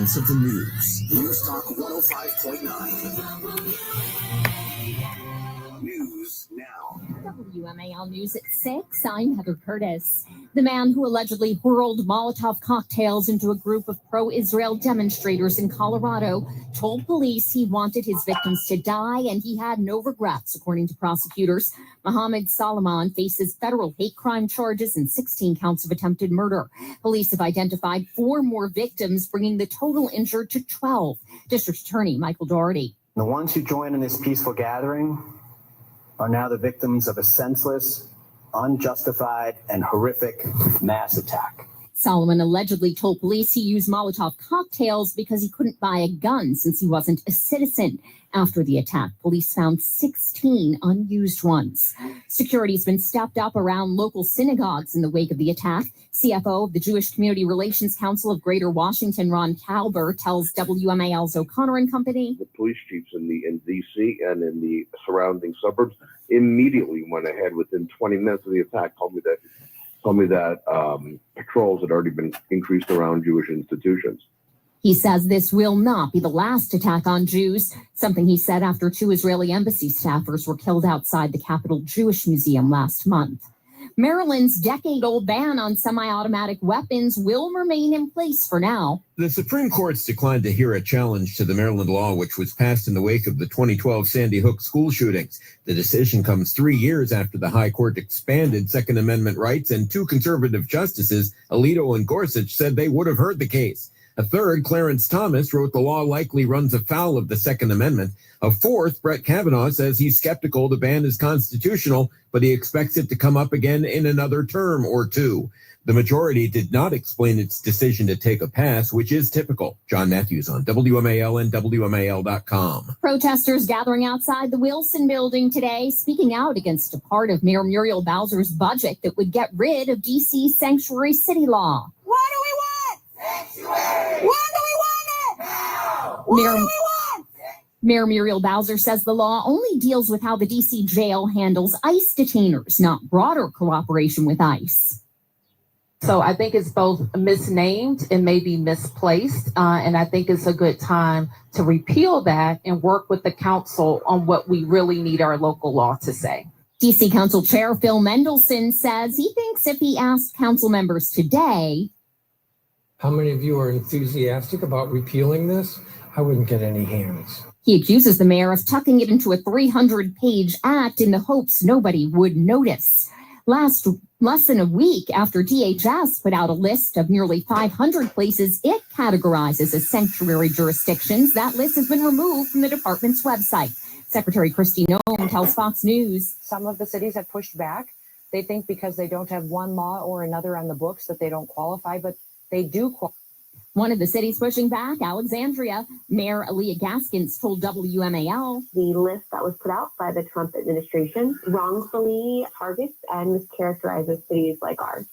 pulse of the news. News Talk 105.9. News now. WMAL News at 6. I'm Heather Curtis. The man who allegedly hurled Molotov cocktails into a group of pro-Israel demonstrators in Colorado told police he wanted his victims to die and he had no regrets, according to prosecutors. Mohammed Salman faces federal hate crime charges and 16 counts of attempted murder. Police have identified 4 more victims, bringing the total injured to 12. District Attorney Michael Doherty. The ones who joined in this peaceful gathering are now the victims of a senseless, unjustified, and horrific mass attack. Solomon allegedly told police he used Molotov cocktails because he couldn't buy a gun since he wasn't a citizen. After the attack, police found 16 unused ones. Security's been stepped up around local synagogues in the wake of the attack. CFO of the Jewish Community Relations Council of Greater Washington, Ron Kalber, tells WMAL's O'Connor and Company. The police chiefs in D.C. and in the surrounding suburbs immediately went ahead within 20 minutes of the attack, told me that patrols had already been increased around Jewish institutions. He says this will not be the last attack on Jews, something he said after 2 Israeli embassy staffers were killed outside the Capitol Jewish Museum last month. Maryland's decade-old ban on semi-automatic weapons will remain in place for now. The Supreme Court's declined to hear a challenge to the Maryland law, which was passed in the wake of the 2012 Sandy Hook school shootings. The decision comes 3 years after the High Court expanded Second Amendment rights, and 2 conservative justices, Alito and Gorsuch, said they would have heard the case. A third, Clarence Thomas, wrote the law likely runs afoul of the Second Amendment. A fourth, Brett Kavanaugh, says he's skeptical the ban is constitutional, but he expects it to come up again in another term or 2. The majority did not explain its decision to take a pass, which is typical. John Matthews on WMAL and WMAL.com. Protesters gathering outside the Wilson building today, speaking out against a part of Mayor Muriel Bowser's budget that would get rid of D.C.'s sanctuary city law. What do we want? Sanctuary! When do we want it? Now! What do we want? Mayor Muriel Bowser says the law only deals with how the D.C. jail handles ICE detainers, not broader cooperation with ICE. So I think it's both misnamed and maybe misplaced. And I think it's a good time to repeal that and work with the council on what we really need our local law to say. D.C. Council Chair Phil Mendelson says he thinks if he asked council members today, how many of you are enthusiastic about repealing this? I wouldn't get any hands. He accuses the mayor of tucking it into a 300-page act in the hopes nobody would notice. Less than a week after DHS put out a list of nearly 500 places it categorizes as sanctuary jurisdictions, that list has been removed from the department's website. Secretary Kristi Noem tells Fox News. Some of the cities have pushed back. They think because they don't have one law or another on the books that they don't qualify, but they do qualify. One of the cities pushing back, Alexandria. Mayor Aaliyah Gaskins told WMAL. The list that was put out by the Trump administration wrongfully targets and mischaracterizes cities like ours.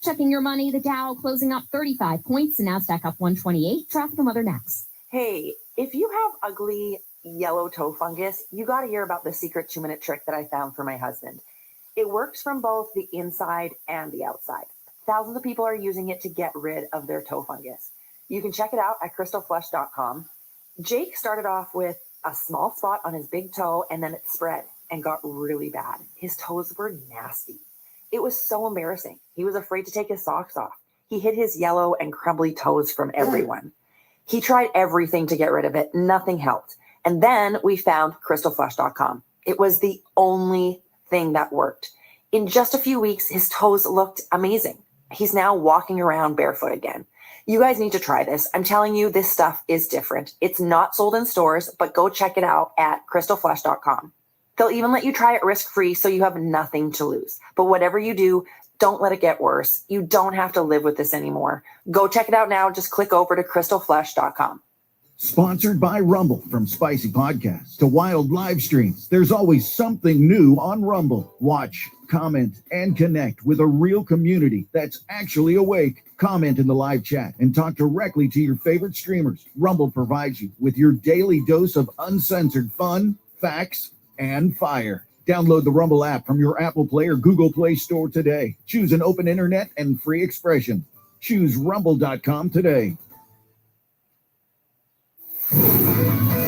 Checking your money, the Dow closing up 35 points, the Nasdaq up 128. Traffic and weather next. Hey, if you have ugly yellow toe fungus, you got to hear about the secret 2-minute trick that I found for my husband. It works from both the inside and the outside. Thousands of people are using it to get rid of their toe fungus. You can check it out at crystalflush.com. Jake started off with a small spot on his big toe, and then it spread and got really bad. His toes were nasty. It was so embarrassing. He was afraid to take his socks off. He hid his yellow and crumbly toes from everyone. He tried everything to get rid of it. Nothing helped. And then we found crystalflush.com. It was the only thing that worked. In just a few weeks, his toes looked amazing. He's now walking around barefoot again. You guys need to try this. I'm telling you, this stuff is different. It's not sold in stores, but go check it out at crystalflush.com. They'll even let you try it risk-free, so you have nothing to lose. But whatever you do, don't let it get worse. You don't have to live with this anymore. Go check it out now. Just click over to crystalflush.com. Sponsored by Rumble. From spicy podcasts to wild live streams, there's always something new on Rumble. Watch, comment, and connect with a real community that's actually awake. Comment in the live chat and talk directly to your favorite streamers. Rumble provides you with your daily dose of uncensored fun, facts, and fire. Download the Rumble app from your Apple Play or Google Play Store today. Choose an open internet and free expression. Choose rumble.com today.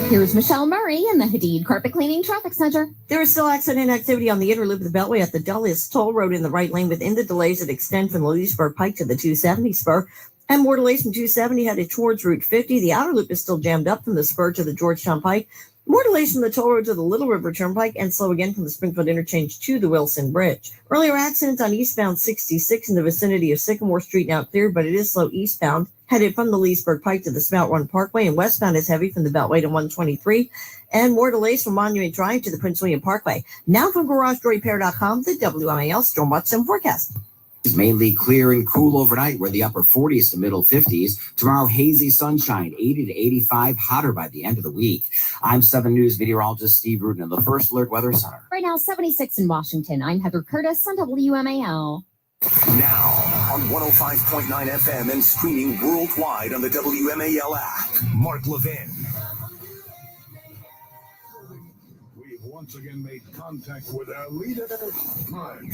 Here's Michelle Murray in the Hadid Carpet Cleaning Traffic Center. There is still accident activity on the inner loop of the Beltway at the Dulles Toll Road in the right lane, within the delays that extend from the Leesburg Pike to the 270 spur, and more delays from 270 headed towards Route 50. The outer loop is still jammed up from the spur to the Georgetown Pike. More delays from the toll road to the Little River Turnpike, and slow again from the Springfield interchange to the Wilson Bridge. Earlier accident on eastbound 66 in the vicinity of Sycamore Street now cleared, but it is slow eastbound, headed from the Leesburg Pike to the Smelt Run Parkway, and westbound is heavy from the Beltway to 123, and more delays from Monument Drive to the Prince William Parkway. Now from GarageDoorRepair.com, the WMAL Stormwatch Sim forecast. Is mainly clear and cool overnight, where the upper 40s to middle 50s. Tomorrow, hazy sunshine, 80 to 85, hotter by the end of the week. I'm 7 News meteorologist Steve Rudin in the First Alert Weather Center. Right now, 76 in Washington. I'm Heather Curtis on WMAL. Now on 105.9 FM and streaming worldwide on the WMAL app. Mark Levin. We've once again made contact with our leader, Mark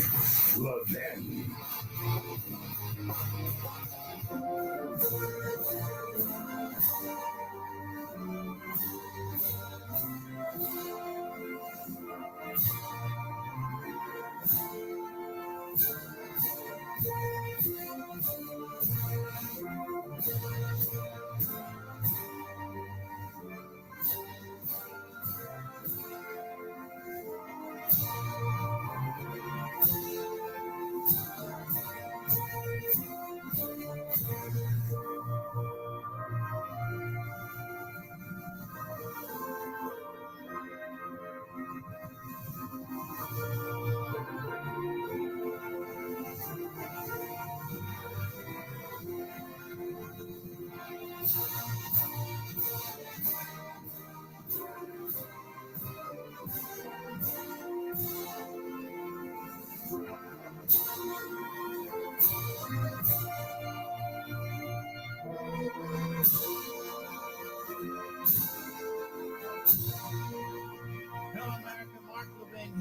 Levin.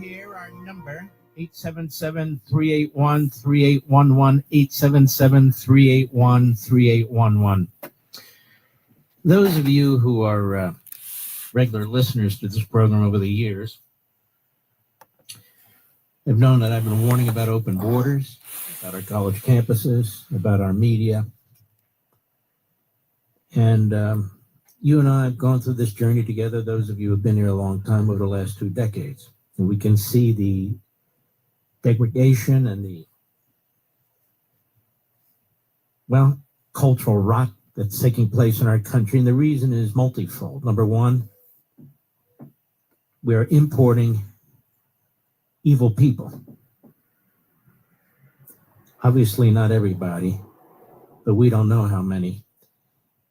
Here, our number, 877-381-3811, 877-381-3811. Those of you who are regular listeners to this program over the years have known that I've been warning about open borders, about our college campuses, about our media. And you and I have gone through this journey together, those of you who have been here a long time, over the last 2 decades. And we can see the degradation and the, cultural rot that's taking place in our country. And the reason is multifold. Number one, we are importing evil people. Obviously not everybody, but we don't know how many.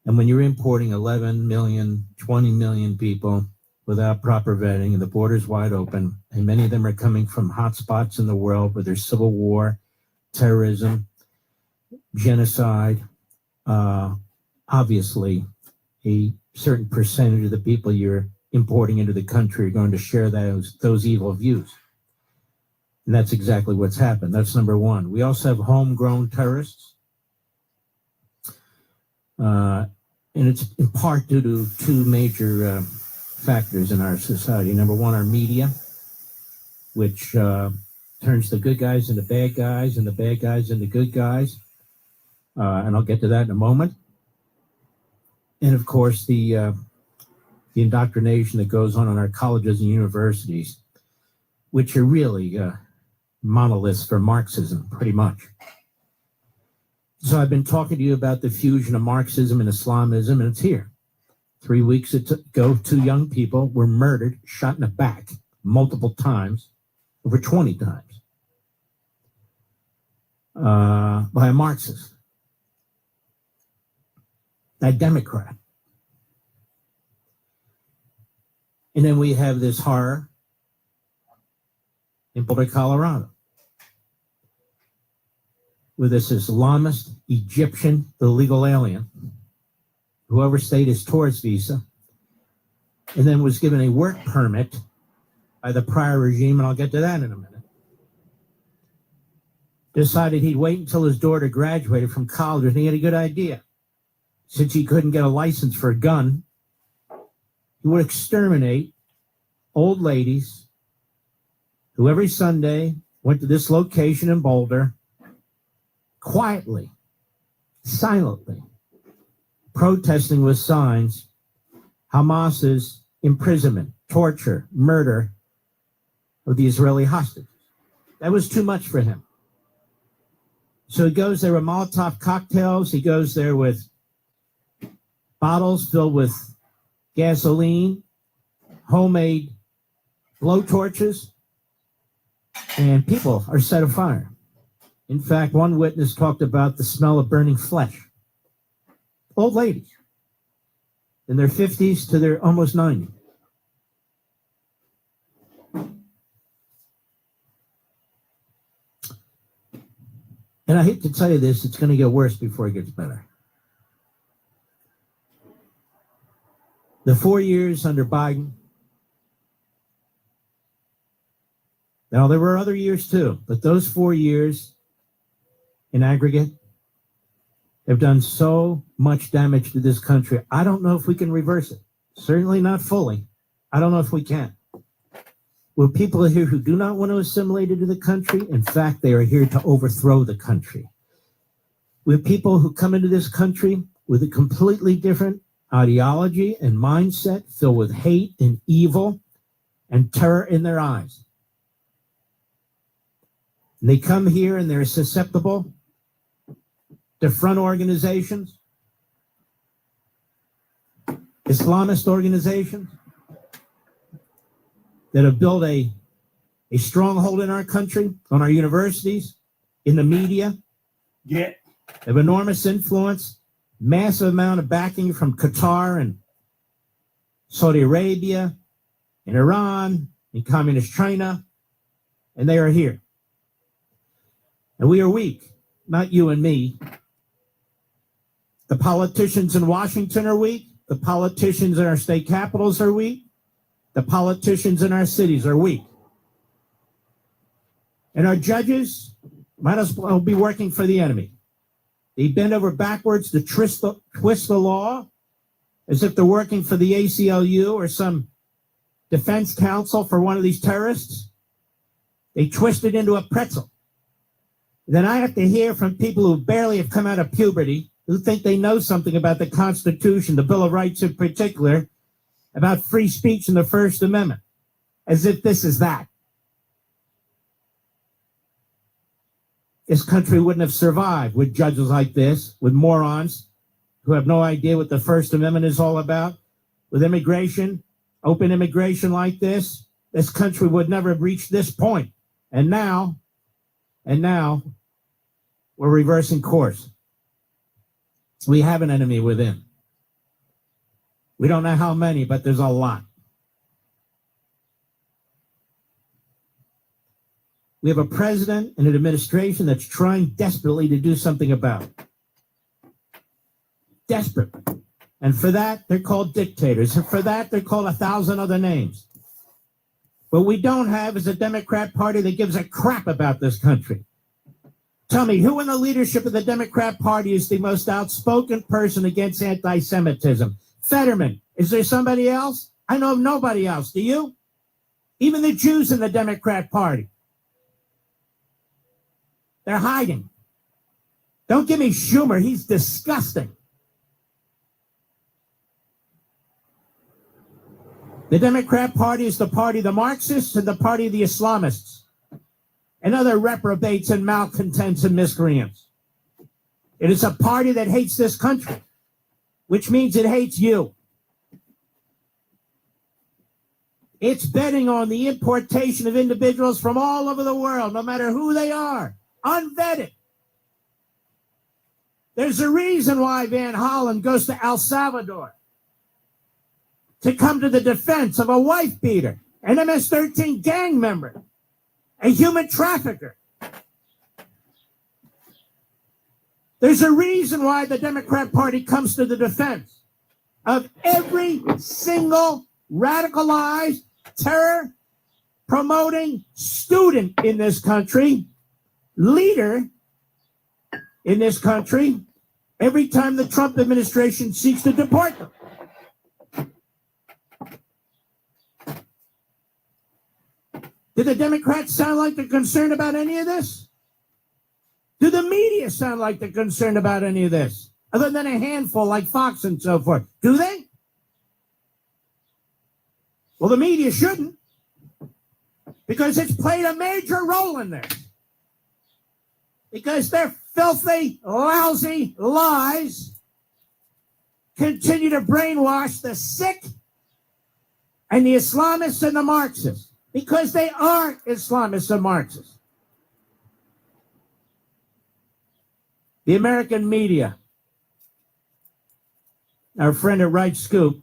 And when you're importing 11 million, 20 million people without proper vetting, and the border's wide open, and many of them are coming from hot spots in the world where there's civil war, terrorism, genocide. Obviously, a certain percentage of the people you're importing into the country are going to share those evil views. And that's exactly what's happened. That's number one. We also have homegrown terrorists. And it's in part due to 2 major factors in our society. Number one, our media, which turns the good guys into bad guys and the bad guys into good guys. And I'll get to that in a moment. And of course, the indoctrination that goes on in our colleges and universities, which are really monoliths for Marxism, pretty much. So I've been talking to you about the fusion of Marxism and Islamism, and it's here. 3 weeks ago, 2 young people were murdered, shot in the back multiple times, over 20 times, by a Marxist, a Democrat. And then we have this horror in Boulder, Colorado, with this Islamist, Egyptian, illegal alien who overstayed his tourist visa and then was given a work permit by the prior regime, and I'll get to that in a minute. Decided he'd wait until his daughter graduated from college, and he had a good idea. Since he couldn't get a license for a gun, He would exterminate old ladies who every Sunday went to this location in Boulder quietly, silently, protesting with signs Hamas's imprisonment, torture, murder of the Israeli hostages. That was too much for him. So he goes there with Molotov cocktails. He goes there with bottles filled with gasoline, homemade blowtorches, and people are set afire. In fact, one witness talked about the smell of burning flesh. Old ladies in their 50s to their almost 90. And I hate to tell you this, it's going to get worse before it gets better. The 4 years under Biden, now there were other years too, but those 4 years in aggregate have done so much damage to this country. I don't know if we can reverse it. Certainly not fully. I don't know if we can. We're people here who do not want to assimilate into the country. In fact, they are here to overthrow the country. We're people who come into this country with a completely different ideology and mindset, filled with hate and evil and terror in their eyes. And they come here and they're susceptible to front organizations, Islamist organizations that have built a stronghold in our country, on our universities, in the media, have enormous influence, massive amount of backing from Qatar and Saudi Arabia and Iran and communist China, and they are here. And we are weak, not you and me. The politicians in Washington are weak. The politicians in our state capitals are weak. The politicians in our cities are weak. And our judges might as well be working for the enemy. They bend over backwards to twist the law as if they're working for the ACLU or some defense counsel for one of these terrorists. They twist it into a pretzel. Then I have to hear from people who barely have come out of puberty, who think they know something about the Constitution, the Bill of Rights in particular, about free speech and the First Amendment, as if this is that. This country wouldn't have survived with judges like this, with morons who have no idea what the First Amendment is all about. With immigration, open immigration like this country would never have reached this point. And now, we're reversing course. We have an enemy within. We don't know how many, but there's a lot. We have a president and an administration that's trying desperately to do something about it. Desperate. And for that, they're called dictators. And for that, they're called 1,000 other names. What we don't have is a Democrat Party that gives a crap about this country. Tell me, who in the leadership of the Democrat Party is the most outspoken person against anti-Semitism? Fetterman. Is there somebody else? I know of nobody else. Do you? Even the Jews in the Democrat Party. They're hiding. Don't give me Schumer. He's disgusting. The Democrat Party is the party of the Marxists and the party of the Islamists and other reprobates and malcontents and miscreants. It is a party that hates this country, which means it hates you. It's betting on the importation of individuals from all over the world, no matter who they are, unvetted. There's a reason why Van Hollen goes to El Salvador to come to the defense of a wife beater, an MS-13 gang member, a human trafficker. There's a reason why the Democrat Party comes to the defense of every single radicalized, terror-promoting student in this country, leader in this country, every time the Trump administration seeks to deport them. Do the Democrats sound like they're concerned about any of this? Do the media sound like they're concerned about any of this? Other than a handful like Fox and so forth. Do they? Well, the media shouldn't, because it's played a major role in this. Because their filthy, lousy lies continue to brainwash the sick and the Islamists and the Marxists, because they are Islamists and Marxists. The American media, our friend at Right Scoop,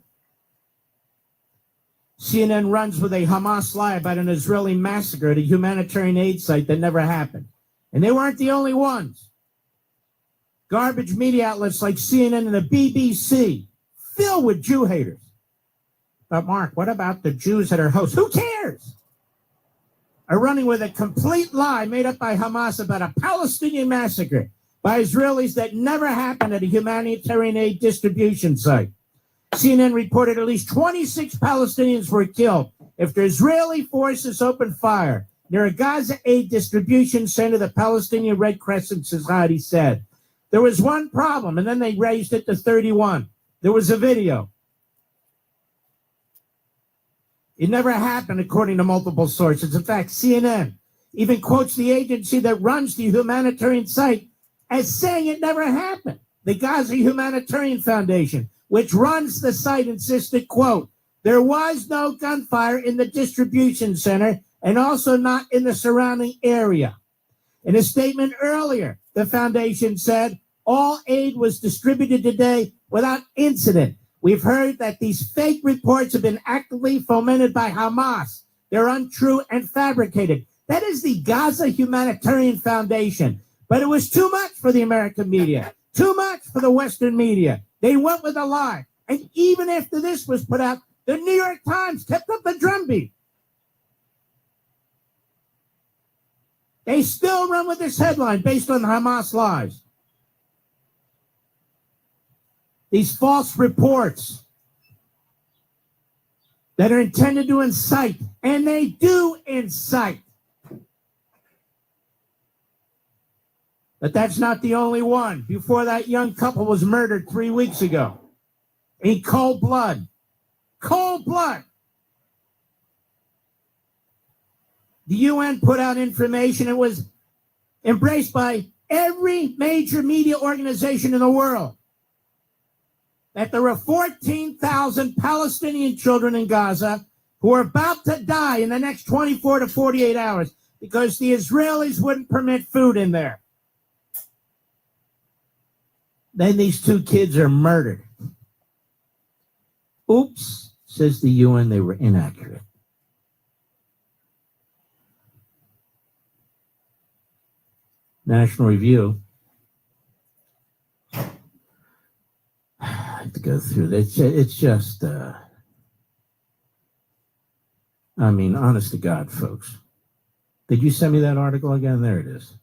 CNN runs with a Hamas lie about an Israeli massacre at a humanitarian aid site that never happened. And they weren't the only ones. Garbage media outlets like CNN and the BBC, filled with Jew haters. But Mark, what about the Jews that are hosts? Who cares? Are running with a complete lie made up by Hamas about a Palestinian massacre by Israelis that never happened at a humanitarian aid distribution site. CNN reported at least 26 Palestinians were killed after Israeli forces opened fire near a Gaza aid distribution center, the Palestinian Red Crescent Society said. There was one problem, and then they raised it to 31. There was a video. It never happened, according to multiple sources. In fact, CNN even quotes the agency that runs the humanitarian site as saying it never happened. The Gaza Humanitarian Foundation, which runs the site, insisted, quote, there was no gunfire in the distribution center and also not in the surrounding area. In a statement earlier, the foundation said all aid was distributed today without incident. We've heard that these fake reports have been actively fomented by Hamas. They're untrue and fabricated. That is the Gaza Humanitarian Foundation. But it was too much for the American media, too much for the Western media. They went with a lie. And even after this was put out, the New York Times kept up the drumbeat. They still run with this headline based on Hamas lies. These false reports that are intended to incite, and they do incite. But that's not the only one. Before that young couple was murdered 3 weeks ago in cold blood. Cold blood. The UN put out information. It was embraced by every major media organization in the world that there were 14,000 Palestinian children in Gaza who are about to die in the next 24 to 48 hours because the Israelis wouldn't permit food in there. Then these two kids are murdered. Oops, says the UN, they were inaccurate. National Review. I have to go through this. It's just, honest to God, folks. Did you send me that article again? There it is.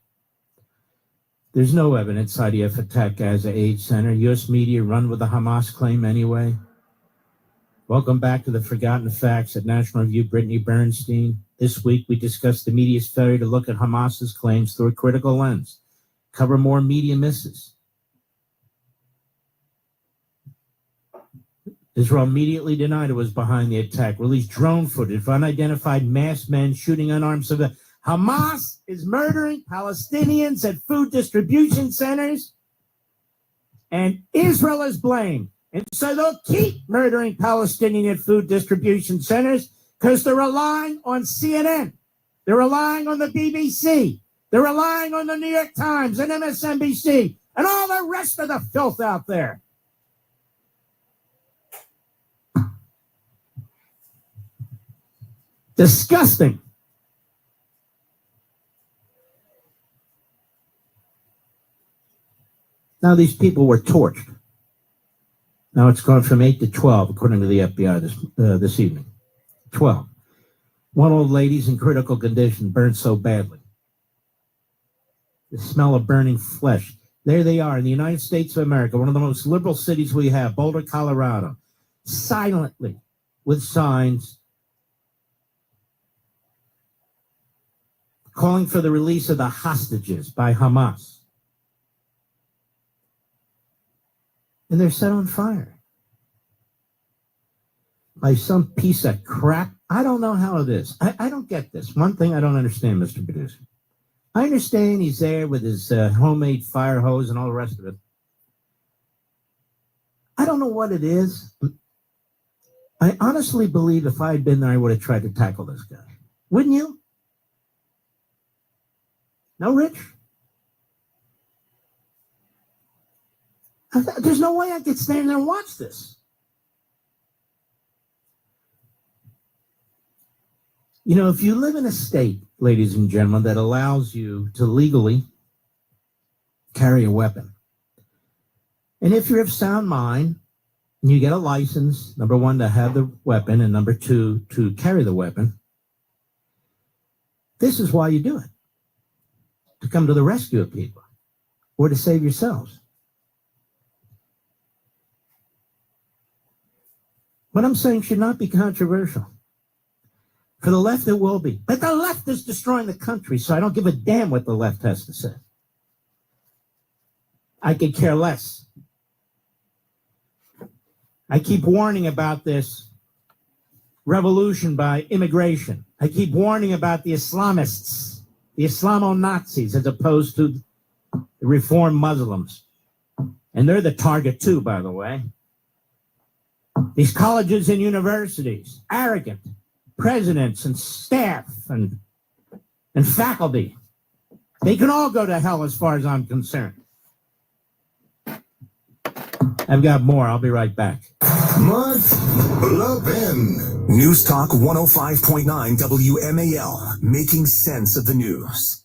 There's no evidence IDF attacked Gaza Aid Center. U.S. media run with the Hamas claim anyway. Welcome back to the Forgotten Facts at National Review. Brittany Bernstein. This week we discussed the media's failure to look at Hamas's claims through a critical lens. Cover more media misses. Israel immediately denied it was behind the attack. Released drone footage of unidentified masked men shooting unarmed civilians. Hamas is murdering Palestinians at food distribution centers, and Israel is blamed. And so they'll keep murdering Palestinian at food distribution centers because they're relying on CNN. They're relying on the BBC. They're relying on the New York Times and MSNBC and all the rest of the filth out there. Disgusting. Now these people were torched. Now it's gone from 8 to 12, according to the FBI this evening. 12. One old lady's in critical condition, burned so badly. The smell of burning flesh. There they are in the United States of America, one of the most liberal cities we have, Boulder, Colorado, silently with signs calling for the release of the hostages by Hamas. And they're set on fire by some piece of crap. I don't know how it is. I don't get this. One thing I don't understand, Mr. Producer. I understand he's there with his homemade fire hose and all the rest of it. I don't know what it is. I honestly believe if I had been there, I would have tried to tackle this guy. Wouldn't you? No, Rich? There's no way I could stand there and watch this. You know, if you live in a state, ladies and gentlemen, that allows you to legally carry a weapon, and if you're of sound mind and you get a license, number one, to have the weapon, and number two, to carry the weapon, this is why you do it. To come to the rescue of people or to save yourselves. What I'm saying should not be controversial. For the left, it will be. But the left is destroying the country, so I don't give a damn what the left has to say. I could care less. I keep warning about this revolution by immigration. I keep warning about the Islamists, the Islamo-Nazis, as opposed to the Reformed Muslims. And they're the target too, by the way. These colleges and universities, arrogant presidents and staff and faculty. They can all go to hell as far as I'm concerned. I've got more. I'll be right back. Mark Levin. News Talk 105.9 WMAL. Making sense of the news.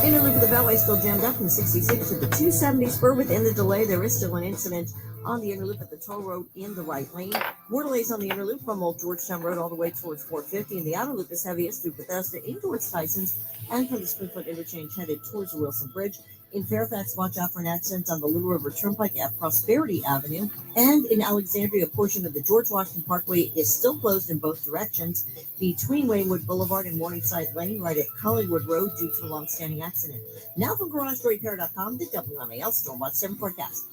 Inner loop of the Beltway still jammed up from 66 to the 270 spur. Within the delay, there is still an incident on the inner loop at the toll road in the right lane. More delays on the inner loop from Old Georgetown Road all the way towards 450, and the outer loop is heaviest through Bethesda in towards Tyson's and from the Springfield interchange headed towards the Wilson Bridge. In Fairfax, watch out for an accident on the Little River Turnpike at Prosperity Avenue. And in Alexandria, a portion of the George Washington Parkway is still closed in both directions between Waynewood Boulevard and Morningside Lane, right at Collingwood Road, due to a long-standing accident. Now from GarageDoorRepair.com, the WMAL Stormwatch 7 forecast.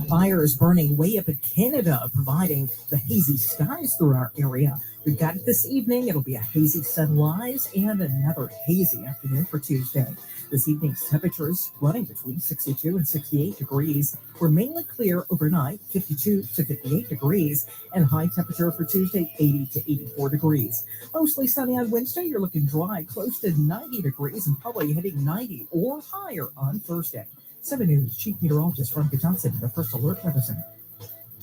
Fire is burning way up in Canada, providing the hazy skies through our area. We've got it this evening. It'll be a hazy sunrise and another hazy afternoon for Tuesday. This evening's temperatures running between 62 and 68 degrees. We're mainly clear overnight, 52 to 58 degrees, and high temperature for Tuesday, 80 to 84 degrees. Mostly sunny on Wednesday. You're looking dry, close to 90 degrees, and probably hitting 90 or higher on Thursday. 7 News Chief Meteorologist Veronica Johnson, the First Alert Weather Center.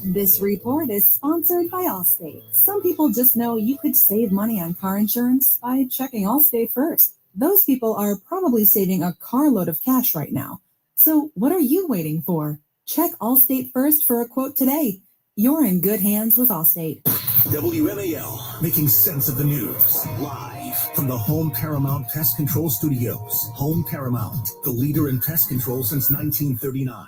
This report is sponsored by Allstate. Some people just know you could save money on car insurance by checking Allstate first. Those people are probably saving a carload of cash right now. So what are you waiting for? Check Allstate first for a quote today. You're in good hands with Allstate. WMAL, making sense of the news. Live from the Home Paramount Pest Control Studios. Home Paramount, the leader in pest control since 1939.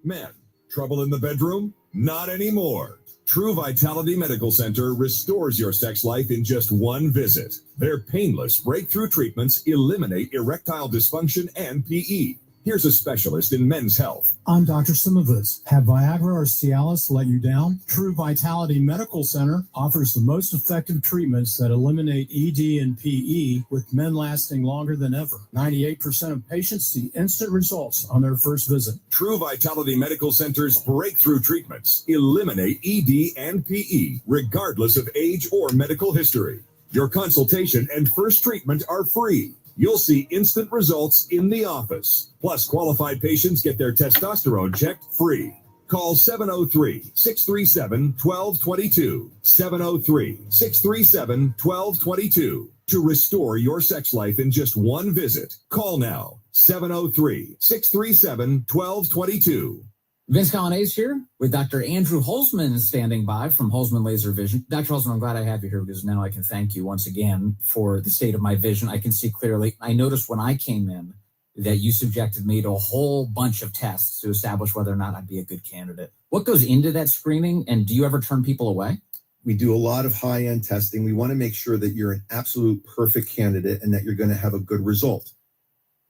Men, trouble in the bedroom? Not anymore. True Vitality Medical Center restores your sex life in just one visit. Their painless breakthrough treatments eliminate erectile dysfunction and PE. Here's a specialist in men's health. I'm Dr. Simovitz. Have Viagra or Cialis let you down? True Vitality Medical Center offers the most effective treatments that eliminate ED and PE, with men lasting longer than ever. 98% of patients see instant results on their first visit. True Vitality Medical Center's breakthrough treatments eliminate ED and PE, regardless of age or medical history. Your consultation and first treatment are free. You'll see instant results in the office. Plus, qualified patients get their testosterone checked free. Call 703-637-1222. 703-637-1222 to restore your sex life in just one visit. Call now. 703-637-1222. Vince Colonnese here with Dr. Andrew Holzman standing by from Holzman Laser Vision. Dr. Holzman, I'm glad I have you here because now I can thank you once again for the state of my vision. I can see clearly. I noticed when I came in that you subjected me to a whole bunch of tests to establish whether or not I'd be a good candidate. What goes into that screening, and do you ever turn people away? We do a lot of high-end testing. We want to make sure that you're an absolute perfect candidate and that you're going to have a good result.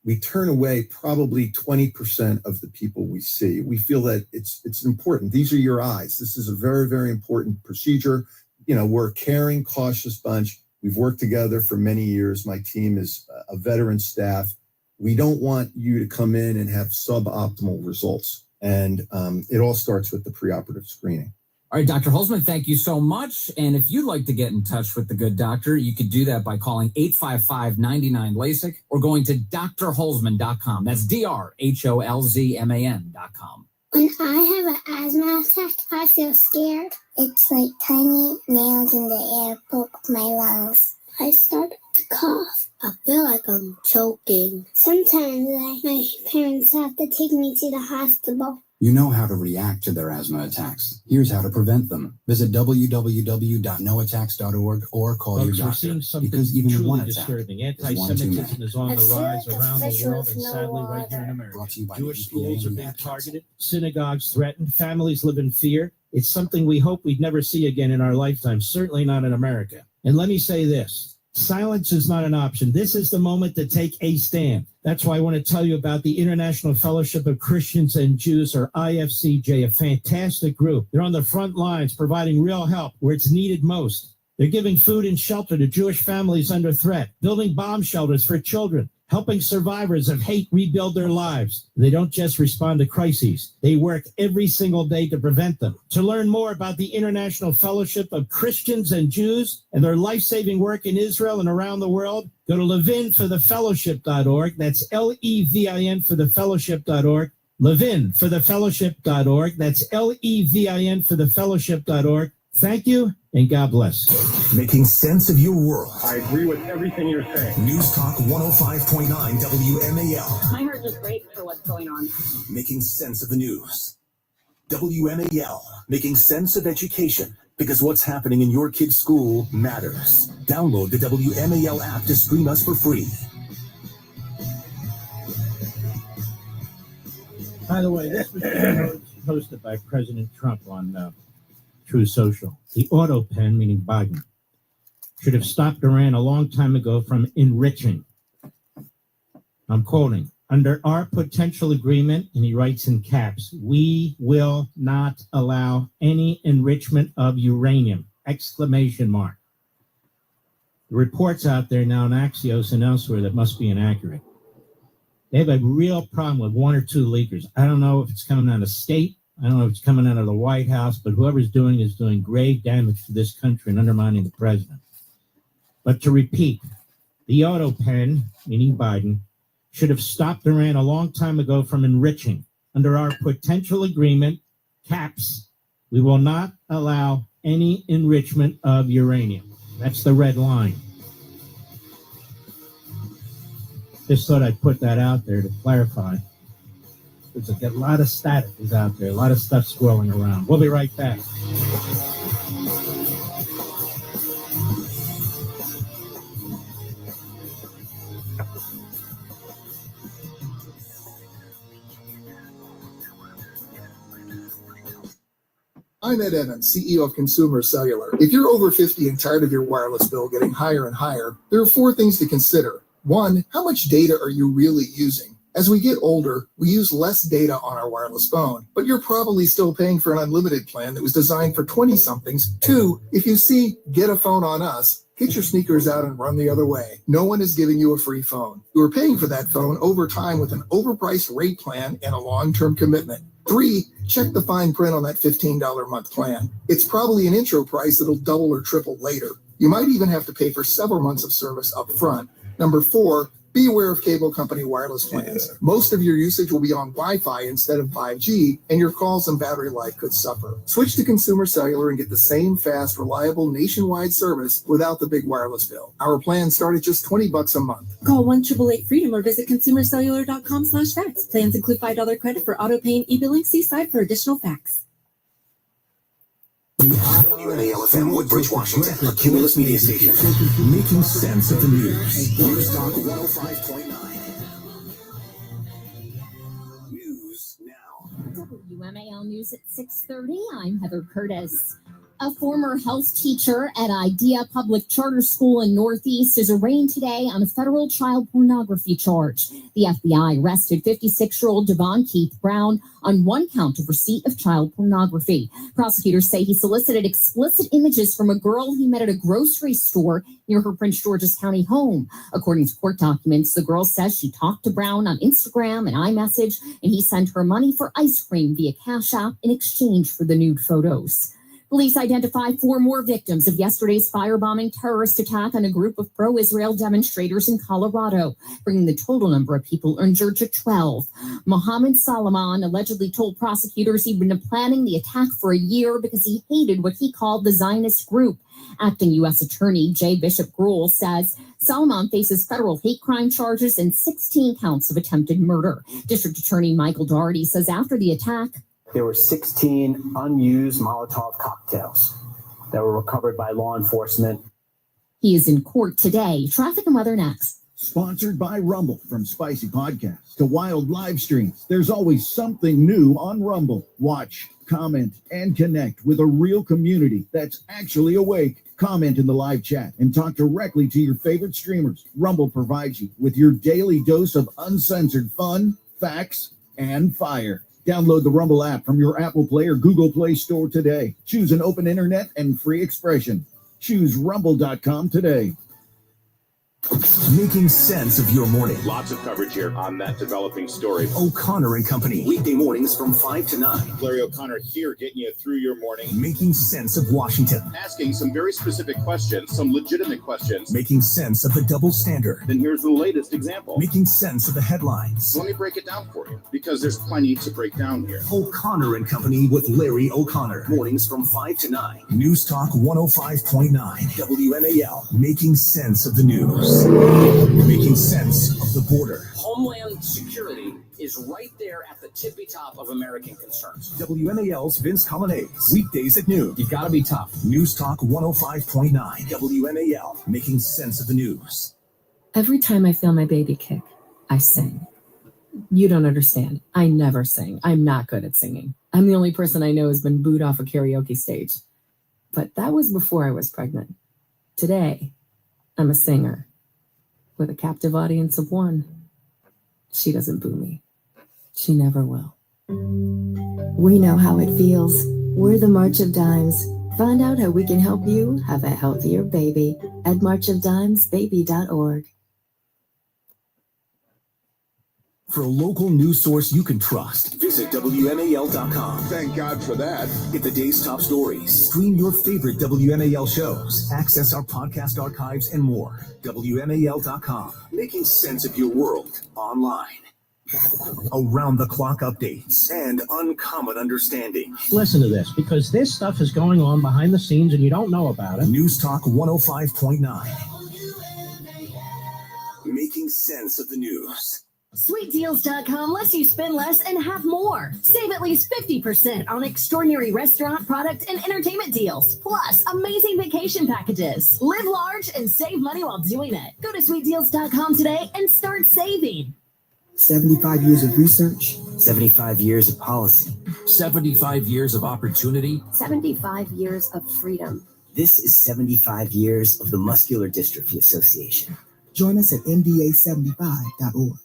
We turn away probably 20% of the people we see. We feel that it's important. These are your eyes. This is a very, very important procedure. We're a caring, cautious bunch. We've worked together for many years. My team is a veteran staff. We don't want you to come in and have suboptimal results. And it all starts with the preoperative screening. All right, Dr. Holzman, thank you so much. And if you'd like to get in touch with the good doctor, you could do that by calling 855-99-LASIK or going to drholzman.com. That's drholzman.com. When I have an asthma attack, I feel scared. It's like tiny nails in the air poke my lungs. I start to cough. I feel like I'm choking. Sometimes my parents have to take me to the hospital. You know how to react to their asthma attacks. Here's how to prevent them. Visit www.noattacks.org or call your Folks, we're doctor. seeing something Because even truly one attack disturbing. is one too Anti-Semitism many. is on the rise around the world and no sadly right here in water. America. Brought to you by Jewish the schools EPA are and being the Ad targeted, synagogues threatened, families live in fear. It's something we hope we'd never see again in our lifetime, certainly not in America. And let me say this. Silence is not an option. This is the moment to take a stand. That's why I want to tell you about the International Fellowship of Christians and Jews, or IFCJ, a fantastic group. They're on the front lines providing real help where it's needed most. They're giving food and shelter to Jewish families under threat, building bomb shelters for children, helping survivors of hate rebuild their lives. They don't just respond to crises. They work every single day to prevent them. To learn more about the International Fellowship of Christians and Jews and their life-saving work in Israel and around the world, go to levinforthefellowship.org. That's LEVIN for thefellowship.org. levinforthefellowship.org. That's LEVIN for thefellowship.org. Thank you, and God bless. Making sense of your world. I agree with everything you're saying. News Talk 105.9 WMAL. Time are just great for what's going on. Making sense of the news. WMAL. Making sense of education. Because what's happening in your kid's school matters. Download the WMAL app to stream us for free. By the way, this was posted by President Trump on True Social. The auto pen, meaning Biden, should have stopped Iran a long time ago from enriching. I'm quoting, under our potential agreement, and he writes in caps, we will not allow any enrichment of uranium, exclamation mark. The reports out there now in Axios and elsewhere that must be inaccurate. They have a real problem with one or two leakers. I don't know if it's coming out of state. I don't know if it's coming out of the White House, but whoever's doing is doing grave damage to this country and undermining the president. But to repeat, the auto pen, meaning Biden, should have stopped Iran a long time ago from enriching. Under our potential agreement, caps, we will not allow any enrichment of uranium. That's the red line. Just thought I'd put that out there to clarify. There's a lot of static is out there, a lot of stuff swirling around. We'll be right back. I'm Ed Evans, CEO of Consumer Cellular. If you're over 50 and tired of your wireless bill getting higher and higher, there are 4 things to consider. 1, how much data are you really using? As we get older, we use less data on our wireless phone, but you're probably still paying for an unlimited plan that was designed for 20-somethings. 2, if you see Get a Phone on Us, get your sneakers out and run the other way. No one is giving you a free phone. You are paying for that phone over time with an overpriced rate plan and a long-term commitment. 3, check the fine print on that $15 a month plan. It's probably an intro price that'll double or triple later. You might even have to pay for several months of service up front. Number 4, be aware of cable company wireless plans. Most of your usage will be on Wi-Fi instead of 5G, and your calls and battery life could suffer. Switch to Consumer Cellular and get the same fast, reliable nationwide service without the big wireless bill. Our plans start at just $20 a month. Call 1-888-FREEDOM or visit consumercellular.com/facts. Plans include $5 credit for auto pay and e-billing. See site for additional facts. WMAL FM, Woodbridge, Washington, a Cumulus media station. Making sense of the news. News Talk 105.9. WMAL News at 6:30. I'm Heather Curtis. A former health teacher at Idea Public Charter School in Northeast is arraigned today on a federal child pornography charge. The FBI arrested 56-year-old Devon Keith Brown on one count of receipt of child pornography. Prosecutors say he solicited explicit images from a girl he met at a grocery store near her Prince George's County home. According to court documents, the girl says she talked to Brown on Instagram and iMessage, and he sent her money for ice cream via Cash App in exchange for the nude photos. Police identified 4 more victims of yesterday's firebombing terrorist attack on a group of pro-Israel demonstrators in Colorado, bringing the total number of people injured to 12. Mohammed Salman allegedly told prosecutors he'd been planning the attack for a year because he hated what he called the Zionist group. Acting U.S. Attorney J. Bishop Gruhl says Salman faces federal hate crime charges and 16 counts of attempted murder. District Attorney Michael Doherty says after the attack, there were 16 unused Molotov cocktails that were recovered by law enforcement. He is in court today. Traffic and weather next. Sponsored by Rumble. From spicy podcasts to wild live streams, there's always something new on Rumble. Watch, comment, and connect with a real community that's actually awake. Comment in the live chat and talk directly to your favorite streamers. Rumble provides you with your daily dose of uncensored fun, facts, and fire. Download the Rumble app from your Apple Play or Google Play Store today. Choose an open internet and free expression. Choose rumble.com today. Making sense of your morning. Lots of coverage here on that developing story. O'Connor and Company. Weekday mornings from 5 to 9. Larry O'Connor here getting you through your morning. Making sense of Washington. Asking some very specific questions, some legitimate questions. Making sense of the double standard. Then here's the latest example. Making sense of the headlines. Let me break it down for you, because there's plenty to break down here. O'Connor and Company with Larry O'Connor. Mornings from 5 to 9. News Talk 105.9. WMAL. Making sense of the news. Making sense of the border. Homeland security is right there at the tippy top of American concerns. WMAL's Vince Colonnese. Weekdays at noon. You gotta be tough. News Talk 105.9. WMAL. Making sense of the news. Every time I feel my baby kick, I sing. You don't understand. I never sing. I'm not good at singing. I'm the only person I know who's been booed off a karaoke stage. But that was before I was pregnant. Today, I'm a singer with a captive audience of 1. She doesn't boo me. She never will. We know how it feels. We're the March of Dimes. Find out how we can help you have a healthier baby at marchofdimesbaby.org. For a local news source you can trust, visit WMAL.com. Thank God for that. Get the day's top stories. Stream your favorite WMAL shows. Access our podcast archives and more. WMAL.com. Making sense of your world online. Around-the-clock updates and uncommon understanding. Listen to this, because this stuff is going on behind the scenes and you don't know about it. News Talk 105.9. Making sense of the news. SweetDeals.com lets you spend less and have more. Save at least 50% on extraordinary restaurant, product, and entertainment deals. Plus, amazing vacation packages. Live large and save money while doing it. Go to SweetDeals.com today and start saving. 75 years of research. 75 years of policy. 75 years of opportunity. 75 years of freedom. This is 75 years of the Muscular Dystrophy Association. Join us at mda75.org.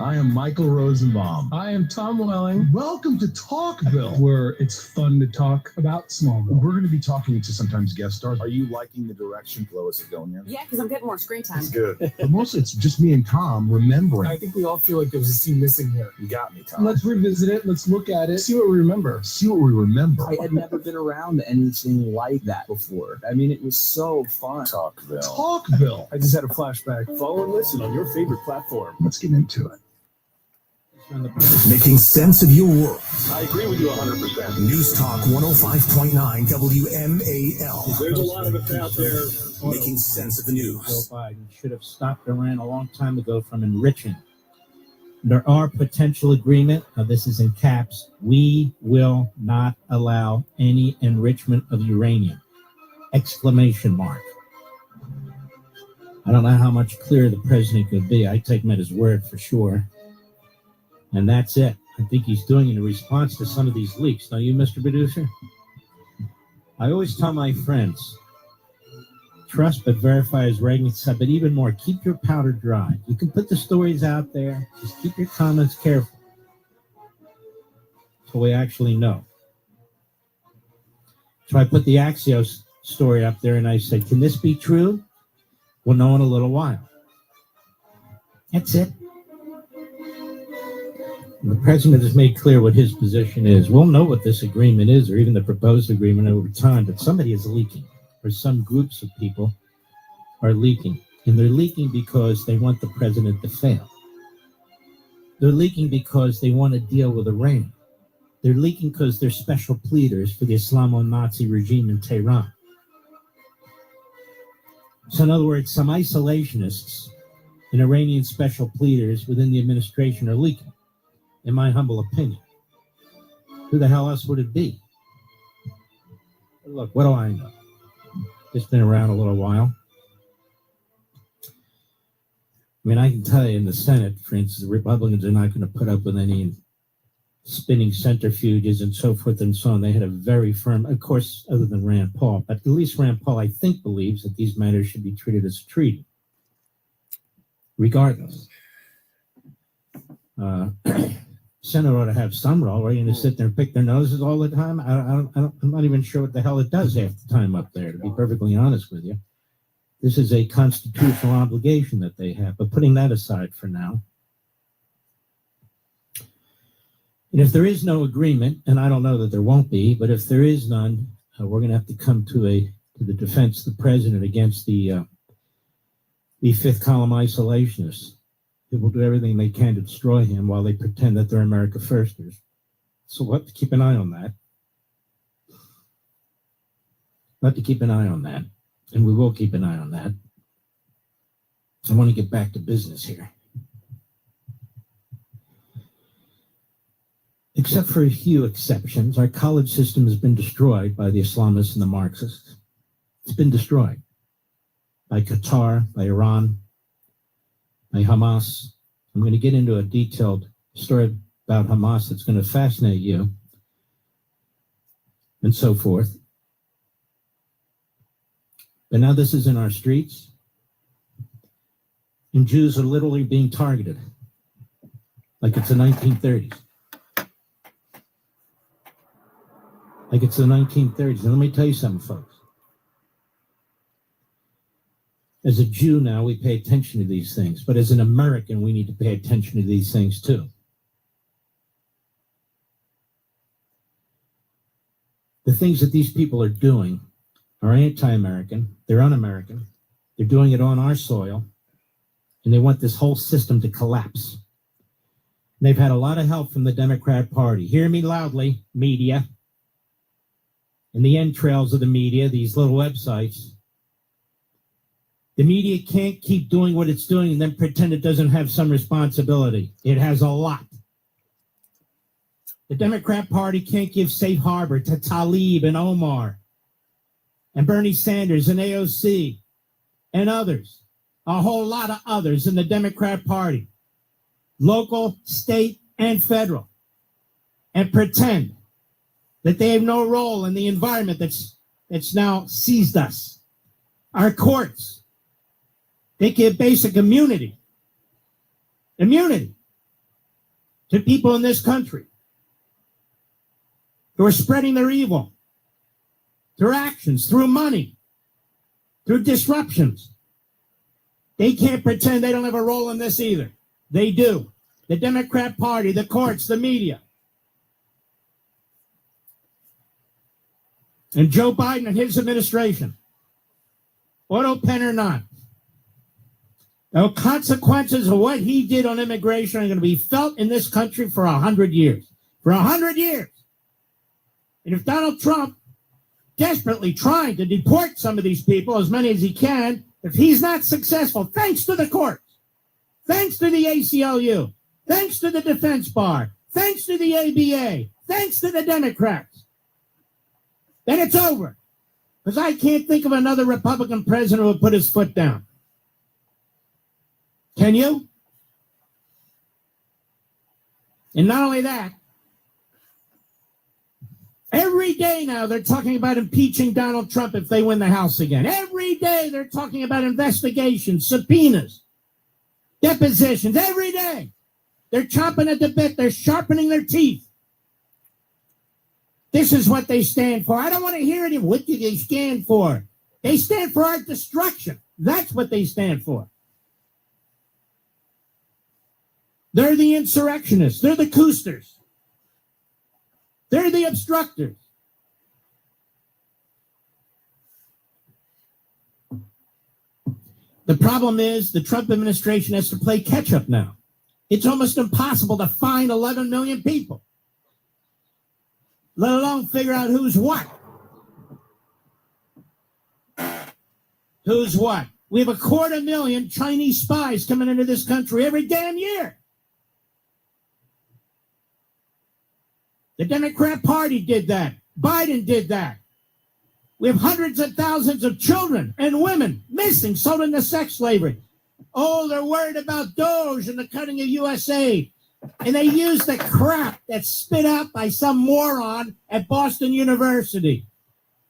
I am Michael Rosenbaum. I am Tom Welling. Welcome to Talkville, where it's fun to talk about Smallville. We're going to be talking to sometimes guest stars. Are you liking the direction Flo is going in? Yeah, because I'm getting more screen time. It's good. But mostly it's just me and Tom remembering. I think we all feel like there was a scene missing here. You got me, Tom. Let's revisit it. Let's look at it. See what we remember. See what we remember. I had never been around anything like that before. I mean, it was so fun. Talkville. Talkville. I just had a flashback. Follow and listen on your favorite platform. Let's get into it. Making sense of your world. I agree with you 100%. News Talk 105.9 WMAL. There's a lot of us out there. Making sense of the news. Joe Biden should have stopped Iran a long time ago from enriching. There are potential agreement. Now this is in caps. We will not allow any enrichment of uranium. Exclamation mark. I don't know how much clearer the president could be. I take him at his word for sure. And that's it. I think he's doing it in response to some of these leaks. Don't you, Mr. Producer? I always tell my friends, trust but verify, as Reagan said, but even more, keep your powder dry. You can put the stories out there, just keep your comments careful so we actually know. So I put the Axios story up there and I said, can this be true? We'll know in a little while. That's it. And the president has made clear what his position is. We'll know what this agreement is, or even the proposed agreement, over time, but somebody is leaking, or some groups of people are leaking. And they're leaking because they want the president to fail. They're leaking because they want to deal with Iran. They're leaking because they're special pleaders for the Islamo-Nazi regime in Tehran. So in other words, some isolationists and Iranian special pleaders within the administration are leaking, in my humble opinion. Who the hell else would it be? Look, what do I know? Just been around a little while. I mean, I can tell you in the Senate, for instance, the Republicans are not going to put up with any spinning centrifuges and so forth and so on. They had a very firm, of course, other than Rand Paul, but at least Rand Paul, I think, believes that these matters should be treated as a treaty, regardless. Senate ought to have some role. Are you going to sit there and pick their noses all the time? I'm not even sure what the hell it does half the time up there, to be perfectly honest with you. This is a constitutional obligation that they have. But putting that aside for now, and if there is no agreement, and I don't know that there won't be, but if there is none, we're going to have to come to the defense of the president against the fifth column isolationists. They will do everything they can to destroy him while they pretend that they're America Firsters. So we'll have to keep an eye on that. We'll have to keep an eye on that. And we will keep an eye on that. I want to get back to business here. Except for a few exceptions, our college system has been destroyed by the Islamists and the Marxists. It's been destroyed by Qatar, by Iran, by Hamas. I'm going to get into a detailed story about Hamas that's going to fascinate you, and so forth. But now this is in our streets, and Jews are literally being targeted like it's the 1930s. Like it's the 1930s. And let me tell you something, folks. As a Jew now, we pay attention to these things. But as an American, we need to pay attention to these things too. The things that these people are doing are anti-American. They're un-American. They're doing it on our soil. And they want this whole system to collapse. And they've had a lot of help from the Democrat Party. Hear me loudly, media. And the entrails of the media, these little websites. The media can't keep doing what it's doing and then pretend it doesn't have some responsibility. It has a lot. The Democrat Party can't give safe harbor to Tlaib and Omar and Bernie Sanders and AOC and others, a whole lot of others in the Democrat Party, local, state, and federal, and pretend that they have no role in the environment that's now seized us. Our courts, they give basic immunity to people in this country who are spreading their evil through actions, through money, through disruptions. They can't pretend they don't have a role in this either. They do. The Democrat Party, the courts, the media. And Joe Biden and his administration, auto pen or not, the consequences of what he did on immigration are going to be felt in this country for 100 years. For 100 years. And if Donald Trump, desperately trying to deport some of these people, as many as he can, if he's not successful, thanks to the courts, thanks to the ACLU, thanks to the defense bar, thanks to the ABA, thanks to the Democrats, then it's over. Because I can't think of another Republican president who would put his foot down. Can you? And not only that, Every day now they're talking about impeaching Donald Trump if they win the House again. Every day they're talking about investigations, subpoenas, depositions. Every day they're chomping at the bit. They're sharpening their teeth. This is what they stand for. I don't want to hear it. What do they stand for? They stand for our destruction. That's what they stand for. They're the insurrectionists. They're the coosters. They're the obstructors. The problem is the Trump administration has to play catch up now. It's almost impossible to find 11 million people, let alone figure out who's what. Who's what? We have 250,000 Chinese spies coming into this country every damn year. The Democrat Party did that. Biden did that. We have hundreds of thousands of children and women missing, sold into sex slavery. Oh, they're worried about Doge and the cutting of USA. And they use the crap that's spit out by some moron at Boston University.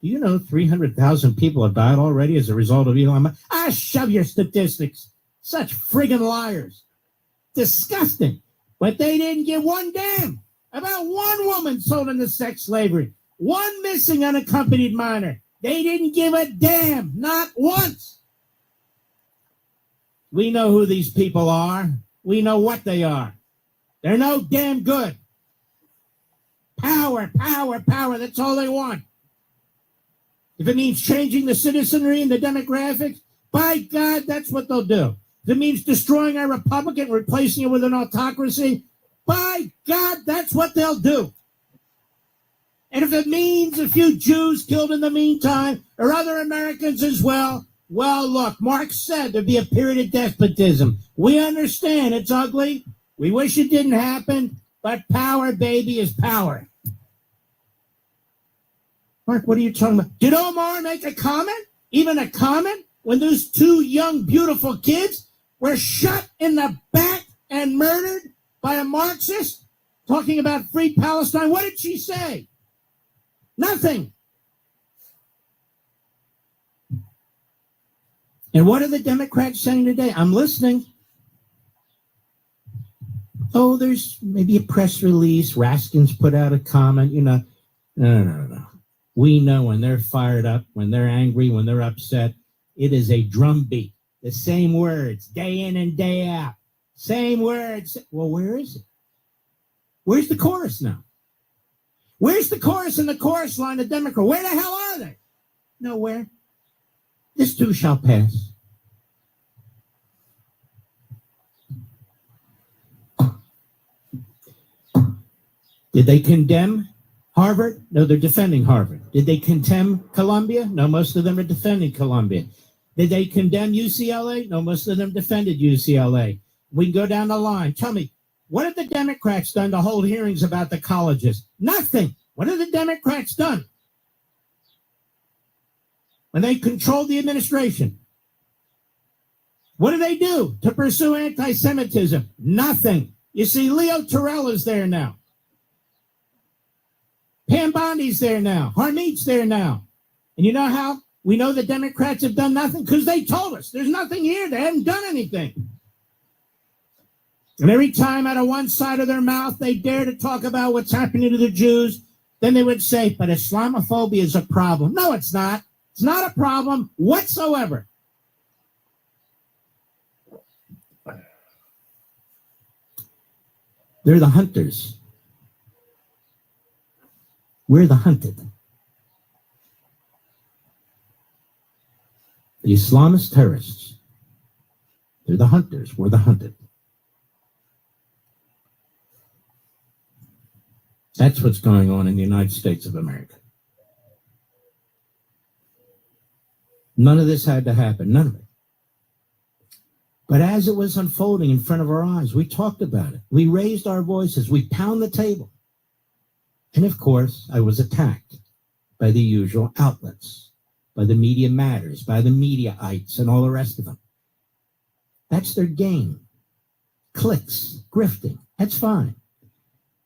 Do you know 300,000 people have died already as a result of Elon Musk? Shove your statistics. Such friggin' liars. Disgusting. But they didn't give one damn about one woman sold into sex slavery. One missing unaccompanied minor. They didn't give a damn. Not once. We know who these people are. We know what they are. They're no damn good. Power, power, power. That's all they want. If it means changing the citizenry and the demographics, by God, that's what they'll do. If it means destroying our republic and replacing it with an autocracy, by God, that's what they'll do. And if it means a few Jews killed in the meantime, or other Americans as well, look, Marx said there'd be a period of despotism. We understand it's ugly. We wish it didn't happen, but power, baby, is power. Mark, what are you talking about? Did Omar make a comment? Even a comment? When those two young, beautiful kids were shot in the back and murdered by a Marxist talking about free Palestine? What did she say? Nothing. And what are the Democrats saying today? I'm listening. Oh, there's maybe a press release. Raskin's put out a comment, No. We know when they're fired up, when they're angry, when they're upset, it is a drumbeat. The same words, day in and day out. Same words. Well, where is it? Where's the chorus now? Where's the chorus and the chorus line of Democrat? Where the hell are they? Nowhere. This too shall pass. Did they condemn Harvard? No, they're defending Harvard. Did they condemn Columbia? No, most of them are defending Columbia. Did they condemn UCLA? No, most of them defended UCLA. We can go down the line. Tell me, what have the Democrats done to hold hearings about the colleges? Nothing. What have the Democrats done? When they controlled the administration, what do they do to pursue anti-Semitism? Nothing. You see, Leo Terrell is there now. Pam Bondi's there now. Harmeet's there now. And you know how we know the Democrats have done nothing? Because they told us there's nothing here. They haven't done anything. And every time out of one side of their mouth they dare to talk about what's happening to the Jews, then they would say, but Islamophobia is a problem. No, it's not. It's not a problem whatsoever. They're the hunters. We're the hunted. The Islamist terrorists. They're the hunters. We're the hunted. That's what's going on in the United States of America. None of this had to happen. None of it. But as it was unfolding in front of our eyes, we talked about it. We raised our voices. We pounded the table. And of course, I was attacked by the usual outlets, by the Media Matters, by the Mediaites, and all the rest of them. That's their game. Clicks, grifting. That's fine.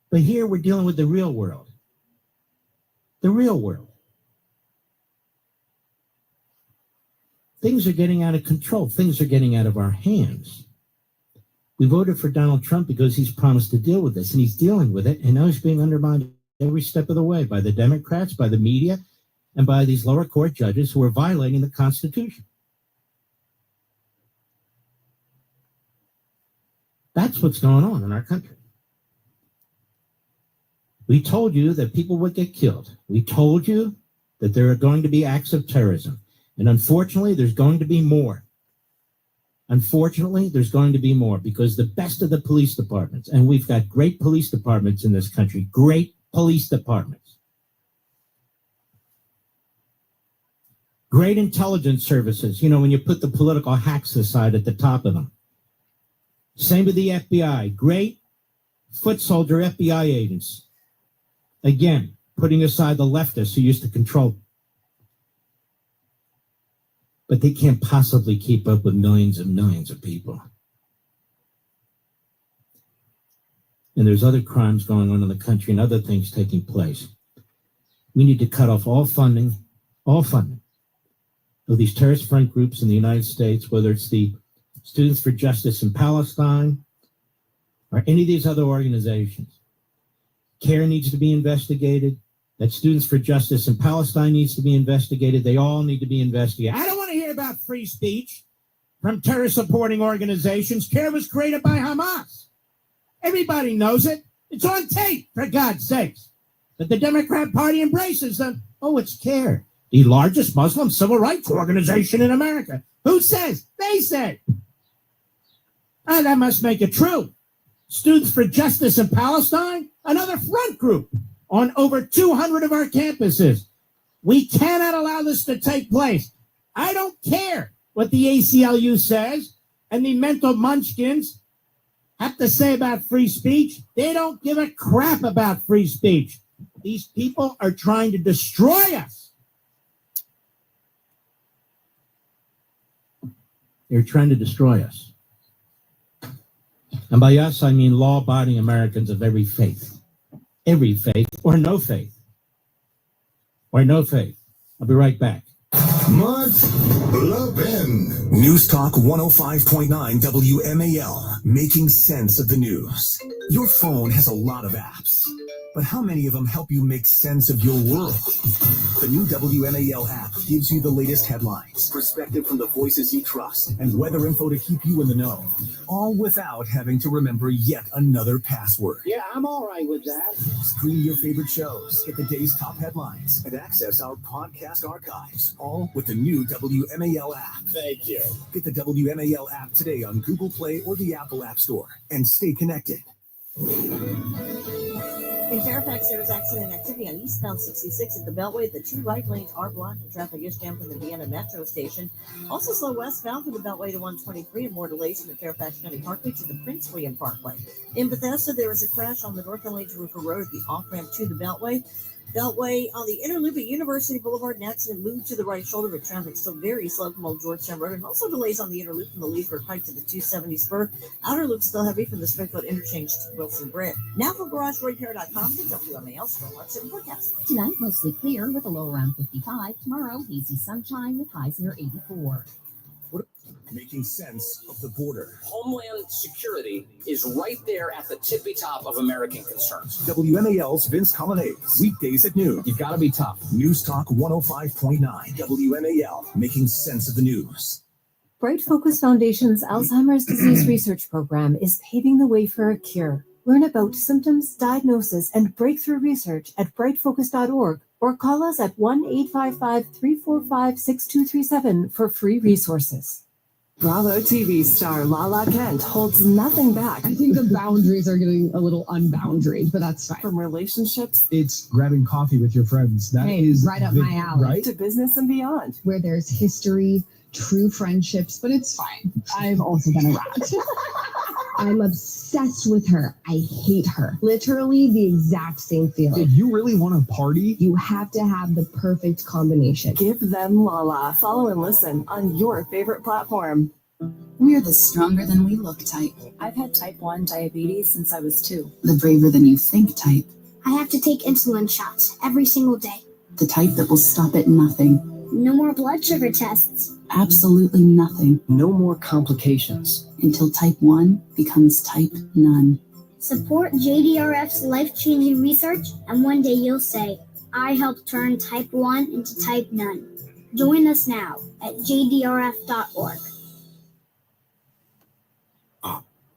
But here we're dealing with the real world. The real world. Things are getting out of control. Things are getting out of our hands. We voted for Donald Trump because he's promised to deal with this, and he's dealing with it, and now he's being undermined every step of the way by the Democrats, by the media, and by these lower court judges who are violating the Constitution. That's what's going on in our country. We told you that people would get killed. We told you that there are going to be acts of terrorism. And unfortunately, there's going to be more. Unfortunately, there's going to be more because the best of the police departments, and we've got great police departments in this country, great police departments, great intelligence services, you know, when you put the political hacks aside at the top of them. Same with the FBI, great foot soldier FBI agents. Again, putting aside the leftists who used to control. But they can't possibly keep up with millions and millions of people. And there's other crimes going on in the country and other things taking place. We need to cut off all funding of these terrorist front groups in the United States, whether it's the Students for Justice in Palestine or any of these other organizations. CARE needs to be investigated. That Students for Justice in Palestine needs to be investigated. They all need to be investigated. I don't want to hear about free speech from terror-supporting organizations. CARE was created by Hamas. Everybody knows it. It's on tape, for God's sakes. But the Democrat Party embraces them. Oh, it's CARE, the largest Muslim civil rights organization in America. Who says? They say. That must make it true. Students for Justice in Palestine, another front group on over 200 of our campuses. We cannot allow this to take place. I don't care what the ACLU says and the mental munchkins have to say about free speech. They don't give a crap about free speech. These people are trying to destroy us. They're trying to destroy us. And by us, I mean law-abiding Americans of every faith or no faith. I'll be right back. Mark Levin. News Talk 105.9 WMAL, making sense of the news. Your phone has a lot of apps, but how many of them help you make sense of your world? The new WMAL app gives you the latest headlines, perspective from the voices you trust, and weather info to keep you in the know, all without having to remember yet another password. Yeah, I'm all right with that. Stream your favorite shows, get the day's top headlines, and access our podcast archives, all with the new WMAL app. Thank you. Get the WMAL app today on Google Play or the Apple App Store, and stay connected. In Fairfax, there is accident activity on eastbound 66 at the Beltway. The two right lanes are blocked and traffic is jammed from the Vienna Metro Station. Also slow westbound from the Beltway to 123 and more delays from the Fairfax County Parkway to the Prince William Parkway. In Bethesda, there is a crash on the northbound lane to Roofer Road at the off-ramp to the Beltway. Beltway on the inner loop at University Boulevard, an accident moved to the right shoulder, but traffic still very slow from Old Georgetown Road, and also delays on the inner loop from the Leesburg Pike to the 270 spur. Outer loop still heavy from the Springfield interchange to Wilson Bridge. Now for GarageRepair.com, the WMAL Storm Watch and forecast. Tonight, mostly clear with a low around 55. Tomorrow, hazy sunshine with highs near 84. Making sense of the border. Homeland security is right there at the tippy top of American concerns. WMAL's Vince Colonnese, weekdays at noon. You gotta be tough. News Talk 105.9 WMAL, making sense of the news. Bright Focus Foundation's Alzheimer's Disease Research Program is paving the way for a cure. Learn about symptoms, diagnosis, and breakthrough research at brightfocus.org or call us at 1-855-345-6237 for free resources. Bravo TV star Lala Kent holds nothing back. I think the boundaries are getting a little unboundaried, but that's fine. From relationships, it's grabbing coffee with your friends. That is right up my alley. Right? To business and beyond. Where there's history, true friendships, but it's fine. I've also been a rat. I'm obsessed with her. I hate her. Literally the exact same feeling. If you really want to party, you have to have the perfect combination. Give them Lala. Follow and listen on your favorite platform. We're the stronger than we look type. I've had type 1 diabetes since I was 2. The braver than you think type. I have to take insulin shots every single day. The type that will stop at nothing. No more blood sugar tests. Absolutely nothing. No more complications. Until type 1 becomes type none. Support JDRF's life-changing research, and one day you'll say, I helped turn type 1 into type none. Join us now at jdrf.org.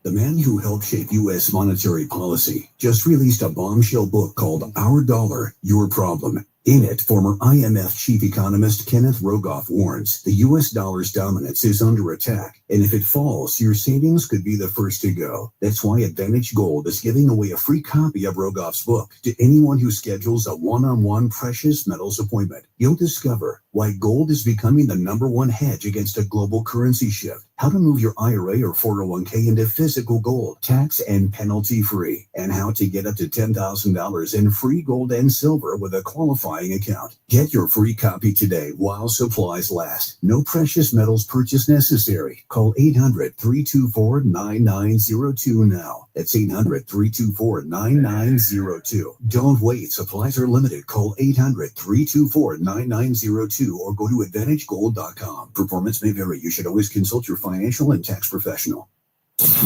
The man who helped shape U.S. monetary policy just released a bombshell book called Our Dollar, Your Problem. In it, former IMF chief economist Kenneth Rogoff warns the U.S. dollar's dominance is under attack, and if it falls, your savings could be the first to go. That's why Advantage Gold is giving away a free copy of Rogoff's book to anyone who schedules a one-on-one precious metals appointment. You'll discover why gold is becoming the #1 hedge against a global currency shift, how to move your IRA or 401k into physical gold, tax and penalty free, and how to get up to $10,000 in free gold and silver with a qualifying account. Get your free copy today while supplies last. No precious metals purchase necessary. Call 800-324-9902 now. That's 800-324-9902. Don't wait. Supplies are limited. Call 800-324-9902 or go to AdvantageGold.com. Performance may vary. You should always consult your financial and tax professional.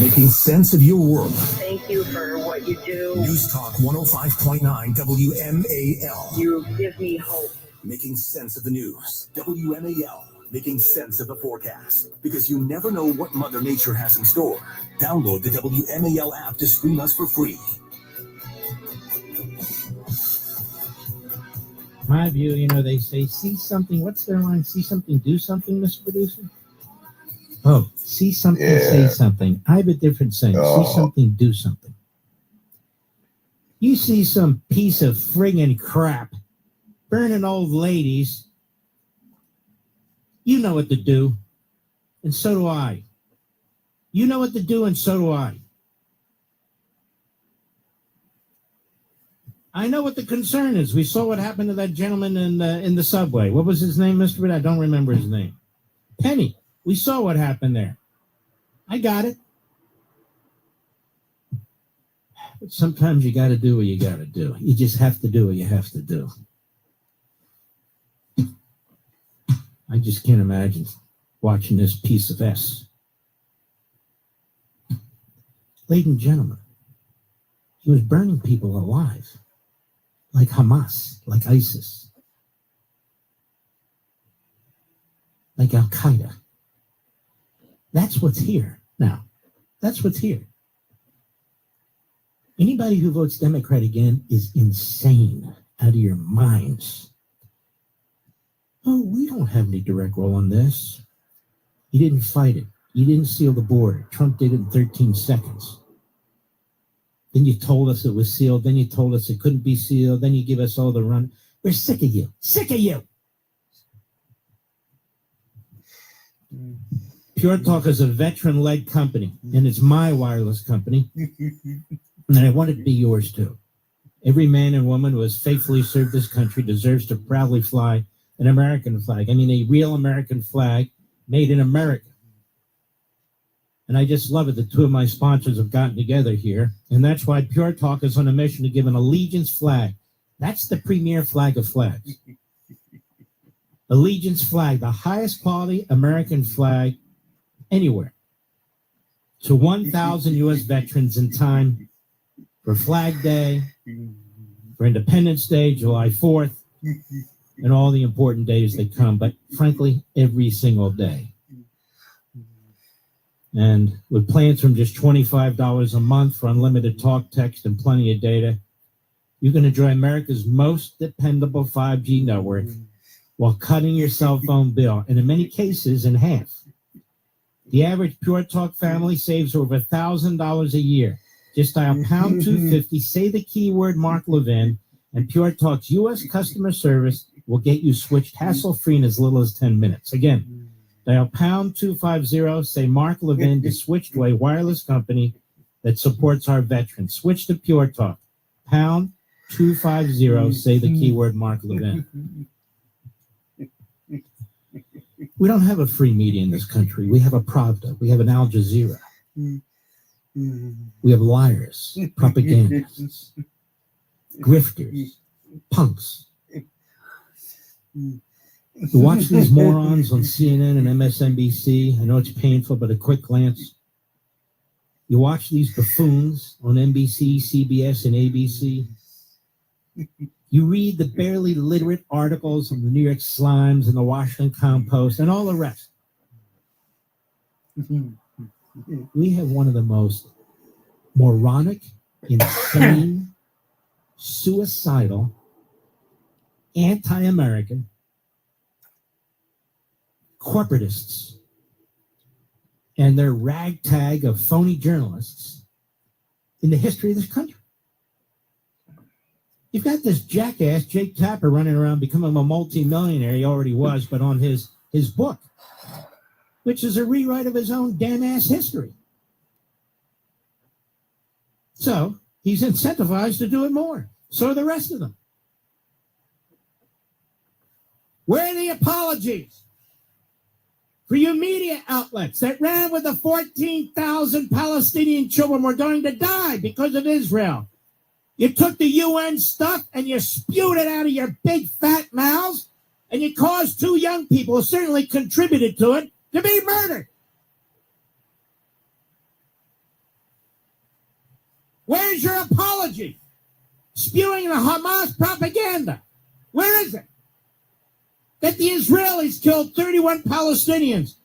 Making sense of your world. Thank you for what you do. News Talk 105.9 WMAL. You give me hope. Making sense of the news. WMAL. Making sense of the forecast. Because you never know what Mother Nature has in store. Download the WMAL app to stream us for free. My view, they say, see something. What's their line? See something, do something, Mr. Producer? Oh, see something, say something. I have a different saying. See something, do something. You see some piece of friggin' crap burning old ladies, you know what to do, and so do I. You know what to do, and so do I. I know what the concern is. We saw what happened to that gentleman in the subway. What was his name, Mr. Britt? I don't remember his name. Penny. We saw what happened there. I got it. But sometimes you got to do what you got to do. You just have to do what you have to do. I just can't imagine watching this piece of S. Ladies and gentlemen, he was burning people alive, like Hamas, like ISIS, like Al-Qaeda. That's what's here now. That's what's here. Anybody who votes Democrat again is insane, out of your minds. Oh, we don't have any direct role in this. You didn't fight it. You didn't seal the border. Trump did it in 13 seconds. Then you told us it was sealed. Then you told us it couldn't be sealed. Then you give us all the run. We're sick of you. Sick of you. Pure Talk is a veteran-led company, and it's my wireless company, and I want it to be yours too. Every man and woman who has faithfully served this country deserves to proudly fly an American flag. I mean, a real American flag made in America. And I just love it that two of my sponsors have gotten together here, and that's why Pure Talk is on a mission to give an allegiance flag. That's the premier flag of flags. Allegiance flag, the highest quality American flag anywhere. To 1,000 U.S. veterans in time for Flag Day, for Independence Day, July 4th, and all the important days that come, but frankly, every single day. And with plans from just $25 a month for unlimited talk, text, and plenty of data, you can enjoy America's most dependable 5G network while cutting your cell phone bill, and in many cases, in half. The average Pure Talk family saves over $1,000 a year. Just dial pound 250, say the keyword Mark Levin, and Pure Talk's U.S. customer service will get you switched hassle-free in as little as 10 minutes. Again, dial pound 250, say Mark Levin to switch to a wireless company that supports our veterans. Switch to Pure Talk. Pound 250, say the keyword Mark Levin. We don't have a free media in this country. We have a Pravda. We have an Al Jazeera. We have liars, propagandists, grifters, punks. You watch these morons on CNN and MSNBC. I know it's painful, but a quick glance. You watch these buffoons on NBC, CBS, and ABC. You read the barely literate articles on the New York Slimes and the Washington Compost and all the rest. We have one of the most moronic, insane, suicidal, anti-American corporatists and their ragtag of phony journalists in the history of this country. You've got this jackass, Jake Tapper, running around becoming a multi-millionaire. He already was, but on his book, which is a rewrite of his own damn-ass history. So he's incentivized to do it more. So are the rest of them. Where are the apologies for you media outlets that ran with the 14,000 Palestinian children were going to die because of Israel? You took the UN stuff and you spewed it out of your big fat mouths, and you caused 2 young people who certainly contributed to it to be murdered. Where's your apology? Spewing the Hamas propaganda. Where is it? That the Israelis killed 31 Palestinians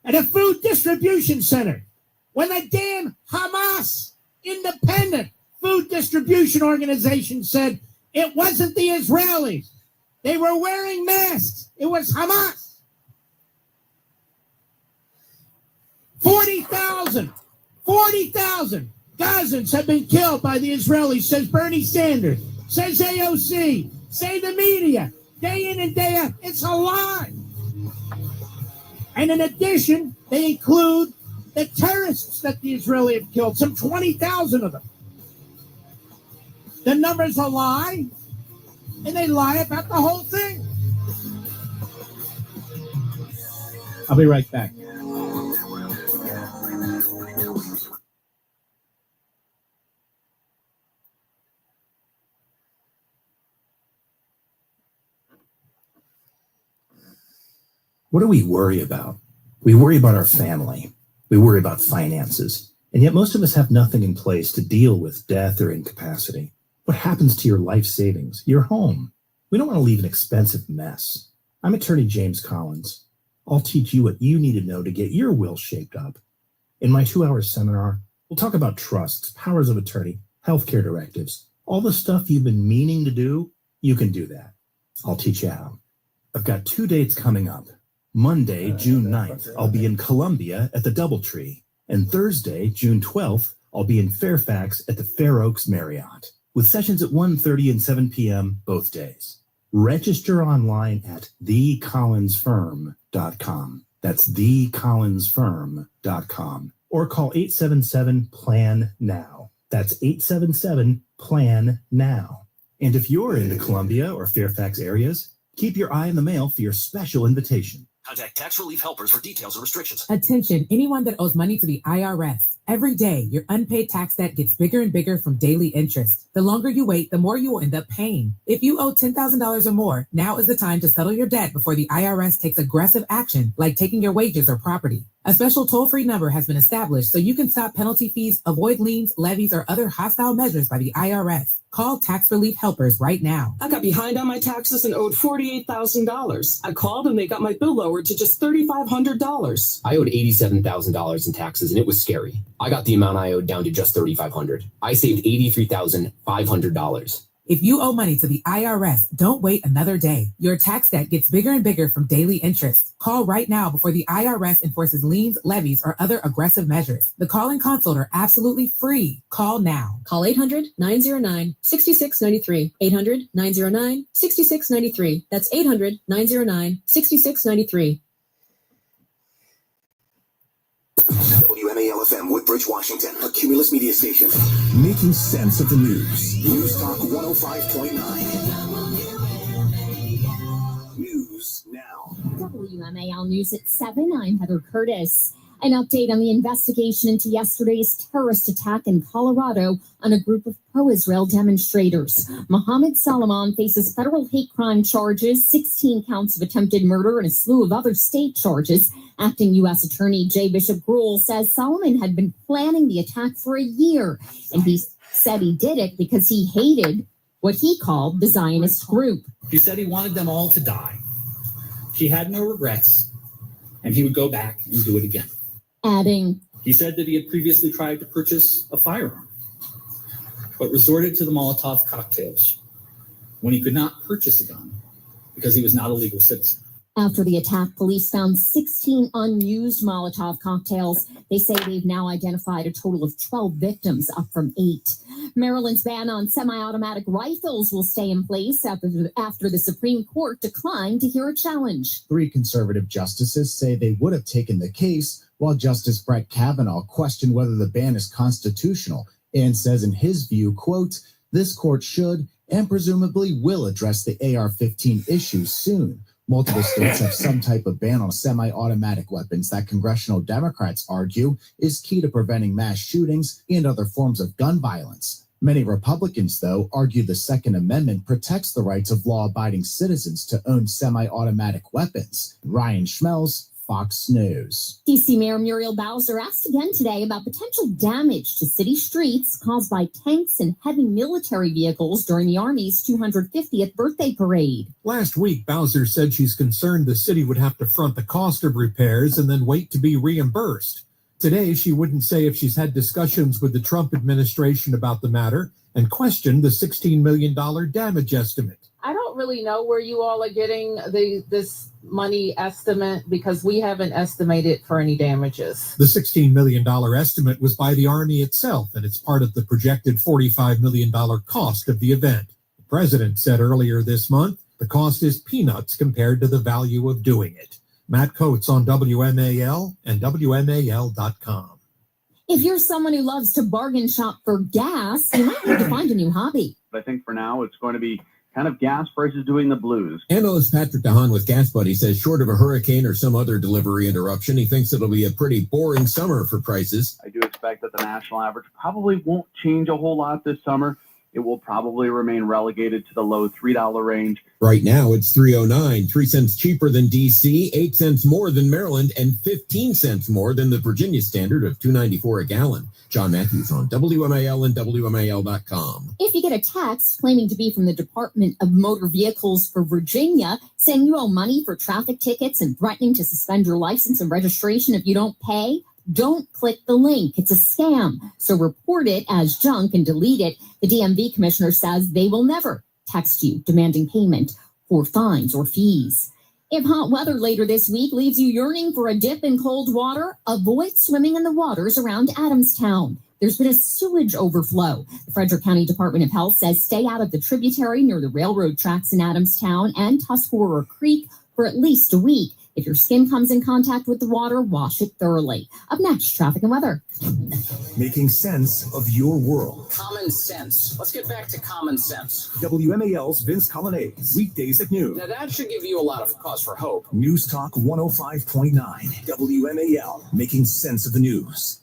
at a food distribution center when the damn Hamas independent food distribution organization said it wasn't the Israelis. They were wearing masks. It was Hamas. 40,000 Gazans have been killed by the Israelis, says Bernie Sanders, says AOC, say the media, day in and day out. It's a lie. And in addition, they include the terrorists that the Israelis have killed, some 20,000 of them. The numbers are a lie, and they lie about the whole thing. I'll be right back. What do we worry about? We worry about our family. We worry about finances. And yet most of us have nothing in place to deal with death or incapacity. What happens to your life savings, your home? We don't want to leave an expensive mess. I'm attorney James Collins. I'll teach you what you need to know to get your will shaped up. In my 2-hour seminar, we'll talk about trusts, powers of attorney, healthcare directives, all the stuff you've been meaning to do. You can do that. I'll teach you how. I've got 2 dates coming up. Monday, June 9th, I'll be in Columbia at the Doubletree. And Thursday, June 12th, I'll be in Fairfax at the Fair Oaks Marriott, with sessions at 1:30 and 7 p.m. both days. Register online at thecollinsfirm.com. That's thecollinsfirm.com. Or call 877-PLAN-NOW. That's 877-PLAN-NOW. And if you're in the Columbia or Fairfax areas, keep your eye on the mail for your special invitation. Contact Tax Relief Helpers for details and restrictions. Attention, anyone that owes money to the IRS. Every day, your unpaid tax debt gets bigger and bigger from daily interest. The longer you wait, the more you will end up paying. If you owe $10,000 or more, now is the time to settle your debt before the IRS takes aggressive action, like taking your wages or property. A special toll-free number has been established so you can stop penalty fees, avoid liens, levies, or other hostile measures by the IRS. Call Tax Relief Helpers right now. I got behind on my taxes and owed $48,000. I called and they got my bill lowered to just $3,500. I owed $87,000 in taxes and it was scary. I got the amount I owed down to just $3,500. I saved $83,500. If you owe money to the IRS, don't wait another day. Your tax debt gets bigger and bigger from daily interest. Call right now before the IRS enforces liens, levies, or other aggressive measures. The call and consult are absolutely free. Call now. Call 800-909-6693. 800-909-6693. That's 800-909-6693. WMAL-FM Woodbridge, Washington, a Cumulus media station. Making sense of the news. News Talk 105.9. News now. WMAL News at 7. I'm Heather Curtis. An update on the investigation into yesterday's terrorist attack in Colorado on a group of pro-Israel demonstrators. Mohammed Salomon faces federal hate crime charges, 16 counts of attempted murder, and a slew of other state charges. Acting U.S. Attorney J. Bishop Gruhl says Salomon had been planning the attack for a year, and he said he did it because he hated what he called the Zionist group. He said he wanted them all to die. He had no regrets, and he would go back and do it again. Adding, he said that he had previously tried to purchase a firearm, but resorted to the Molotov cocktails when he could not purchase a gun because he was not a legal citizen. After the attack, police found 16 unused Molotov cocktails. They say they've now identified a total of 12 victims, up from 8. Maryland's ban on semi-automatic rifles will stay in place after the Supreme Court declined to hear a challenge. 3 conservative justices say they would have taken the case, while Justice Brett Kavanaugh questioned whether the ban is constitutional and says in his view, quote, this court should and presumably will address the AR-15 issue soon. Multiple states have some type of ban on semi-automatic weapons that congressional Democrats argue is key to preventing mass shootings and other forms of gun violence. Many Republicans, though, argue the Second Amendment protects the rights of law-abiding citizens to own semi-automatic weapons. Ryan Schmelz, Fox News. D.C. Mayor Muriel Bowser asked again today about potential damage to city streets caused by tanks and heavy military vehicles during the Army's 250th birthday parade. Last week, Bowser said she's concerned the city would have to front the cost of repairs and then wait to be reimbursed. Today, she wouldn't say if she's had discussions with the Trump administration about the matter and questioned the $16 million damage estimate. I don't really know where you all are getting this money estimate because we haven't estimated for any damages. The $16 million estimate was by the Army itself, and it's part of the projected $45 million cost of the event. The president said earlier this month the cost is peanuts compared to the value of doing it. Matt Coates on WMAL and WMAL.com. If you're someone who loves to bargain shop for gas, you might need to find a new hobby. I think for now it's going to be kind of gas prices doing the blues. Analyst Patrick DeHaan with Gas Buddy says short of a hurricane or some other delivery interruption, he thinks it'll be a pretty boring summer for prices. I do expect that the national average probably won't change a whole lot this summer. It will probably remain relegated to the low $3 range. Right now, it's $3.09, 3 cents cheaper than D.C., 8 cents more than Maryland, and 15 cents more than the Virginia standard of $2.94 a gallon. John Matthews on WMAL and WMAL.com. If you get a text claiming to be from the Department of Motor Vehicles for Virginia, saying you owe money for traffic tickets and threatening to suspend your license and registration if you don't pay, don't click the link. It's a scam. So report it as junk and delete it. The DMV commissioner says they will never text you demanding payment for fines or fees. If hot weather later this week leaves you yearning for a dip in cold water, avoid swimming in the waters around Adamstown. There's been a sewage overflow. The Frederick County Department of Health says stay out of the tributary near the railroad tracks in Adamstown and Tuscarora Creek for at least a week. If your skin comes in contact with the water, wash it thoroughly. Up next, traffic and weather. Making sense of your world. Common sense. Let's get back to common sense. WMAL's Vince Colonnese, weekdays at noon. Now that should give you a lot of cause for hope. News Talk 105.9. WMAL, making sense of the news.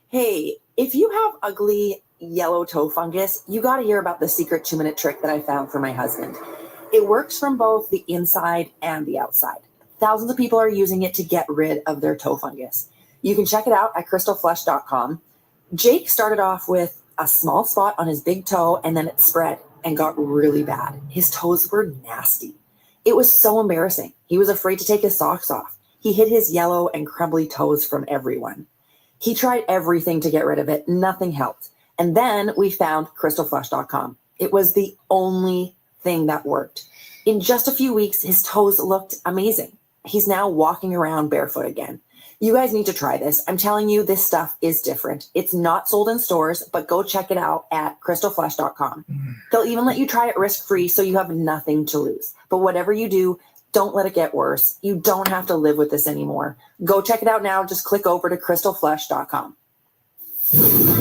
Hey, if you have ugly yellow toe fungus, you got to hear about the secret 2-minute trick that I found for my husband. It works from both the inside and the outside. Thousands of people are using it to get rid of their toe fungus. You can check it out at crystalflesh.com. Jake started off with a small spot on his big toe, and then it spread and got really bad. His toes were nasty. It was so embarrassing. He was afraid to take his socks off. He hid his yellow and crumbly toes from everyone. He tried everything to get rid of it. Nothing helped. And then we found crystalflesh.com. It was the only thing that worked. In just a few weeks, his toes looked amazing. He's now walking around barefoot again. You guys need to try this. I'm telling you, this stuff is different. It's not sold in stores, but go check it out at crystalflesh.com. They'll even let you try it risk-free, so you have nothing to lose. But whatever you do, don't let it get worse. You don't have to live with this anymore. Go check it out now. Just click over to crystalflesh.com.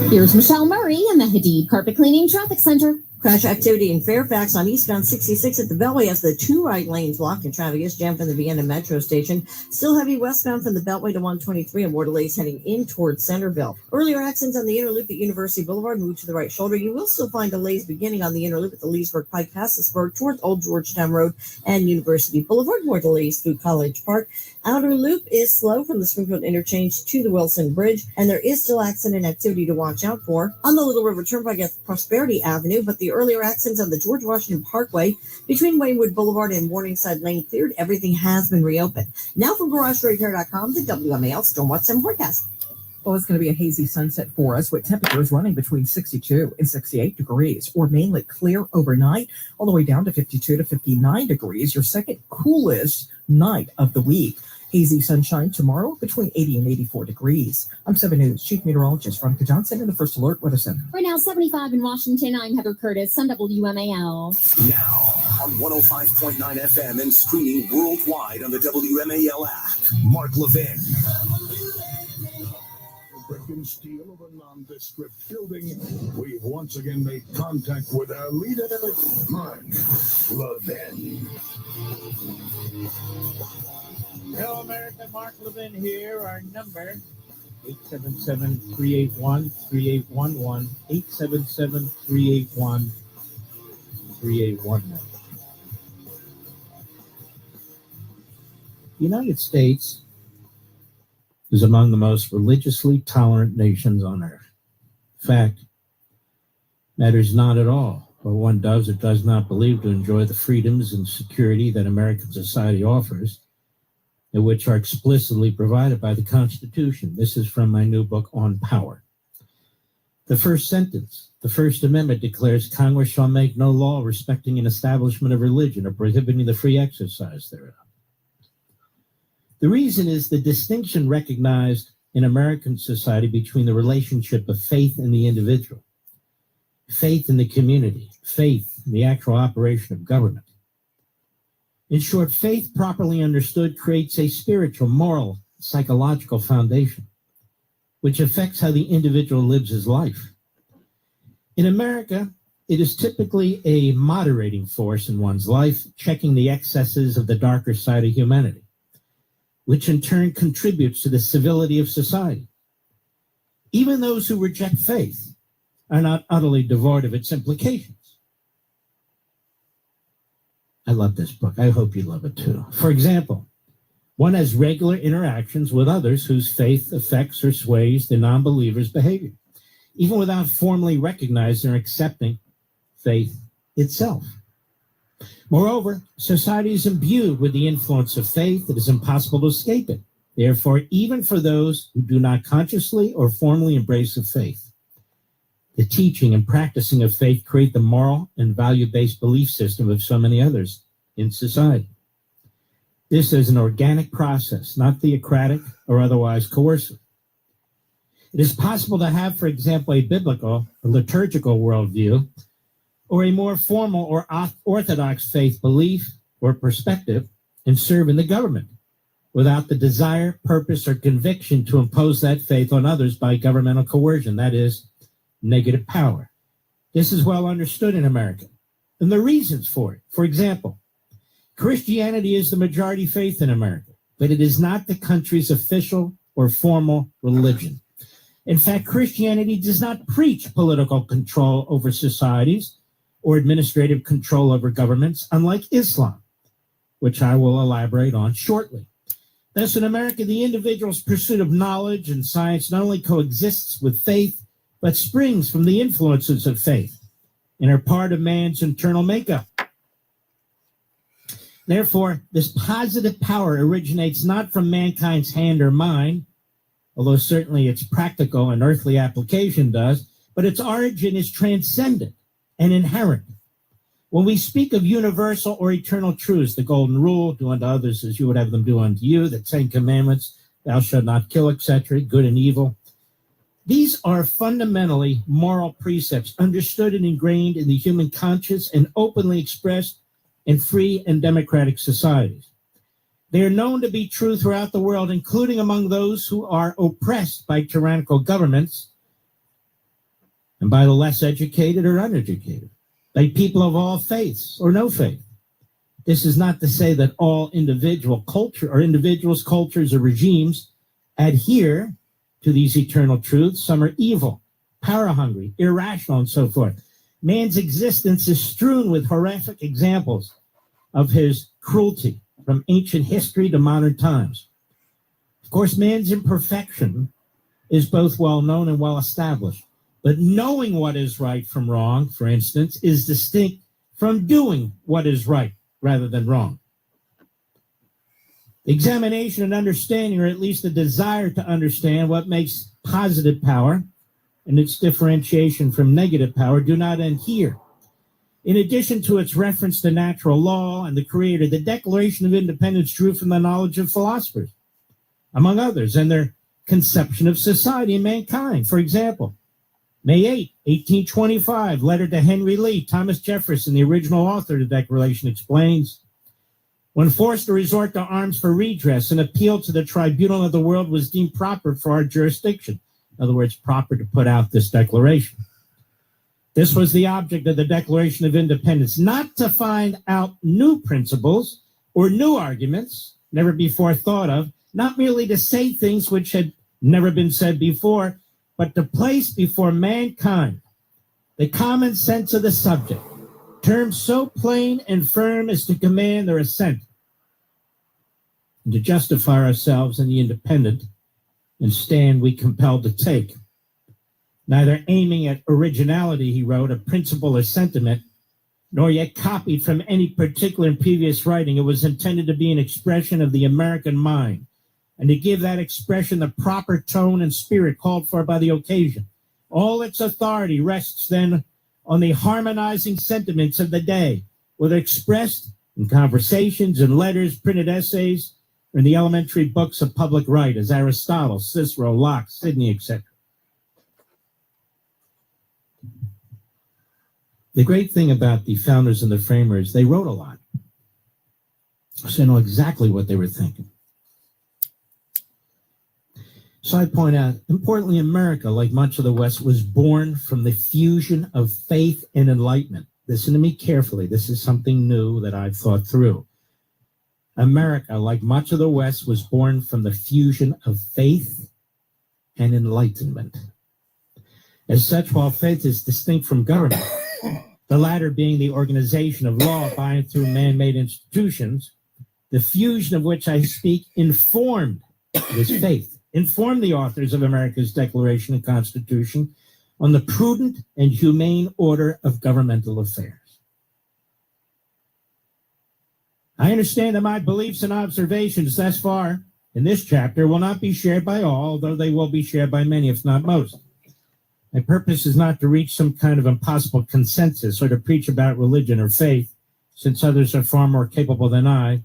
Here's Michelle Murray in the Hadid Carpet Cleaning Traffic Center. Crash activity in Fairfax on eastbound 66 at the Beltway as the two right lanes blocked and traffic is jammed from the Vienna Metro Station. Still heavy westbound from the Beltway to 123 and more delays heading in towards Centerville. Earlier accidents on the inner loop at University Boulevard moved to the right shoulder. You will still find delays beginning on the inner loop at the Leesburg Pike past the spur towards Old Georgetown Road and University Boulevard. More delays through College Park. Outer loop is slow from the Springfield interchange to the Wilson Bridge, and there is still accident activity to watch out for on the Little River Turnpike at Prosperity Avenue, but the earlier accidents on the George Washington Parkway between Waywood Boulevard and Morningside Lane cleared. Everything has been reopened. Now from GarageRadio.com, the WMAL Storm Watch 7 forecast. Well, it's going to be a hazy sunset for us with temperatures running between 62 and 68 degrees, or mainly clear overnight, all the way down to 52 to 59 degrees, your second coolest night of the week. Hazy sunshine tomorrow between 80 and 84 degrees. I'm 7 News Chief Meteorologist Veronica Johnson in the First Alert Weather Center. Right now, 75 in Washington. I'm Heather Curtis on WMAL. Now on 105.9 FM and streaming worldwide on the WMAL app. Mark Levin. Breaking steel of a nondescript building, we've once again made contact with our leader, Mark Levin. Hello, America. Mark Levin here. Our number, 877-381-3811, 877-381-3811. The United States is among the most religiously tolerant nations on earth. In fact, matters not at all what one does or does not believe to enjoy the freedoms and security that American society offers, and which are explicitly provided by the Constitution. This is from my new book on power. The first sentence, the First Amendment declares Congress shall make no law respecting an establishment of religion or prohibiting the free exercise thereof. The reason is the distinction recognized in American society between the relationship of faith in the individual, faith in the community, faith in the actual operation of government. In short, faith properly understood creates a spiritual, moral, psychological foundation, which affects how the individual lives his life. In America, it is typically a moderating force in one's life, checking the excesses of the darker side of humanity, which in turn contributes to the civility of society. Even those who reject faith are not utterly devoid of its implications. I love this book. I hope you love it too. For example, one has regular interactions with others whose faith affects or sways the non-believer's behavior, even without formally recognizing or accepting faith itself. Moreover, society is imbued with the influence of faith. It is impossible to escape it. Therefore, even for those who do not consciously or formally embrace of faith, the teaching and practicing of faith create the moral and value-based belief system of so many others in society. This is an organic process, not theocratic or otherwise coercive. It is possible to have, for example, a biblical or liturgical worldview, or a more formal or orthodox faith belief or perspective, and serve in the government without the desire, purpose, or conviction to impose that faith on others by governmental coercion, that is, negative power. This is well understood in America, and the reasons for it. For example, Christianity is the majority faith in America, but it is not the country's official or formal religion. In fact, Christianity does not preach political control over societies or administrative control over governments, unlike Islam, which I will elaborate on shortly. Thus, in America, the individual's pursuit of knowledge and science not only coexists with faith, but springs from the influences of faith and are part of man's internal makeup. Therefore, this positive power originates not from mankind's hand or mind, although certainly its practical and earthly application does, but its origin is transcendent and inherent. When we speak of universal or eternal truths, the golden rule, do unto others as you would have them do unto you, the 10 commandments, thou shalt not kill, etc., good and evil, these are fundamentally moral precepts understood and ingrained in the human conscience and openly expressed in free and democratic societies. They are known to be true throughout the world, including among those who are oppressed by tyrannical governments and by the less educated or uneducated. by people of all faiths or no faith. This is not to say that all individuals, cultures, or regimes adhere to these eternal truths. Some are evil, power-hungry, irrational, and so forth. Man's existence is strewn with horrific examples of his cruelty from ancient history to modern times. Of course, man's imperfection is both well known and well established. But knowing what is right from wrong, for instance, is distinct from doing what is right rather than wrong. Examination and understanding, or at least the desire to understand what makes positive power and its differentiation from negative power, do not end here. In addition to its reference to natural law and the Creator, the Declaration of Independence drew from the knowledge of philosophers, among others, and their conception of society and mankind. For example, May 8, 1825, letter to Henry Lee, Thomas Jefferson, the original author of the Declaration, explains, when forced to resort to arms for redress, an appeal to the tribunal of the world was deemed proper for our jurisdiction. In other words, proper to put out this declaration. This was the object of the Declaration of Independence, not to find out new principles or new arguments never before thought of, not merely to say things which had never been said before, but to place before mankind the common sense of the subject, terms so plain and firm as to command their assent, and to justify ourselves in the independent and stand we compelled to take. Neither aiming at originality, he wrote, a principle or sentiment, nor yet copied from any particular and previous writing. It was intended to be an expression of the American mind, and to give that expression the proper tone and spirit called for by the occasion. All its authority rests then on the harmonizing sentiments of the day, whether expressed in conversations and letters, printed essays, or in the elementary books of public right, as Aristotle, Cicero, Locke, Sidney, etc. The great thing about the founders and the framers, they wrote a lot. So I know exactly what they were thinking. So I point out, importantly, America, like much of the West, was born from the fusion of faith and enlightenment. Listen to me carefully. This is something new that I've thought through. America, like much of the West, was born from the fusion of faith and enlightenment. As such, while faith is distinct from government, the latter being the organization of law by and through man-made institutions, the fusion of which I speak informed this faith. Informed the authors of America's Declaration and Constitution on the prudent and humane order of governmental affairs. I understand that my beliefs and observations thus far in this chapter will not be shared by all, although they will be shared by many, if not most. My purpose is not to reach some kind of impossible consensus or to preach about religion or faith, since others are far more capable than I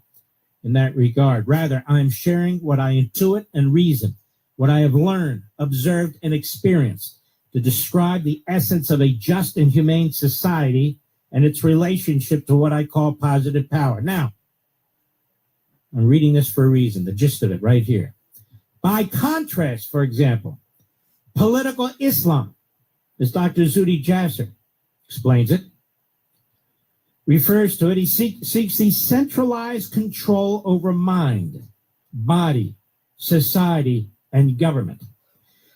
in that regard. Rather, I am sharing what I intuit and reason, what I have learned, observed, and experienced to describe the essence of a just and humane society and its relationship to what I call positive power. Now, I'm reading this for a reason, the gist of it right here. By contrast, for example, political Islam, as Dr. Zuhdi Jasser explains it, refers to it, he seeks the centralized control over mind, body, society, and government.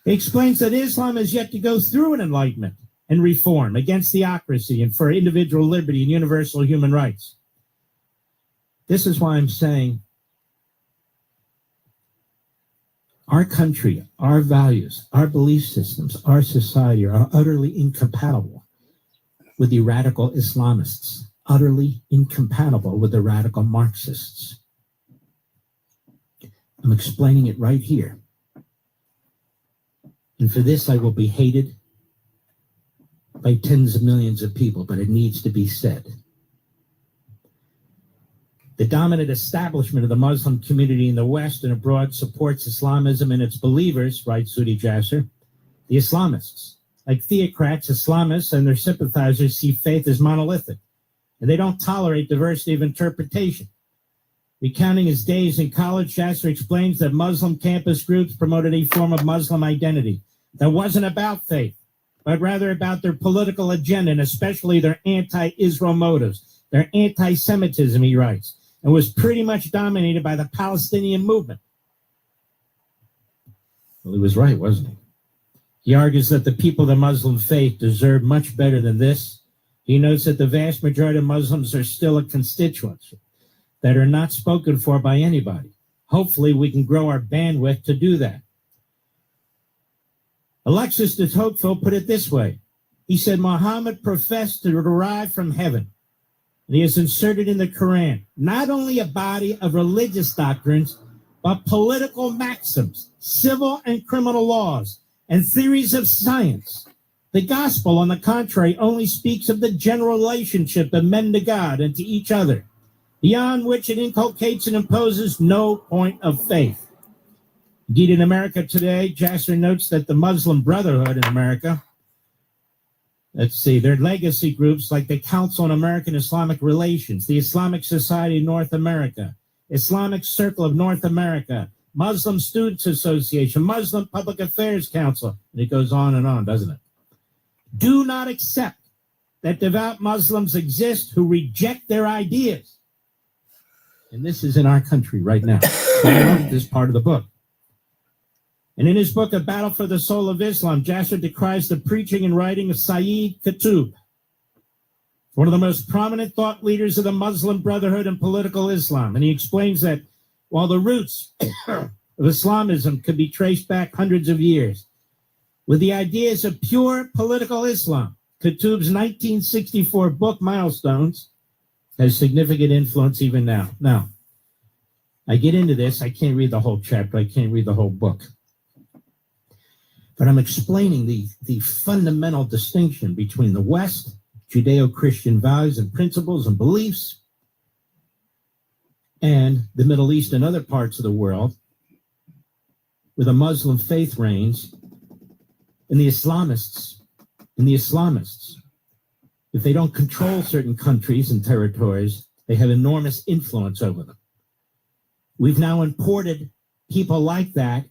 He explains that Islam has yet to go through an enlightenment and reform against theocracy and for individual liberty and universal human rights. This is why I'm saying our country, our values, our belief systems, our society are utterly incompatible with the radical Islamists, utterly incompatible with the radical Marxists. I'm explaining it right here. And for this, I will be hated by tens of millions of people, but it needs to be said. The dominant establishment of the Muslim community in the West and abroad supports Islamism and its believers, writes Zuhdi Jasser. The Islamists, like theocrats, Islamists and their sympathizers see faith as monolithic, and they don't tolerate diversity of interpretation. Recounting his days in college, Jasser explains that Muslim campus groups promoted a form of Muslim identity that wasn't about faith, but rather about their political agenda and especially their anti-Israel motives, their anti-Semitism, he writes, and was pretty much dominated by the Palestinian movement. Well, he was right, wasn't he? He argues that the people of the Muslim faith deserve much better than this. He notes that the vast majority of Muslims are still a constituency that are not spoken for by anybody. Hopefully, we can grow our bandwidth to do that. Alexis de Tocqueville put it this way. He said, Muhammad professed to derive from heaven, and he has inserted in the Quran not only a body of religious doctrines, but political maxims, civil and criminal laws, and theories of science. The gospel, on the contrary, only speaks of the general relationship of men to God and to each other, beyond which it inculcates and imposes no point of faith. Indeed, in America today, Jasser notes that the Muslim Brotherhood in America, their legacy groups like the Council on American Islamic Relations, the Islamic Society of North America, Islamic Circle of North America, Muslim Students Association, Muslim Public Affairs Council, and it goes on, doesn't it? Do not accept that devout Muslims exist who reject their ideas. And this is in our country right now. So I love this part of the book. And in his book, A Battle for the Soul of Islam, Jasser decries the preaching and writing of Sayyid Qutb, one of the most prominent thought leaders of the Muslim Brotherhood and political Islam. And he explains that while the roots of Islamism could be traced back hundreds of years, with the ideas of pure political Islam, Qutb's 1964 book, Milestones, has significant influence even now. Now, I get into this. I can't read the whole chapter. I can't read the whole book. But I'm explaining the fundamental distinction between the West, Judeo-Christian values and principles and beliefs, and the Middle East and other parts of the world, where the Muslim faith reigns, and the Islamists, if they don't control certain countries and territories, they have enormous influence over them. We've now imported people like that,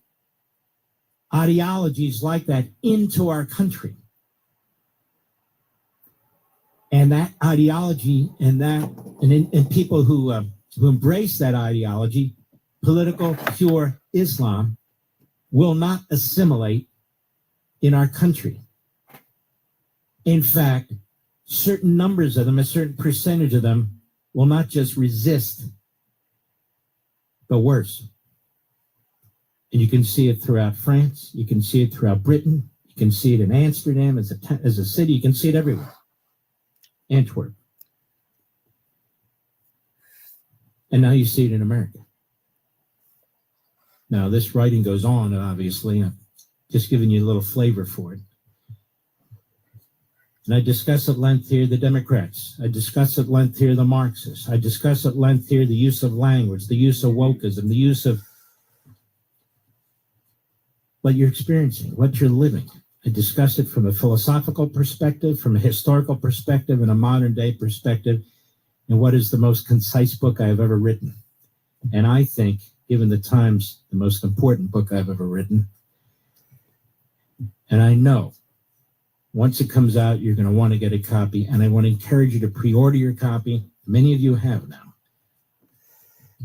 ideologies like that, into our country. And that ideology and people who embrace that ideology, political, pure Islam, will not assimilate in our country. In fact, certain numbers of them, a certain percentage of them, will not just resist, but worse. And you can see it throughout France. You can see it throughout Britain. You can see it in Amsterdam as a city. You can see it everywhere. Antwerp. And now you see it in America. Now, this writing goes on, obviously. I'm just giving you a little flavor for it. And I discuss at length here the Democrats. I discuss at length here the Marxists. I discuss at length here the use of language, the use of wokeism, the use of what you're experiencing, what you're living. I discuss it from a philosophical perspective, from a historical perspective, and a modern day perspective, and what is the most concise book I have ever written. And I think, given the times, the most important book I've ever written. And I know once it comes out, you're going to want to get a copy, and I want to encourage you to pre-order your copy. Many of you have now.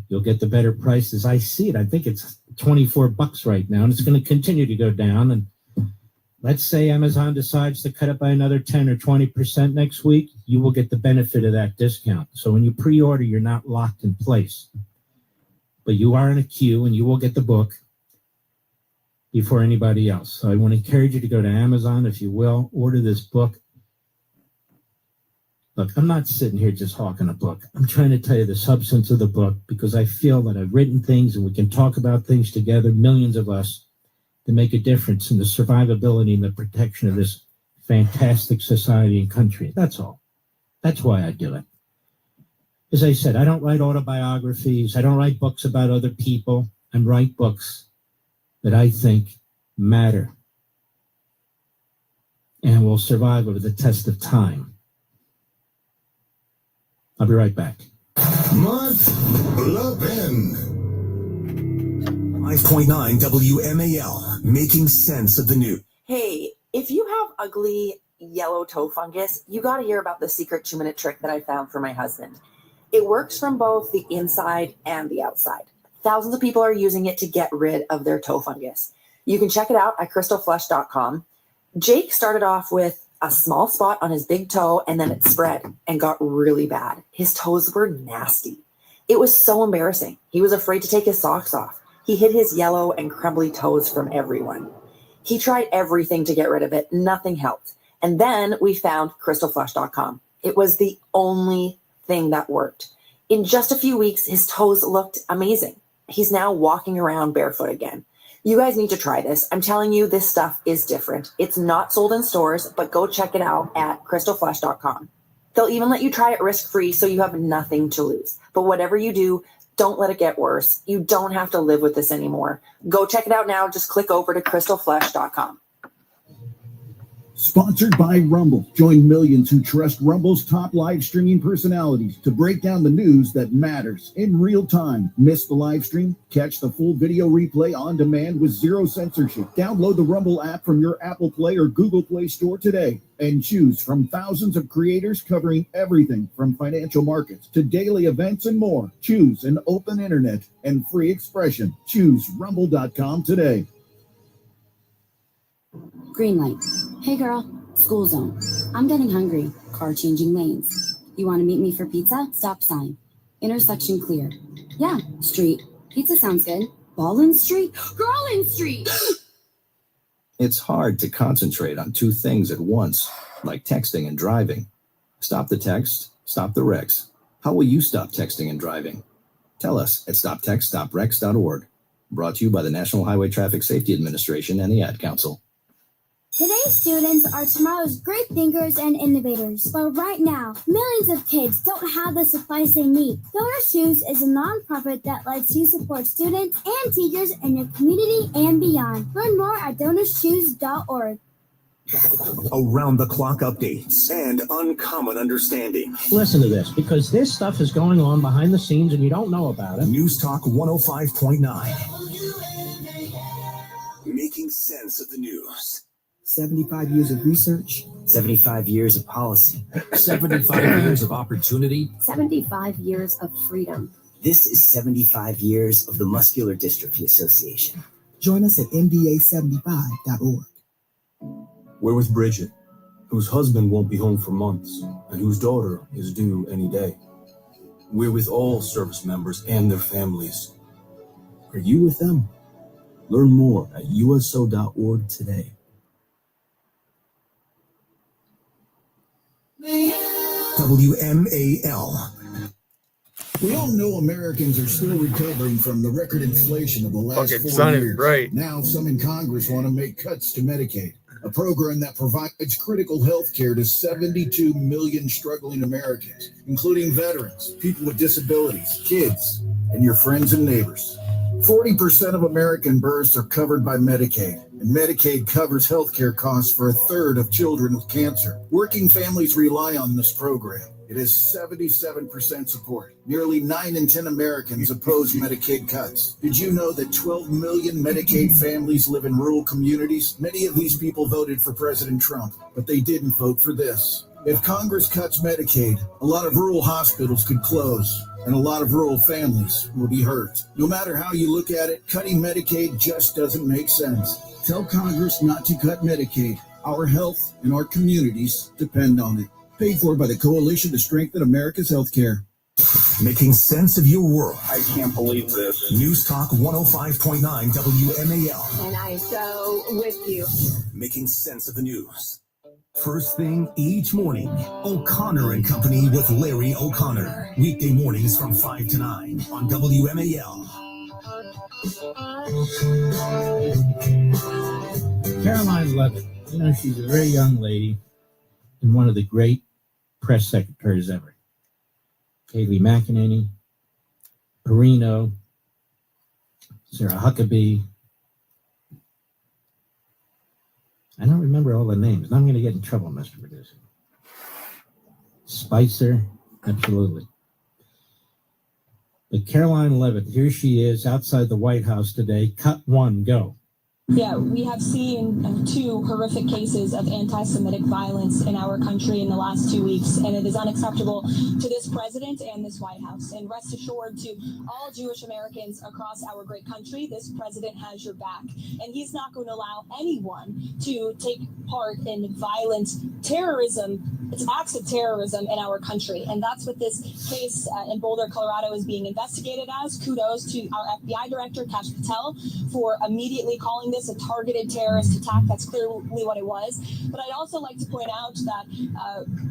You'll get the better price as I see it. I think it's $24 right now, and it's going to continue to go down. And let's say Amazon decides to cut it by another 10 or 20% next week, you will get the benefit of that discount. So when you pre-order, you're not locked in place. But you are in a queue, and you will get the book before anybody else. So I want to encourage you to go to Amazon, if you will, order this book. Look, I'm not sitting here just hawking a book. I'm trying to tell you the substance of the book because I feel that I've written things and we can talk about things together, millions of us, to make a difference in the survivability and the protection of this fantastic society and country. That's all. That's why I do it. As I said, I don't write autobiographies. I don't write books about other people. I write books that I think matter and will survive over the test of time. I'll be right back. Mark Levin. 5.9 WMAL, making sense of the news. Hey, If you have ugly yellow toe fungus, you got to hear about the secret 2-minute trick that I found for my husband. It works from both the inside and the outside. Thousands of people are using it to get rid of their toe fungus. You can check it out at crystalflesh.com. Jake started off with a small spot on his big toe, and then it spread and got really bad. His toes were nasty. It was so embarrassing. He was afraid to take his socks off. He hid his yellow and crumbly toes from everyone. He tried everything to get rid of it. Nothing helped. And then we found crystalflesh.com. It was the only thing that worked. In just a few weeks, his toes looked amazing. He's now walking around barefoot again. You guys need to try this. I'm telling you, this stuff is different. It's not sold in stores, but go check it out at crystalflesh.com. They'll even let you try it risk-free, so you have nothing to lose. But whatever you do, don't let it get worse. You don't have to live with this anymore. Go check it out now. Just click over to crystalflesh.com. Sponsored by Rumble. Join millions who trust Rumble's top live streaming personalities to break down the news that matters in real time. Miss the live stream? Catch the full video replay on demand with zero censorship. Download the Rumble app from your Apple Play or Google Play store today and choose from thousands of creators covering everything from financial markets to daily events and more. Choose an open internet and free expression. Choose rumble.com today. Green light. Hey girl, school zone. I'm getting hungry. Car changing lanes. You want to meet me for pizza? Stop sign. Intersection clear. Yeah, street. Pizza sounds good. Ballin Street? Girlin Street! It's hard to concentrate on two things at once, like texting and driving. Stop the text, stop the wrecks. How will you stop texting and driving? Tell us at stoptextstoprex.org. Brought to you by the National Highway Traffic Safety Administration and the Ad Council. Today's students are tomorrow's great thinkers and innovators. But right now, millions of kids don't have the supplies they need. Donor Shoes is a nonprofit that lets you support students and teachers in your community and beyond. Learn more at donorshoes.org. Around-the-clock updates and uncommon understanding. Listen to this, because this stuff is going on behind the scenes and you don't know about it. News Talk 105.9. Making sense of the news. 75 years of research, 75 years of policy, 75 years of opportunity, 75 years of freedom. This is 75 years of the Muscular Dystrophy Association. Join us at mda75.org. We're with Bridget, whose husband won't be home for months and whose daughter is due any day. We're with all service members and their families. Are you with them? Learn more at uso.org today. WMAL. We all know Americans are still recovering from the record inflation of the last 4 years. Right. Now, some in Congress want to make cuts to Medicaid, a program that provides critical health care to 72 million struggling Americans, including veterans, people with disabilities, kids, and your friends and neighbors. 40% of American births are covered by Medicaid, and Medicaid covers healthcare costs for a third of children with cancer. Working families rely on this program. It has 77% support. Nearly 9 in 10 Americans oppose Medicaid cuts. Did you know that 12 million Medicaid families live in rural communities? Many of these people voted for President Trump, but they didn't vote for this. If Congress cuts Medicaid, a lot of rural hospitals could close, and a lot of rural families will be hurt. No matter how you look at it, cutting Medicaid just doesn't make sense. Tell Congress not to cut Medicaid. Our health and our communities depend on it. Paid for by the Coalition to Strengthen America's Healthcare. Making sense of your world. I can't believe this. News Talk 105.9 WMAL. And I'm so with you. Making sense of the news. First thing each morning, O'Connor and Company with Larry O'Connor. Weekday mornings from 5 to 9 on WMAL. Caroline Levitt, she's a very young lady and one of the great press secretaries ever. Kayleigh McEnany, Perino, Sarah Huckabee. I don't remember all the names. Now I'm going to get in trouble, Mr. Producer. Spicer, absolutely. But Caroline Levitt, here she is outside the White House today. Cut one, go. Yeah, we have seen two horrific cases of anti-Semitic violence in our country in the last 2 weeks, and it is unacceptable to this president and this White House. And rest assured to all Jewish Americans across our great country, this president has your back, and he's not going to allow anyone to take part in violent terrorism. It's acts of terrorism in our country, and that's what this case in Boulder, Colorado is being investigated as. Kudos to our FBI director, Kash Patel, for immediately calling this a targeted terrorist attack. That's clearly what it was. But I'd also like to point out that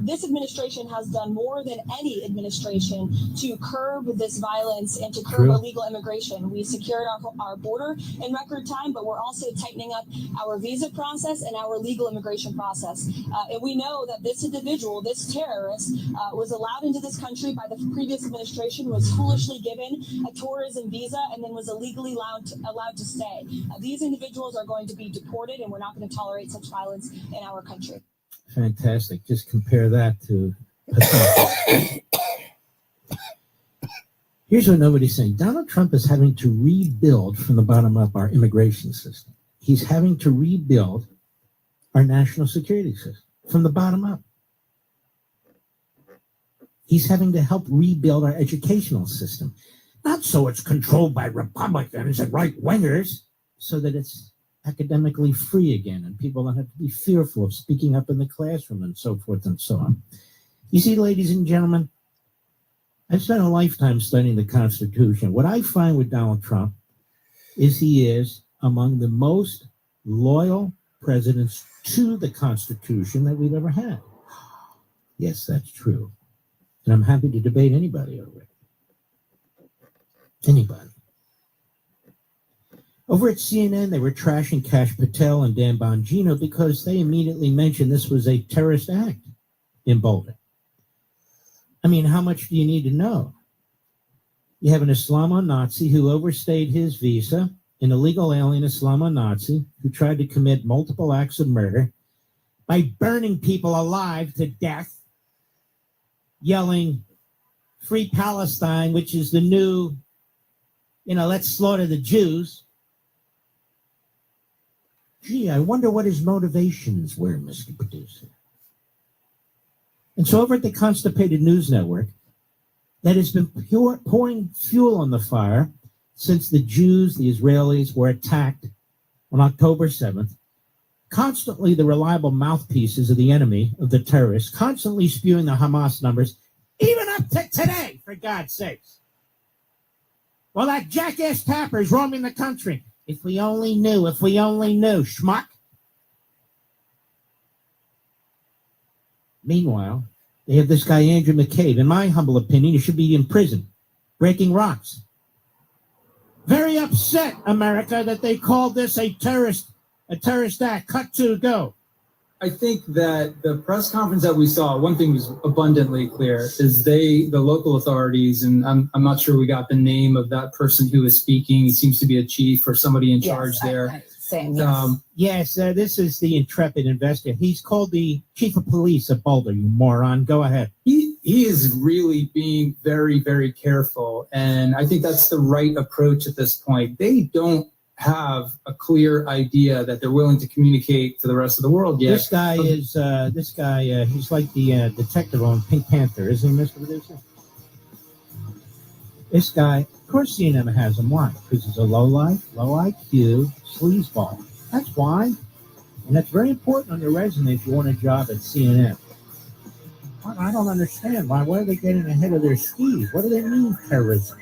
this administration has done more than any administration to curb this violence and to curb illegal immigration. We secured our border in record time, but we're also tightening up our visa process and our legal immigration process. And we know that this individual, this terrorist, was allowed into this country by the previous administration, was foolishly given a tourism visa, and then was illegally allowed to stay. These individuals are going to be deported, and we're not going to tolerate such violence in our country. Fantastic. Just compare that to Here's what nobody's saying. Donald Trump is having to rebuild from the bottom up our immigration system. He's having to rebuild our national security system from the bottom up. He's having to help rebuild our educational system. Not so it's controlled by Republicans and right-wingers, so that it's academically free again and people don't have to be fearful of speaking up in the classroom and so forth and so on. You see, ladies and gentlemen, I've spent a lifetime studying the Constitution. What I find with Donald Trump is he is among the most loyal presidents to the Constitution that we've ever had. Yes, that's true. And I'm happy to debate anybody over it. Anybody. Over at CNN, they were trashing Kash Patel and Dan Bongino because they immediately mentioned this was a terrorist act in Boulder. I mean, how much do you need to know? You have an Islamo-Nazi who overstayed his visa, an illegal alien Islamo-Nazi who tried to commit multiple acts of murder by burning people alive to death, yelling, "Free Palestine," which is the new, let's slaughter the Jews. Gee, I wonder what his motivations were, Mr. Producer. And so over at the Constipated News Network, that has been pouring fuel on the fire since the Jews, the Israelis, were attacked on October 7th, constantly the reliable mouthpieces of the enemy, of the terrorists, constantly spewing the Hamas numbers, even up to today, for God's sakes. Well, that jackass Tapper is roaming the country. If we only knew, schmuck. Meanwhile, they have this guy, Andrew McCabe. In my humble opinion, he should be in prison, breaking rocks. Very upset, America, that they called this a terrorist act. Cut to, go. I think that the press conference that we saw, one thing was abundantly clear, is the local authorities, and I'm not sure we got the name of that person who was speaking. He seems to be a chief or somebody in charge there. Yes, this is the intrepid investigator. He's called the chief of police of Boulder, you moron. Go ahead. He is really being very, very careful, and I think that's the right approach at this point. They don't have a clear idea that they're willing to communicate to the rest of the world yet. This guy, he's like the detective on Pink Panther, isn't he, Mr. Producer? This guy, of course CNN has him. Why? Because he's a low-life, low IQ, sleazeball. That's why. And that's very important on your resume if you want a job at CNN. I don't understand. Why are they getting ahead of their skis? What do they mean, terrorism?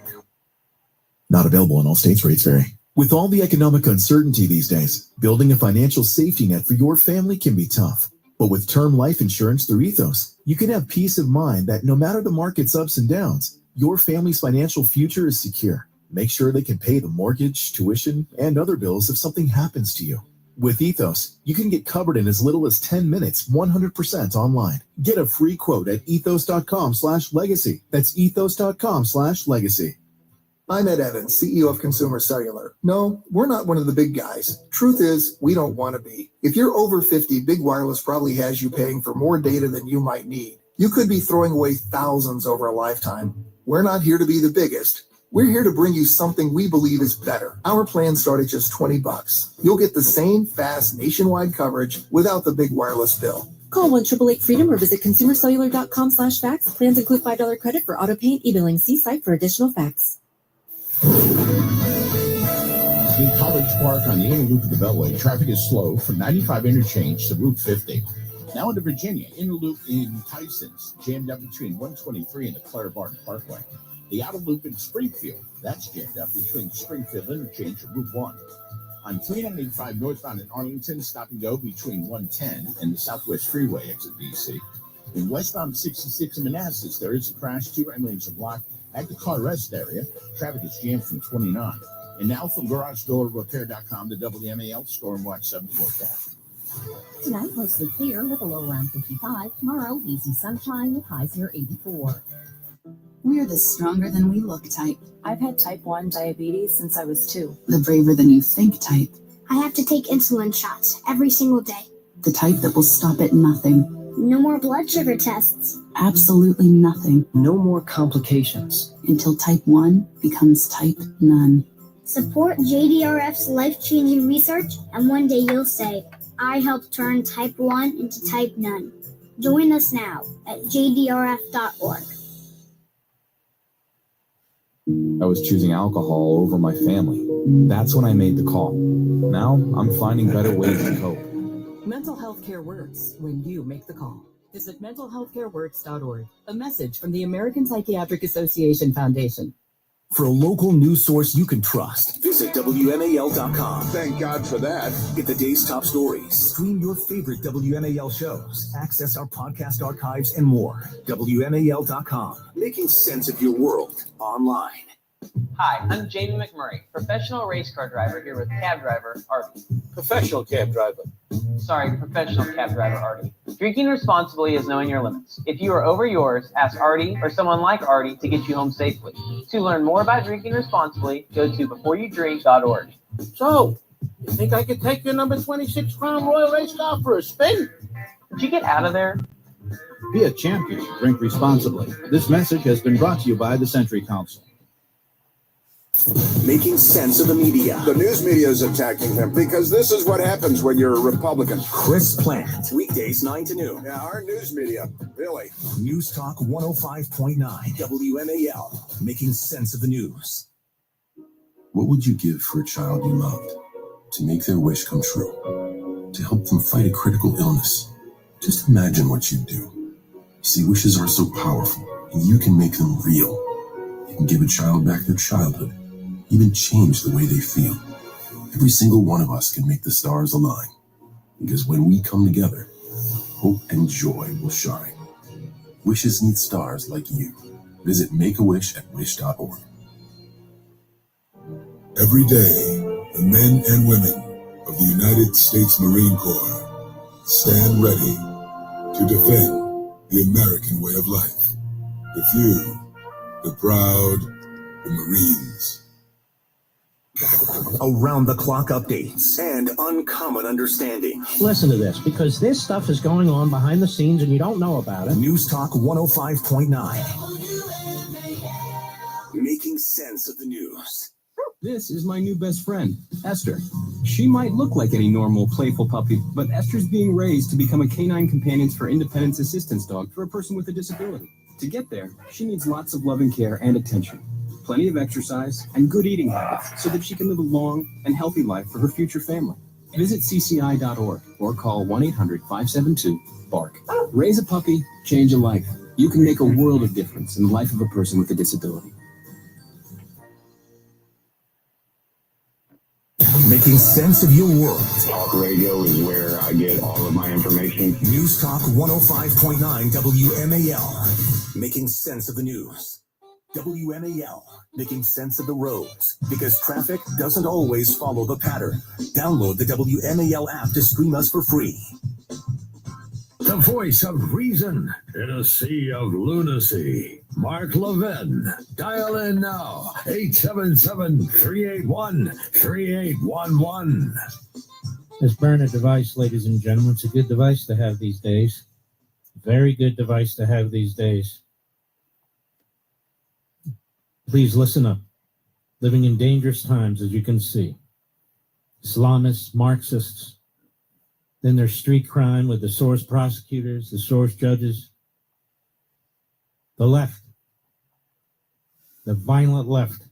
Not available in all states. Rates vary. With all the economic uncertainty these days, building a financial safety net for your family can be tough. But with term life insurance through Ethos, you can have peace of mind that no matter the market's ups and downs, your family's financial future is secure. Make sure they can pay the mortgage, tuition, and other bills if something happens to you. With Ethos, you can get covered in as little as 10 minutes, 100% online. Get a free quote at ethos.com/legacy. That's ethos.com/legacy. I'm Ed Evans, CEO of Consumer Cellular. No, we're not one of the big guys. Truth is, we don't want to be. If you're over 50, Big Wireless probably has you paying for more data than you might need. You could be throwing away thousands over a lifetime. We're not here to be the biggest. We're here to bring you something we believe is better. Our plans start at just $20. You'll get the same fast nationwide coverage without the big wireless bill. Call 1-888-FREEDOM or visit consumercellular.com/facts. Plans include $5 credit for auto pay and e-billing. See site for additional facts. In College Park on the inner loop of the Beltway, traffic is slow from 95 interchange to Route 50. Now into Virginia, inner loop in Tyson's jammed up between 123 and the Claire Barton Parkway. The outer loop in Springfield, that's jammed up between Springfield interchange and Route 1. On 385 northbound in Arlington, stop and go between 110 and the Southwest Freeway exit DC. In westbound 66 in Manassas, there is a crash. 2 right lanes are blocked at the car rest area. Traffic is jammed from 29. And now from GarageDoorRepair.com, the WMAL Storm Watch 7 forecast. Tonight, mostly clear with a low around 55. Tomorrow, easy sunshine with highs near 84. We're the stronger than we look type. I've had type 1 diabetes since I was 2. The braver than you think type. I have to take insulin shots every single day. The type that will stop at nothing. No more blood sugar tests. Absolutely nothing. No more complications. Until type 1 becomes type none. Support JDRF's life-changing research, and one day you'll say, I helped turn type 1 into type none. Join us now at jdrf.org. I was choosing alcohol over my family. That's when I made the call. Now I'm finding better ways to cope. Mental health care works when you make the call. Visit mentalhealthcareworks.org. A message from the American Psychiatric Association Foundation. For a local news source you can trust, visit WMAL.com. Thank God for that. Get the day's top stories. Stream your favorite WMAL shows. Access our podcast archives and more. WMAL.com. Making sense of your world online. Hi, I'm Jamie McMurray, professional race car driver here with cab driver Artie. Professional cab driver. Sorry, professional cab driver Artie. Drinking responsibly is knowing your limits. If you are over yours, ask Artie or someone like Artie to get you home safely. To learn more about drinking responsibly, go to beforeyoudrink.org. So, you think I could take your number 26 Crown Royal race car for a spin? Did you get out of there? Be a champion. Drink responsibly. This message has been brought to you by the Century Council. Making sense of the media. The news media is attacking him because this is what happens when you're a Republican. Chris Plant. Weekdays 9 to noon. Yeah, our news media, really. News Talk 105.9 WMAL. Making sense of the news. What would you give for a child you loved? To make their wish come true? To help them fight a critical illness? Just imagine what you'd do. You see, wishes are so powerful, and you can make them real. You can give a child back their childhood, even change the way they feel. Every single one of us can make the stars align. Because when we come together, hope and joy will shine. Wishes need stars like you. Visit Make-A-Wish at wish.org. Every day, the men and women of the United States Marine Corps stand ready to defend the American way of life. The few, the proud, the Marines. Around-the-clock updates and uncommon understanding. Listen to this, because this stuff is going on behind the scenes and you don't know about it. News Talk 105.9. Making sense of the news. This is my new best friend, Esther. She might look like any normal, playful puppy, but Esther's being raised to become a canine companions for independence assistance dog for a person with a disability. To get there, she needs lots of loving care and attention, plenty of exercise, and good eating habits so that she can live a long and healthy life for her future family. Visit cci.org or call 1-800-572-BARK. Raise a puppy, change a life. You can make a world of difference in the life of a person with a disability. Making sense of your world. Talk radio is where I get all of my information. News Talk 105.9 WMAL. Making sense of the news. WMAL. Making sense of the roads. Because traffic doesn't always follow the pattern. Download the WMAL app to stream us for free. The voice of reason in a sea of lunacy. Mark Levin. Dial in now. 877-381-3811. This burner device, ladies and gentlemen, it's a good device to have these days. Very good device to have these days. Please listen up. living in dangerous times, as you can see. Islamists, Marxists, then there's street crime with the source prosecutors, the source judges, the left, the violent left.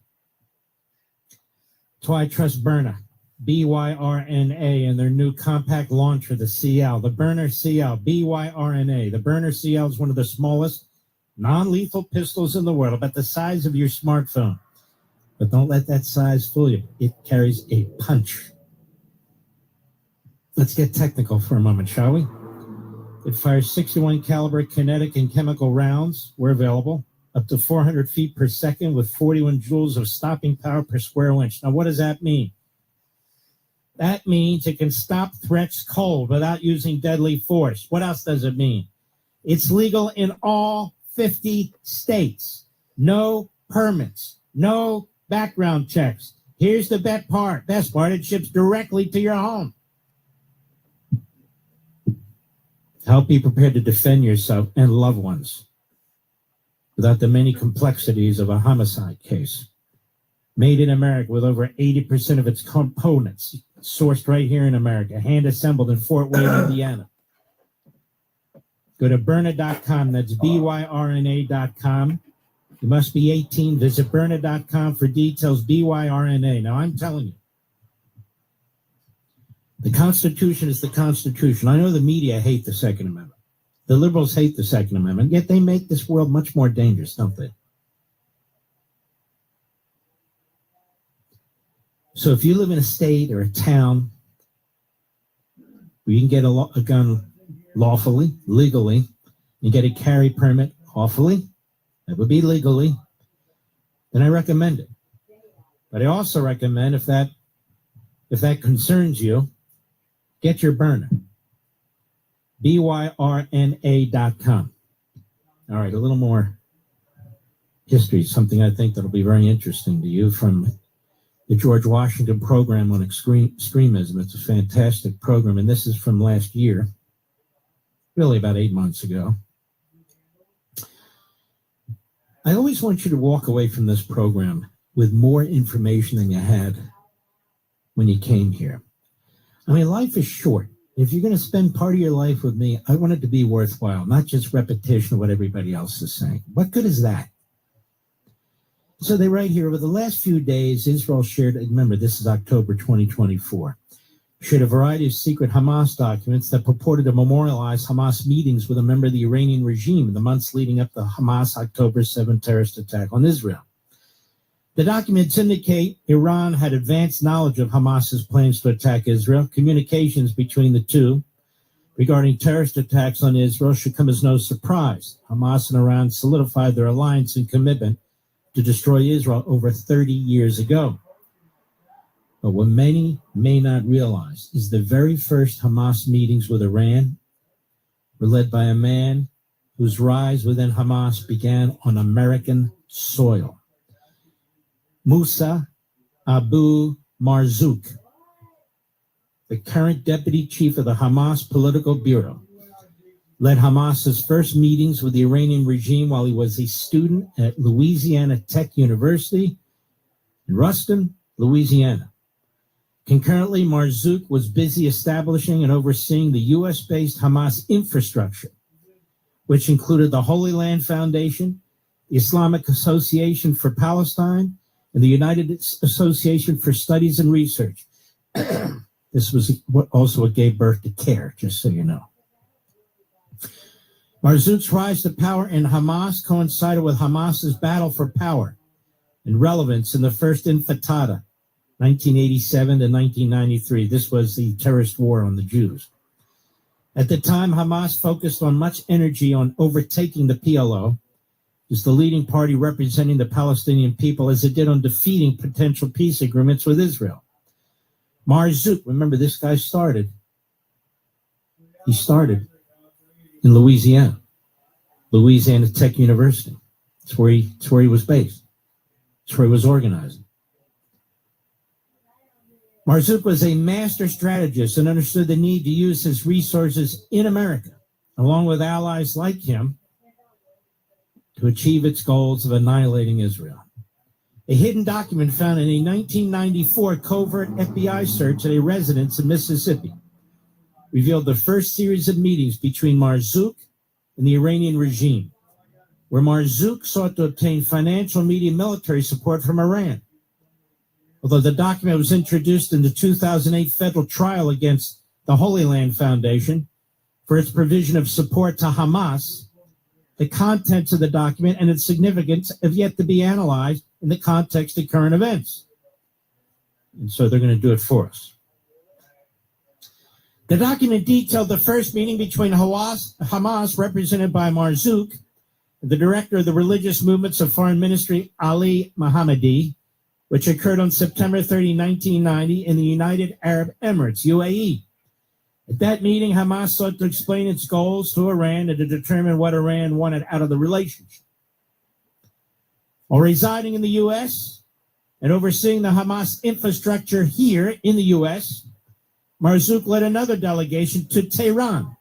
That's why I trust Byrna, B-Y-R-N-A, and their new compact launcher, the CL, the Byrna CL, B-Y-R-N-A. The Byrna CL is one of the smallest non-lethal pistols in the world, about the size of your smartphone. But don't let that size fool you. It carries a punch. Let's get technical for a moment, shall we? It fires 61 caliber kinetic and chemical rounds, where available, up to 400 feet per second with 41 joules of stopping power per square inch. Now, what does that mean? That means it can stop threats cold without using deadly force. What else does it mean? It's legal in all 50 states. No permits, no background checks. Here's the best part, it ships directly to your home. Help be prepared to defend yourself and loved ones without the many complexities of a homicide case. Made in America with over 80% of its components sourced right here in America, hand assembled in Fort Wayne, Indiana. Go to Byrna.com, that's BYRNA.com. You must be 18. Visit Byrna.com for details, BYRNA. Now, I'm telling you, the Constitution is the Constitution. I know the media hate the Second Amendment. The liberals hate the Second Amendment, yet they make this world much more dangerous, don't they? So if you live in a state or a town where you can get a gun lawfully, legally, and get a carry permit lawfully, that would be legally, then I recommend it. But I also recommend, if that concerns you, get your Byrna. BYRNA.com. All right, a little more history, something I think that'll be very interesting to you from the George Washington program on extremism. It's a fantastic program, and this is from last year, really about 8 months ago. I always want you to walk away from this program with more information than you had when you came here. I mean, life is short. If you're going to spend part of your life with me, I want it to be worthwhile, not just repetition of what everybody else is saying. What good is that? So they write here, over the last few days, Israel shared, remember, this is October 2024, shared a variety of secret Hamas documents that purported to memorialize Hamas meetings with a member of the Iranian regime in the months leading up to the Hamas October 7 terrorist attack on Israel. The documents indicate Iran had advanced knowledge of Hamas's plans to attack Israel. Communications between the two regarding terrorist attacks on Israel should come as no surprise. Hamas and Iran solidified their alliance and commitment to destroy Israel over 30 years ago. But what many may not realize is the very first Hamas meetings with Iran were led by a man whose rise within Hamas began on American soil. Musa Abu Marzouk, the current deputy chief of the Hamas Political Bureau, led Hamas's first meetings with the Iranian regime while he was a student at Louisiana Tech University in Ruston, Louisiana. Concurrently, Marzouk was busy establishing and overseeing the U.S.-based Hamas infrastructure, which included the Holy Land Foundation, the Islamic Association for Palestine, and the United Association for Studies and Research. This was also what gave birth to CARE, just so you know. Marzouk's rise to power in Hamas coincided with Hamas's battle for power and relevance in the first Intifada, 1987 to 1993. This was the terrorist war on the Jews. At the time, Hamas focused on much energy on overtaking the PLO, is the leading party representing the Palestinian people, as it did on defeating potential peace agreements with Israel. Marzouk, remember, this guy started in Louisiana Tech University. It's where he was based. It's where he was organizing. Marzouk was a master strategist and understood the need to use his resources in America, along with allies like him, to achieve its goals of annihilating Israel. A hidden document found in a 1994 covert FBI search at a residence in Mississippi revealed the first series of meetings between Marzouk and the Iranian regime, where Marzouk sought to obtain financial, media, and military support from Iran. Although the document was introduced in the 2008 federal trial against the Holy Land Foundation for its provision of support to Hamas, the contents of the document and its significance have yet to be analyzed in the context of current events. And so they're going to do it for us. The document detailed the first meeting between Hamas, represented by Marzouk, the director of the religious movements of Foreign Ministry, Ali Mohammadi, which occurred on September 30, 1990 in the United Arab Emirates, UAE. At that meeting, Hamas sought to explain its goals to Iran and to determine what Iran wanted out of the relationship. While residing in the U.S. and overseeing the Hamas infrastructure here in the U.S., Marzouk led another delegation to Tehran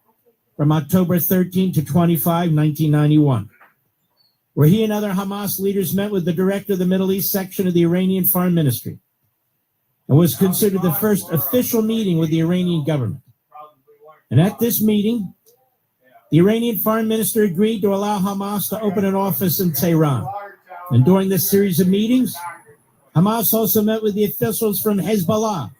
from October 13 to 25, 1991, where he and other Hamas leaders met with the director of the Middle East section of the Iranian Foreign Ministry and was considered the first official meeting with the Iranian government. And at this meeting, the Iranian foreign minister agreed to allow Hamas to open an office in Tehran. And during this series of meetings, Hamas also met with the officials from Hezbollah,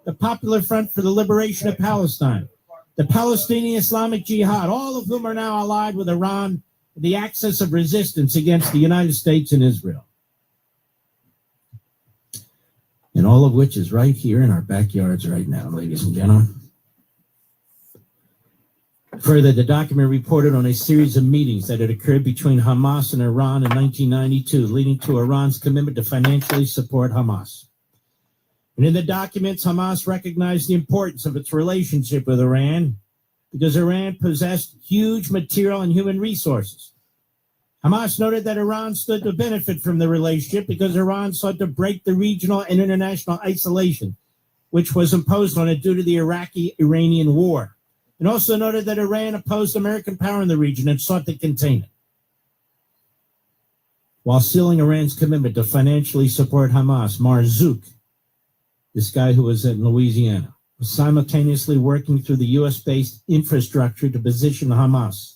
the Popular Front for the Liberation of Palestine, the Palestinian Islamic Jihad, all of whom are now allied with Iran in the axis of resistance against the United States and Israel. And all of which is right here in our backyards right now, ladies and gentlemen. Further, the document reported on a series of meetings that had occurred between Hamas and Iran in 1992, leading to Iran's commitment to financially support Hamas. And in the documents, Hamas recognized the importance of its relationship with Iran because Iran possessed huge material and human resources. Hamas noted that Iran stood to benefit from the relationship because Iran sought to break the regional and international isolation, which was imposed on it due to the Iraqi-Iranian war. And also noted that Iran opposed American power in the region and sought to contain it. While sealing Iran's commitment to financially support Hamas, Marzouk, this guy who was in Louisiana, was simultaneously working through the U.S.-based infrastructure to position Hamas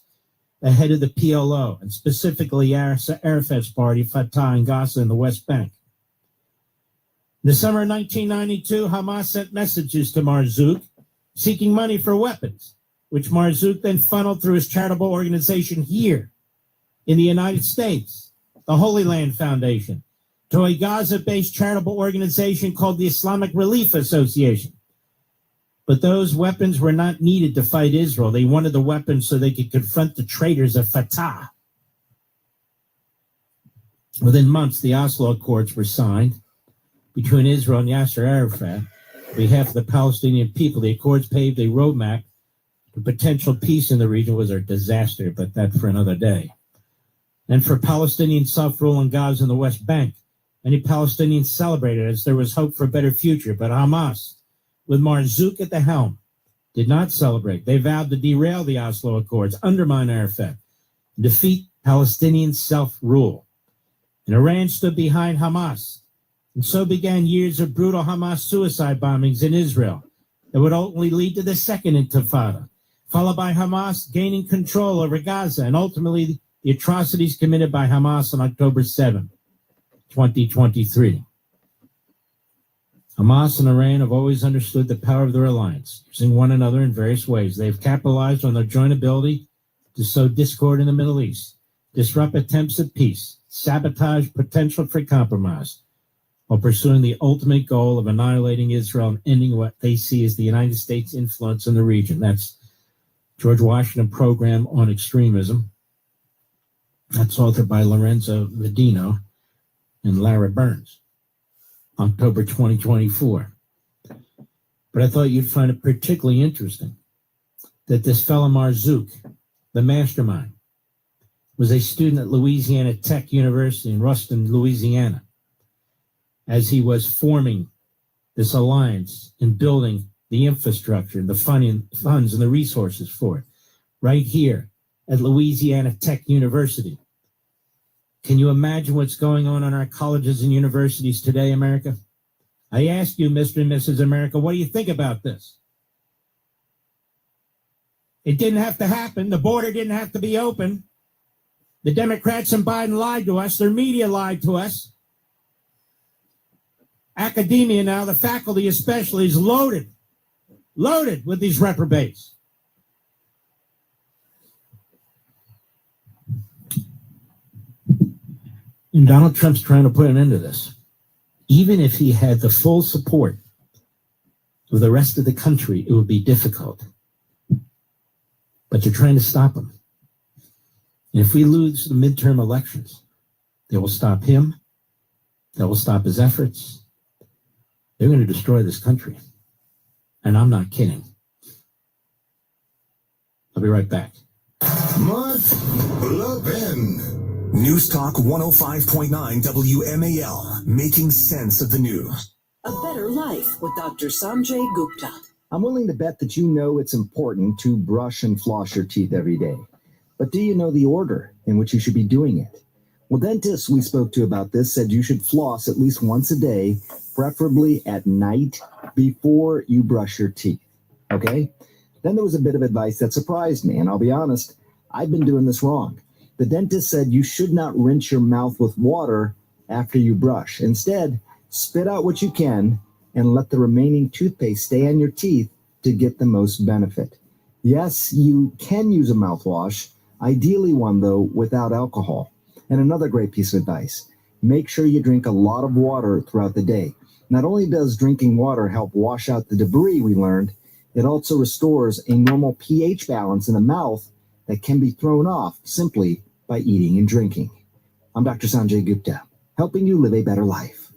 ahead of the PLO, and specifically Yasser Arafat's party, Fatah, in Gaza and the West Bank. In the summer of 1992, Hamas sent messages to Marzouk seeking money for weapons, which Marzouk then funneled through his charitable organization here in the United States, the Holy Land Foundation, to a Gaza-based charitable organization called the Islamic Relief Association. But those weapons were not needed to fight Israel. They wanted the weapons so they could confront the traitors of Fatah. Within months, the Oslo Accords were signed between Israel and Yasser Arafat. On behalf of the Palestinian people, the Accords paved a roadmap to potential peace in the region. Was a disaster, but that for another day. And for Palestinian self-rule in Gaza and the West Bank, many Palestinians celebrated as there was hope for a better future. But Hamas, with Marzouk at the helm, did not celebrate. They vowed to derail the Oslo Accords, undermine Arafat, and defeat Palestinian self-rule. And Iran stood behind Hamas. And so began years of brutal Hamas suicide bombings in Israel that would ultimately lead to the second intifada, followed by Hamas gaining control over Gaza, and ultimately the atrocities committed by Hamas on October 7, 2023. Hamas and Iran have always understood the power of their alliance, using one another in various ways. They've capitalized on their joint ability to sow discord in the Middle East, disrupt attempts at peace, sabotage potential for compromise, while pursuing the ultimate goal of annihilating Israel and ending what they see as the United States' influence in the region. That's George Washington Program on Extremism. That's authored by Lorenzo Vedino and Lara Burns, October 2024. But I thought you'd find it particularly interesting that this fellow Marzouk, the mastermind, was a student at Louisiana Tech University in Ruston, Louisiana, as he was forming this alliance and building the infrastructure, the funds and the resources for it, right here at Louisiana Tech University. Can you imagine what's going on in our colleges and universities today, America? I ask you, Mr. and Mrs. America, what do you think about this? It didn't have to happen. The border didn't have to be open. The Democrats and Biden lied to us. Their media lied to us. Academia now, the faculty especially, is loaded with these reprobates. And Donald Trump's trying to put an end to this. Even if he had the full support of the rest of the country, it would be difficult. But they're trying to stop him. And if we lose the midterm elections, they will stop him. They will stop his efforts. They're going to destroy this country. And I'm not kidding. I'll be right back. Mark Levin. News Talk 105.9 WMAL, making sense of the news. A better life with Dr. Sanjay Gupta. I'm willing to bet that you know it's important to brush and floss your teeth every day. But do you know the order in which you should be doing it? Well, dentists we spoke to about this said you should floss at least once a day, preferably at night before you brush your teeth. Okay? Then there was a bit of advice that surprised me, and I'll be honest, I've been doing this wrong. The dentist said you should not rinse your mouth with water after you brush. Instead, spit out what you can and let the remaining toothpaste stay on your teeth to get the most benefit. Yes, you can use a mouthwash, ideally one, though, without alcohol. And another great piece of advice, make sure you drink a lot of water throughout the day. Not only does drinking water help wash out the debris we learned, it also restores a normal pH balance in the mouth that can be thrown off simply by eating and drinking. I'm Dr. Sanjay Gupta, helping you live a better life.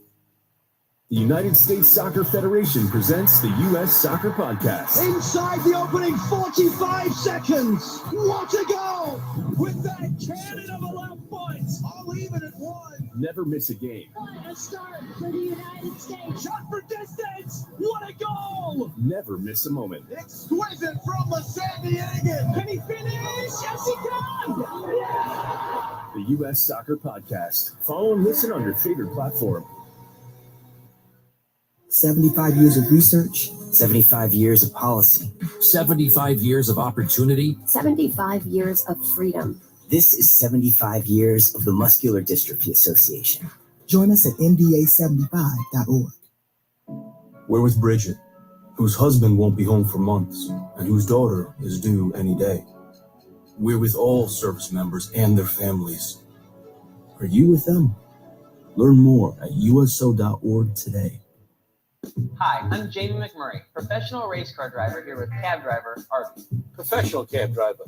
The United States Soccer Federation presents the U.S. Soccer Podcast. Inside the opening 45 seconds, what a goal! With that cannon of a left foot, all even at one. Never miss a game. What a start for the United States. Shot for distance, what a goal! Never miss a moment. Exquisite from the San Diego. Can he finish? Yes, he can! Yeah! The U.S. Soccer Podcast. Follow and listen on your favorite platform. 75 years of research, 75 years of policy, 75 years of opportunity, 75 years of freedom. This is 75 years of the Muscular Dystrophy Association. Join us at nda75.org. We're with Bridget, whose husband won't be home for months and whose daughter is due any day. We're with all service members and their families. Are you with them? Learn more at uso.org today. Hi, I'm Jamie McMurray, professional race car driver here with cab driver Artie. Professional cab driver.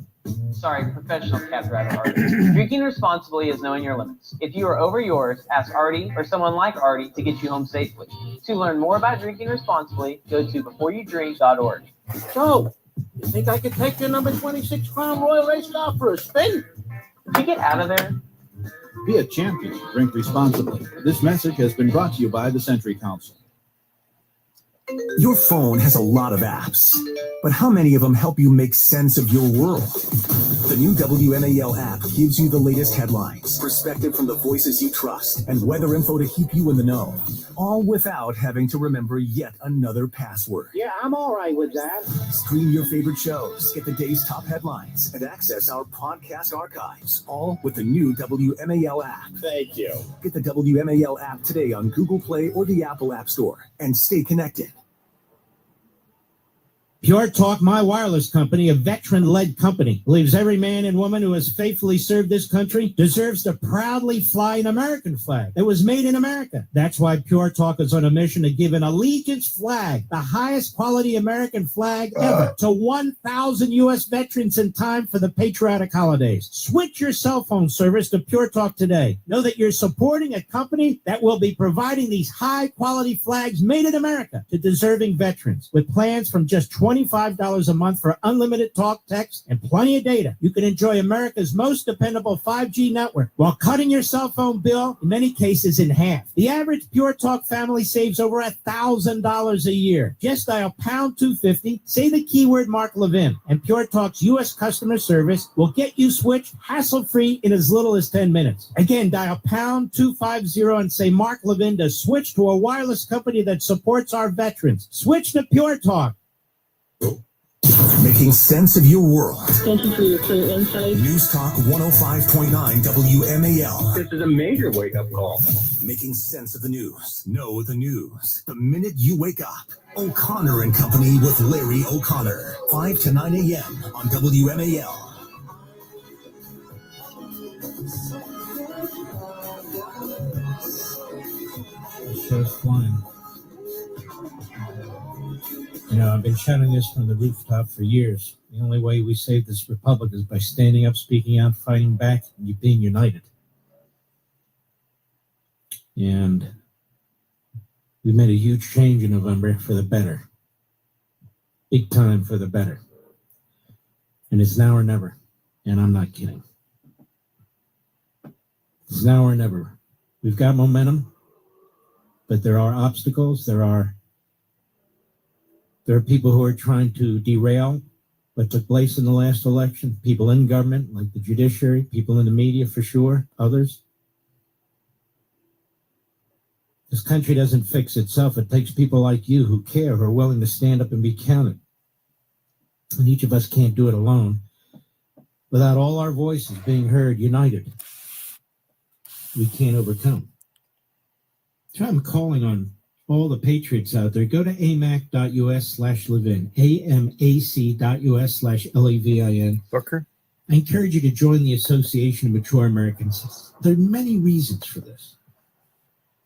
Sorry, professional cab driver Artie. Drinking responsibly is knowing your limits. If you are over yours, ask Artie or someone like Artie to get you home safely. To learn more about drinking responsibly, go to beforeyoudrink.org. So, you think I could take your number 26 Crown Royal race car for a spin? Could you get out of there? Be a champion. Drink responsibly. This message has been brought to you by the Century Council. Your phone has a lot of apps, but how many of them help you make sense of your world? The new WMAL app gives you the latest headlines, perspective from the voices you trust, and weather info to keep you in the know, all without having to remember yet another password. Yeah, I'm all right with that. Stream your favorite shows, get the day's top headlines, and access our podcast archives, all with the new WMAL app. Thank you. Get the WMAL app today on Google Play or the Apple App Store, and stay connected. Pure Talk, my wireless company, a veteran-led company, believes every man and woman who has faithfully served this country deserves to proudly fly an American flag that was made in America. That's why Pure Talk is on a mission to give an allegiance flag, the highest quality American flag ever, to 1,000 U.S. veterans in time for the patriotic holidays. Switch your cell phone service to Pure Talk today. Know that you're supporting a company that will be providing these high-quality flags made in America to deserving veterans with plans from just $20 $25 a month for unlimited talk, text, and plenty of data. You can enjoy America's most dependable 5G network while cutting your cell phone bill, in many cases, in half. The average Pure Talk family saves over $1,000 a year. Just dial pound 250, say the keyword Mark Levin, and Pure Talk's U.S. customer service will get you switched hassle-free in as little as 10 minutes. Again, dial pound 250 and say Mark Levin to switch to a wireless company that supports our veterans. Switch to Pure Talk. Making sense of your world. Thank you for your clear insight. News Talk 105.9 WMAL. This is a major wake-up call. Making sense of the news. Know the news. The minute you wake up. O'Connor and Company with Larry O'Connor. 5 to 9 a.m. on WMAL. Show's flying. You know, I've been shouting this from the rooftop for years. The only way we save this republic is by standing up, speaking out, fighting back, and being united. And we made a huge change in November for the better. Big time for the better. And it's now or never. And I'm not kidding. It's now or never. We've got momentum, but there are obstacles. There are people who are trying to derail what took place in the last election. People in government, like the judiciary, people in the media for sure, others. This country doesn't fix itself. It takes people like you who care, who are willing to stand up and be counted. And each of us can't do it alone. Without all our voices being heard, united, we can't overcome. So I'm calling on all the patriots out there. Go to amac.us/Levin, amac.us/Levin. Booker? I encourage you to join the Association of Mature Americans. There are many reasons for this.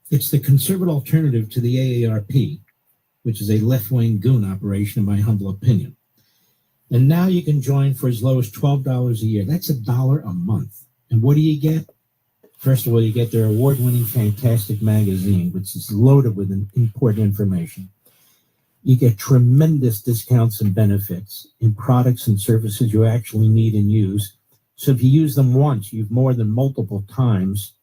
It's the conservative alternative to the AARP, which is a left-wing goon operation, in my humble opinion. And now you can join for as low as $12 a year. That's $1 a month. And what do you get? First of all, you get their award-winning fantastic magazine, which is loaded with important information. You get tremendous discounts and benefits in products and services you actually need and use. So if you use them once, you've more than multiple times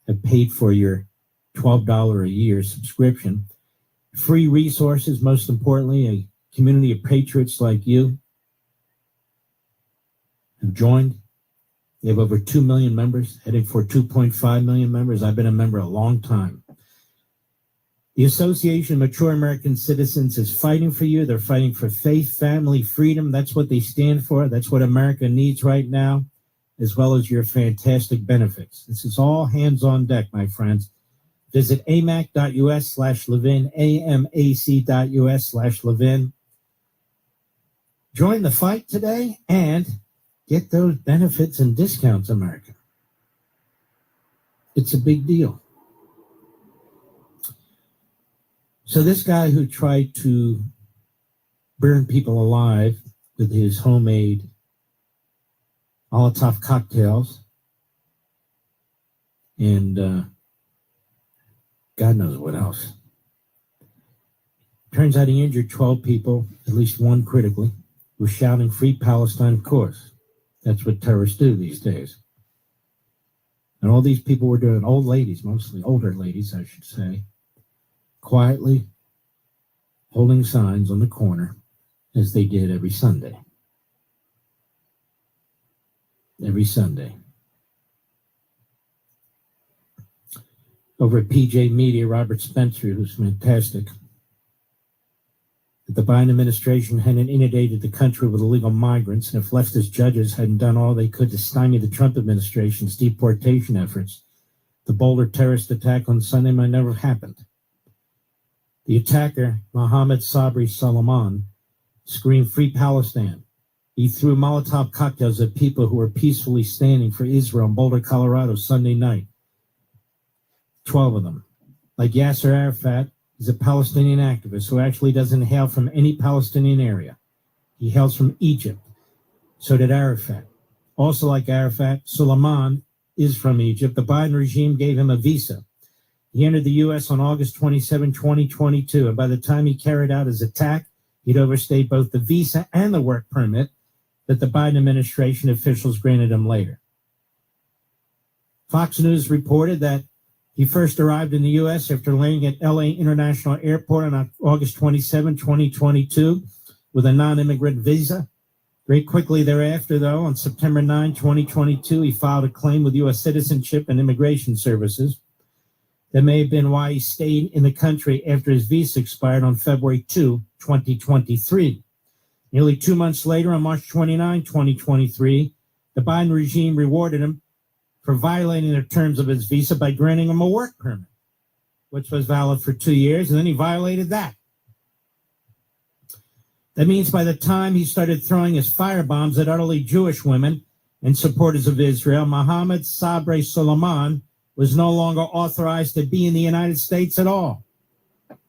have paid for your $12 a year subscription. Free resources, most importantly, a community of patriots like you have joined. They have over 2 million members, heading for 2.5 million members. I've been a member a long time. The Association of Mature American Citizens is fighting for you. They're fighting for faith, family, freedom. That's what they stand for. That's what America needs right now, as well as your fantastic benefits. This is all hands on deck, my friends. Visit amac.us/Levin, amac.us/Levin. Join the fight today and get those benefits and discounts, America. It's a big deal. So this guy who tried to burn people alive with his homemade Molotov cocktails and God knows what else. Turns out he injured 12 people, at least one critically, was shouting "Free Palestine," of course. That's what terrorists do these days. And all these people were doing, old ladies, mostly older ladies, I should say, quietly holding signs on the corner as they did every Sunday. Every Sunday. Over at PJ Media, Robert Spencer, who's fantastic, that the Biden administration hadn't inundated the country with illegal migrants, and if leftist judges hadn't done all they could to stymie the Trump administration's deportation efforts, the Boulder terrorist attack on Sunday might never have happened. The attacker, Mohammed Sabri Salman, screamed "Free Palestine." He threw Molotov cocktails at people who were peacefully standing for Israel in Boulder, Colorado, Sunday night. 12 of them. Like Yasser Arafat, he's a Palestinian activist who actually doesn't hail from any Palestinian area. He hails from Egypt. So did Arafat. Also like Arafat, Suleiman is from Egypt. The Biden regime gave him a visa. He entered the U.S. on August 27, 2022, and by the time he carried out his attack, He'd overstayed both the visa and the work permit that the Biden administration officials granted him later. Fox News reported that he first arrived in the U.S. after landing at L.A. International Airport on August 27, 2022, with a non-immigrant visa. Very quickly thereafter, though, on September 9, 2022, he filed a claim with U.S. Citizenship and Immigration Services. That may have been why he stayed in the country after his visa expired on February 2, 2023. Nearly 2 months later, on March 29, 2023, the Biden regime rewarded him for violating the terms of his visa by granting him a work permit, which was valid for 2 years, and then he violated that. That means by the time he started throwing his firebombs at utterly Jewish women and supporters of Israel, Mohammed Sabri Suleiman was no longer authorized to be in the United States at all.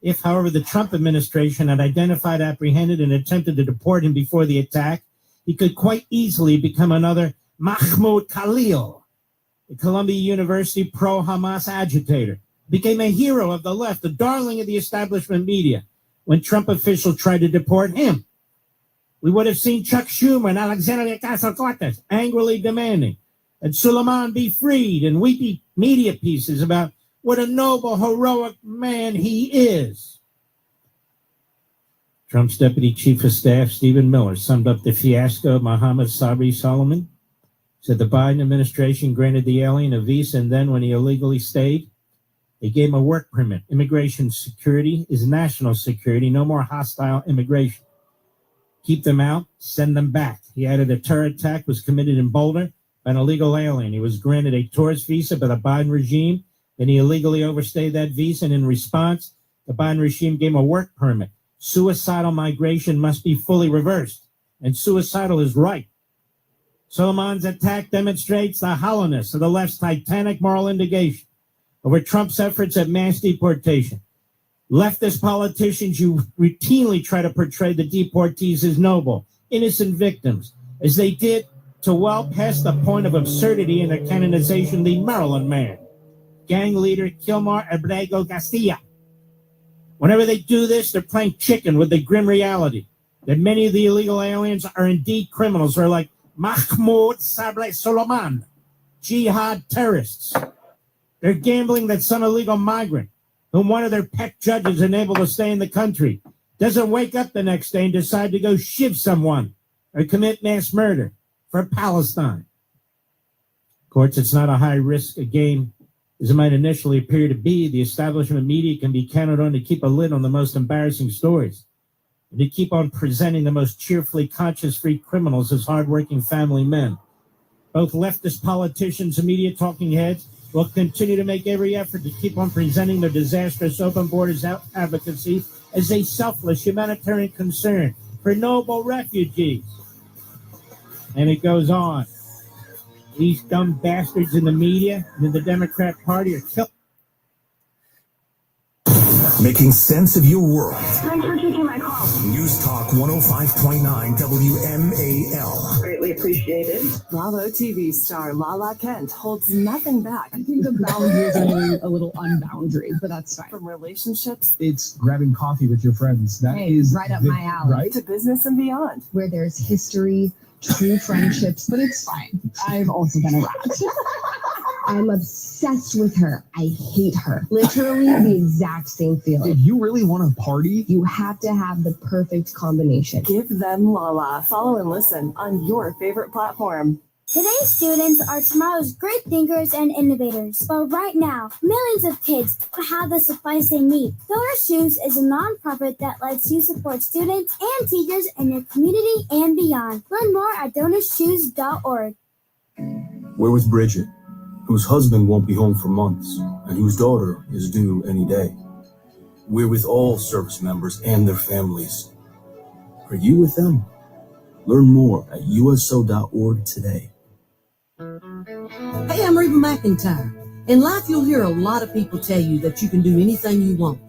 If, however, the Trump administration had identified, apprehended, and attempted to deport him before the attack, he could quite easily become another Mahmoud Khalil, a Columbia University pro-Hamas agitator, became a hero of the left, a darling of the establishment media, when Trump officials tried to deport him. We would have seen Chuck Schumer and Alexandria Ocasio-Cortez angrily demanding that Suleiman be freed and weepy media pieces about what a noble, heroic man he is. Trump's Deputy Chief of Staff, Stephen Miller, summed up the fiasco of Mohammed Sabri Suleiman, said the Biden administration granted the alien a visa, and then when he illegally stayed, they gave him a work permit. Immigration security is national security, no more hostile immigration. Keep them out, send them back. He added a terror attack was committed in Boulder by an illegal alien. He was granted a tourist visa by the Biden regime, then he illegally overstayed that visa, and in response, the Biden regime gave him a work permit. Suicidal migration must be fully reversed, and suicidal is right. Suleiman's attack demonstrates the hollowness of the left's titanic moral indignation over Trump's efforts at mass deportation. Leftist politicians, you routinely try to portray the deportees as noble, innocent victims, as they did to well past the point of absurdity in their canonization of the Maryland man, gang leader Kilmar Abrego Castilla. Whenever they do this, they're playing chicken with the grim reality that many of the illegal aliens are indeed criminals, or like Mahmoud Sabri Suleiman, jihad terrorists. They're gambling that some illegal migrant, whom one of their pet judges enabled to stay in the country, doesn't wake up the next day and decide to go shiv someone or commit mass murder for Palestine. Of course, it's not a high-risk game as it might initially appear to be. The establishment media can be counted on to keep a lid on the most embarrassing stories and to keep on presenting the most cheerfully conscience-free criminals as hardworking family men. Both leftist politicians and media talking heads will continue to make every effort to keep on presenting their disastrous open borders advocacy as a selfless humanitarian concern for noble refugees. And it goes on. These dumb bastards in the media and in the Democrat Party are killing. Making sense of your world. Thanks for taking my call. News Talk 105.9 WMAL. Greatly appreciated. Bravo TV star Lala Kent holds nothing back. I think the boundaries are a little unboundary, but that's fine. From relationships, It's grabbing coffee with your friends. That is right up my alley. Right? to business and beyond. Where there's history, true friendships, but it's fine. I've also been a rat. I'm obsessed with her. I hate her. Literally the exact same feeling. If you really want to party, You have to have the perfect combination. Give them Lala. Follow and listen on your favorite platform. Today's students are tomorrow's great thinkers and innovators. But right now, millions of kids don't have the supplies they need. Donor Shoes is a nonprofit that lets you support students and teachers in your community and beyond. Learn more at DonorShoes.org. We're with Bridget, whose husband won't be home for months and whose daughter is due any day. We're with all service members and their families. Are you with them? Learn more at USO.org today. Hey, I'm Reba McIntyre. In life, you'll hear a lot of people tell you that you can do anything you want.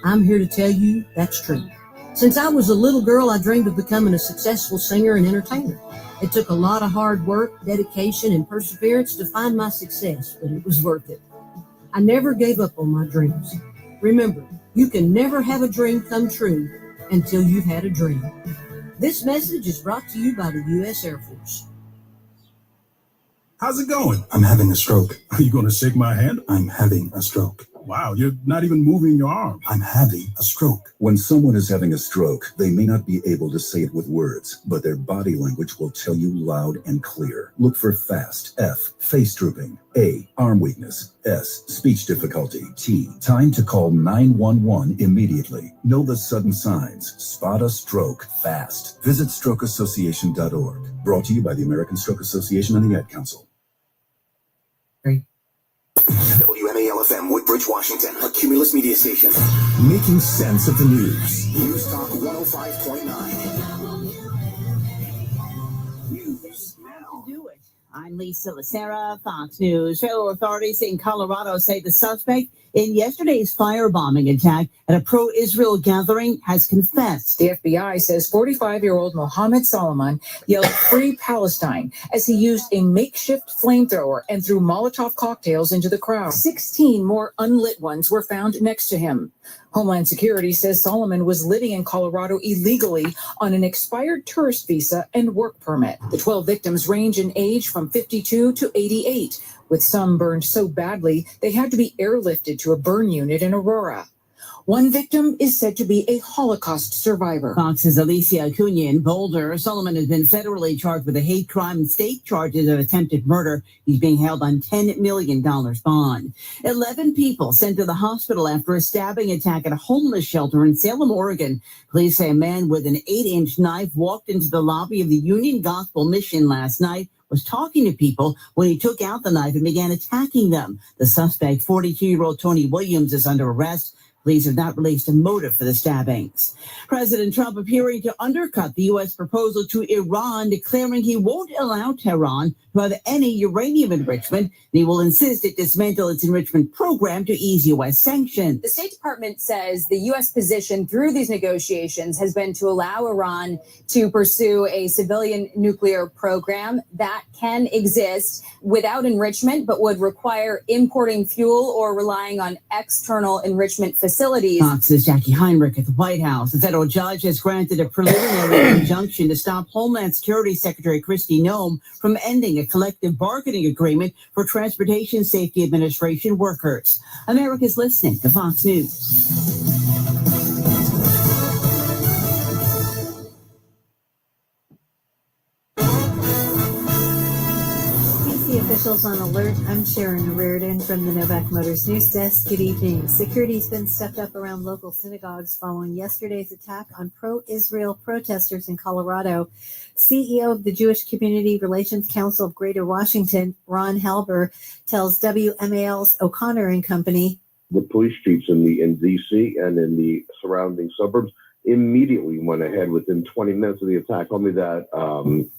I'm here to tell you that's true. Since I was a little girl, I dreamed of becoming a successful singer and entertainer. It took a lot of hard work, dedication, and perseverance to find my success, but it was worth it. I never gave up on my dreams. Remember, you can never have a dream come true until you've had a dream. This message is brought to you by the U.S. Air Force. How's it going? I'm having a stroke. Are you going to shake my hand? I'm having a stroke. Wow, you're not even moving your arm. I'm having a stroke. When someone is having a stroke, they may not be able to say it with words, but their body language will tell you loud and clear. Look for FAST. F, face drooping. A, arm weakness. S, speech difficulty. T, time to call 911 immediately. Know the sudden signs. Spot a stroke fast. Visit strokeassociation.org. Brought to you by the American Stroke Association and the Ad Council. WMAL-FM, Woodbridge, Washington, a Cumulus media station. Making sense of the news. News Talk 105.9. News now. Do it. I'm Lisa Lacera, Fox News. Federal authorities in Colorado say the suspect in yesterday's firebombing attack at a pro-Israel gathering has confessed. The FBI says 45-year-old Mohammed Solomon yelled "Free Palestine" as he used a makeshift flamethrower and threw Molotov cocktails into the crowd. 16 more unlit ones were found next to him. Homeland Security says Solomon was living in Colorado illegally on an expired tourist visa and work permit. The 12 victims range in age from 52 to 88, with some burned so badly they had to be airlifted to a burn unit in Aurora. One victim is said to be a Holocaust survivor. Fox's Alicia Acuna in Boulder. Solomon has been federally charged with a hate crime and state charges of attempted murder. He's being held on $10 million bond. 11 people sent to the hospital after a stabbing attack at a homeless shelter in Salem, Oregon. Police say a man with an 8-inch knife walked into the lobby of the Union Gospel Mission last night, was talking to people when he took out the knife and began attacking them. The suspect, 42-year-old Tony Williams, is under arrest. Police have not released a motive for the stabbings. President Trump appearing to undercut the U.S. proposal to Iran, declaring he won't allow Tehran to have any uranium enrichment, and he will insist it dismantle its enrichment program to ease U.S. sanctions. The State Department says the U.S. position through these negotiations has been to allow Iran to pursue a civilian nuclear program that can exist without enrichment, but would require importing fuel or relying on external enrichment facilities. Fox's Jackie Heinrich at the White House. The federal judge has granted a preliminary injunction to stop Homeland Security Secretary Kristi Noem from ending a collective bargaining agreement for Transportation Safety Administration workers. America's listening to Fox News. Officials on alert. I'm Sharon Reardon from the Novak Motors News Desk. Good evening. Security's been stepped up around local synagogues following yesterday's attack on pro-Israel protesters in Colorado. CEO of the Jewish Community Relations Council of Greater Washington, Ron Halber, tells WMAL's O'Connor and Company. The police chiefs in D.C. and in the surrounding suburbs immediately went ahead within 20 minutes of the attack, told me that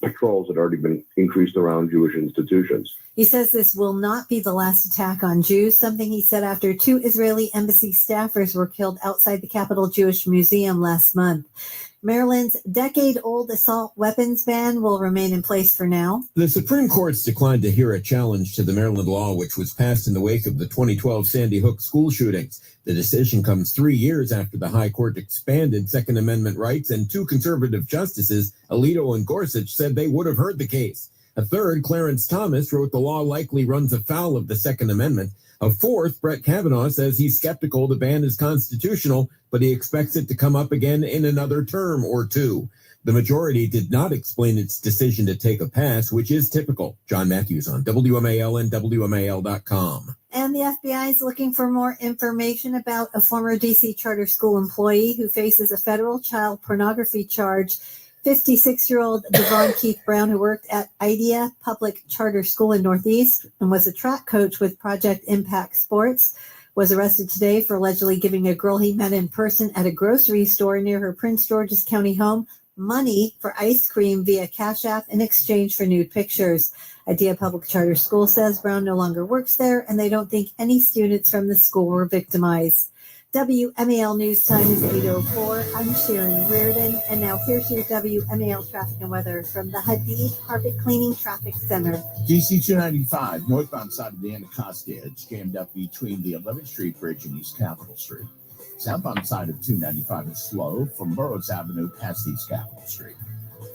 patrols had already been increased around Jewish institutions. He says this will not be the last attack on Jews, something he said after 2 Israeli embassy staffers were killed outside the Capitol Jewish Museum last month. Maryland's decade-old assault weapons ban will remain in place for now. The Supreme Court's declined to hear a challenge to the Maryland law, which was passed in the wake of the 2012 Sandy Hook school shootings. The decision comes 3 years after the High Court expanded Second Amendment rights, and 2 conservative justices, Alito and Gorsuch, said they would have heard the case. A third, Clarence Thomas, wrote the law likely runs afoul of the Second Amendment. A fourth, Brett Kavanaugh, says he's skeptical the ban is constitutional, but he expects it to come up again in another term or 2. The majority did not explain its decision to take a pass, which is typical. John Matthews on WMAL and WMAL.com. And the FBI is looking for more information about a former D.C. charter school employee who faces a federal child pornography charge. 56-year-old Devon Keith Brown, who worked at IDEA Public Charter School in Northeast and was a track coach with Project Impact Sports, was arrested today for allegedly giving a girl he met in person at a grocery store near her Prince George's County home money for ice cream via Cash App in exchange for nude pictures. IDEA Public Charter School says Brown no longer works there, and they don't think any students from the school were victimized. WMAL News Time is 8:04. I'm Sharon Reardon, and now here's your WMAL traffic and weather from the Hadid Carpet Cleaning Traffic Center. DC 295, northbound side of the Anacostia, it's jammed up between the 11th Street Bridge and East Capitol Street. Southbound side of 295 is slow from Burroughs Avenue past East Capitol Street.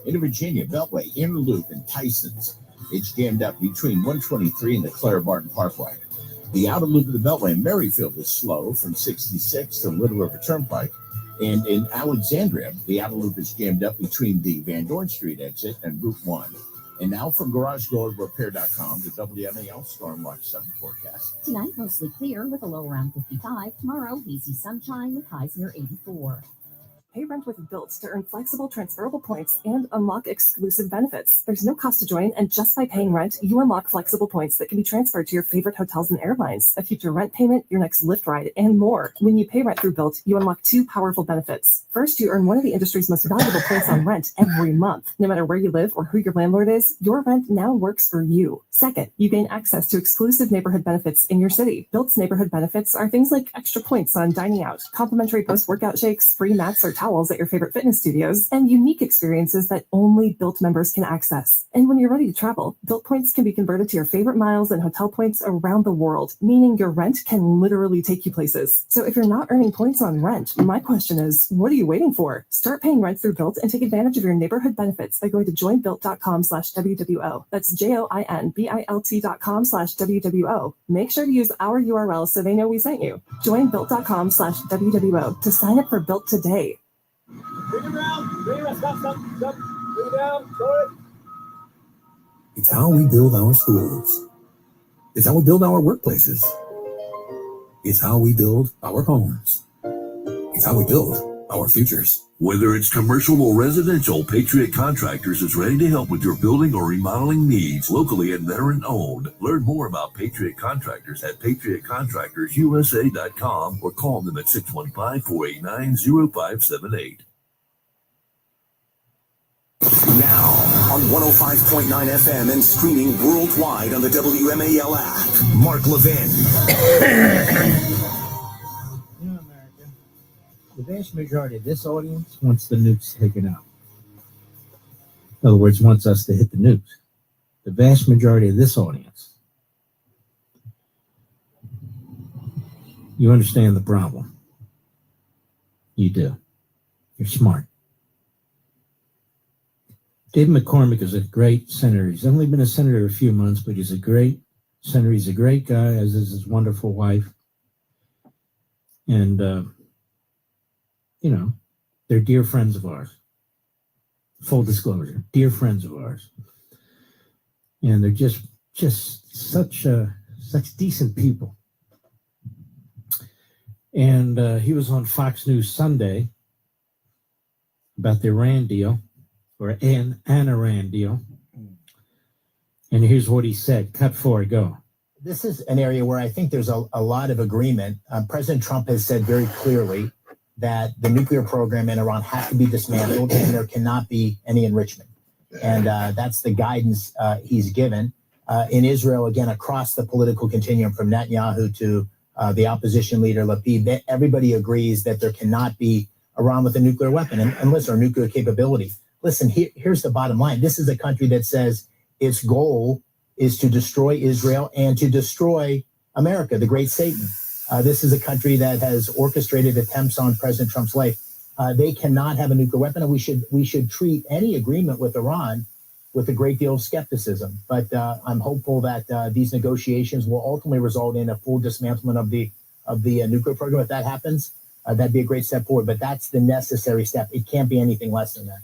Into Virginia, Beltway, Inner Loop, and Tyson's. It's jammed up between 123 and the Claire Barton Parkway. The outer loop of the Beltway in Merrifield is slow from 66 to Little River Turnpike. And in Alexandria, the outer loop is jammed up between the Van Dorn Street exit and Route 1. And now from GarageDoorRepair.com, the WMAL Storm Watch 7 forecast. Tonight, mostly clear with a low around 55. Tomorrow, hazy sunshine with highs near 84. Pay rent with Built to earn flexible transferable points and unlock exclusive benefits. There's no cost to join, and just by paying rent, you unlock flexible points that can be transferred to your favorite hotels and airlines, a future rent payment, your next Lyft ride, and more. When you pay rent through Built, you unlock 2 powerful benefits. First, you earn one of the industry's most valuable points on rent every month. No matter where you live or who your landlord is, your rent now works for you. Second, you gain access to exclusive neighborhood benefits in your city. Built's neighborhood benefits are things like extra points on dining out, complimentary post-workout shakes, free mats or towels at your favorite fitness studios, and unique experiences that only Built members can access. And when you're ready to travel, Built points can be converted to your favorite miles and hotel points around the world, meaning your rent can literally take you places. So if you're not earning points on rent, my question is, what are you waiting for? Start paying rent through Built and take advantage of your neighborhood benefits by going to joinbuilt.com/WWO. That's JOINBILT.com/WWO. Make sure to use our URL so they know we sent you. Joinbuilt.com/WWO to sign up for Built today. Bring it around. Bring it around. Stop. Bring it down. Throw it. It's how we build our schools. It's how we build our workplaces. It's how we build our homes. It's how we build our futures. Whether it's commercial or residential, Patriot Contractors is ready to help with your building or remodeling needs, locally and veteran-owned. Learn more about Patriot Contractors at patriotcontractorsusa.com or call them at 615-489-0578. Now, on 105.9 FM and streaming worldwide on the WMAL app, Mark Levin. The vast majority of this audience wants the nukes taken out. In other words, wants us to hit the nukes. The vast majority of this audience. You understand the problem. You do. You're smart. David McCormick is a great senator. He's only been a senator a few months, but he's a great senator. He's a great guy, as is his wonderful wife. And, they're dear friends of ours. Full disclosure, dear friends of ours. And they're just such decent people. And he was on Fox News Sunday about the Iran deal, or an Iran deal. And here's what he said. Cut 4, go. This is an area where I think there's a lot of agreement. President Trump has said very clearly that the nuclear program in Iran has to be dismantled and there cannot be any enrichment. And that's the guidance he's given. In Israel, again, across the political continuum from Netanyahu to the opposition leader Lapid, everybody agrees that there cannot be Iran with a nuclear weapon and listen, or nuclear capability. Listen, here's the bottom line. This is a country that says its goal is to destroy Israel and to destroy America, the great Satan. This is a country that has orchestrated attempts on President Trump's life. They cannot have a nuclear weapon, and we should treat any agreement with Iran with a great deal of skepticism. But I'm hopeful that these negotiations will ultimately result in a full dismantlement of the nuclear program. If that happens, that'd be a great step forward. But that's the necessary step. It can't be anything less than that.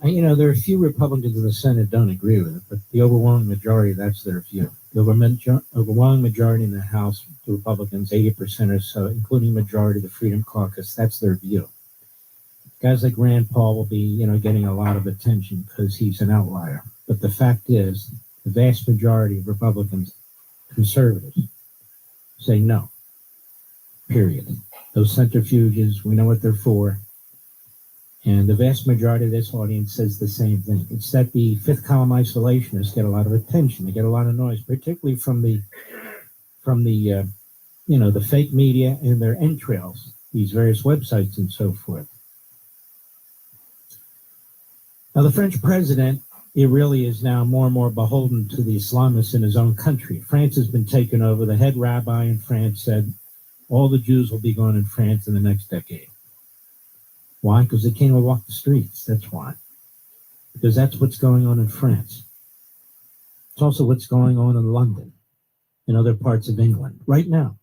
There are a few Republicans in the Senate don't agree with it, but the overwhelming majority, that's their view. The overwhelming majority in the House, the Republicans, 80% or so, including majority of the Freedom Caucus, that's their view. Guys like Rand Paul will be, getting a lot of attention because he's an outlier. But the fact is, the vast majority of Republicans, conservatives, say no, period. Those centrifuges, we know what they're for. And the vast majority of this audience says the same thing. It's that the fifth column isolationists get a lot of attention. They get a lot of noise, particularly from the fake media and their entrails, these various websites and so forth. Now, the French president, he really is now more and more beholden to the Islamists in his own country. France has been taken over. The head rabbi in France said, All the Jews will be gone in France in the next decade. Why? Because they can't even walk the streets. That's why. Because that's what's going on in France. It's also what's going on in London, in other parts of England, right now,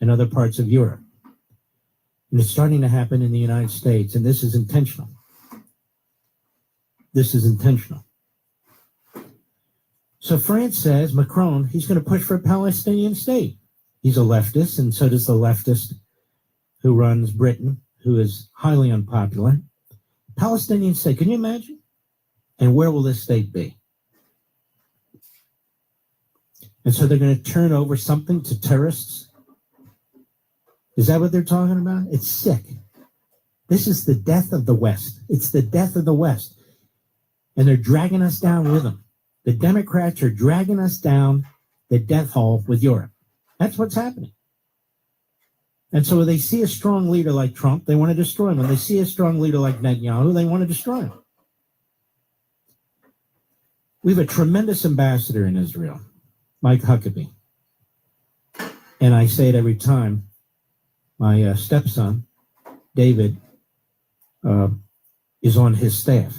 in other parts of Europe. And it's starting to happen in the United States, and this is intentional. This is intentional. So France says, Macron, he's going to push for a Palestinian state. He's a leftist, and so does the leftist who runs Britain, who is highly unpopular. Palestinian state, can you imagine? And where will this state be? And so they're going to turn over something to terrorists? Is that what they're talking about? It's sick. This is the death of the West. It's the death of the West. And they're dragging us down with them. The Democrats are dragging us down the death hole with Europe. That's what's happening. And so when they see a strong leader like Trump, they want to destroy him. When they see a strong leader like Netanyahu, they want to destroy him. We have a tremendous ambassador in Israel, Mike Huckabee. And I say it every time. My stepson, David, is on his staff.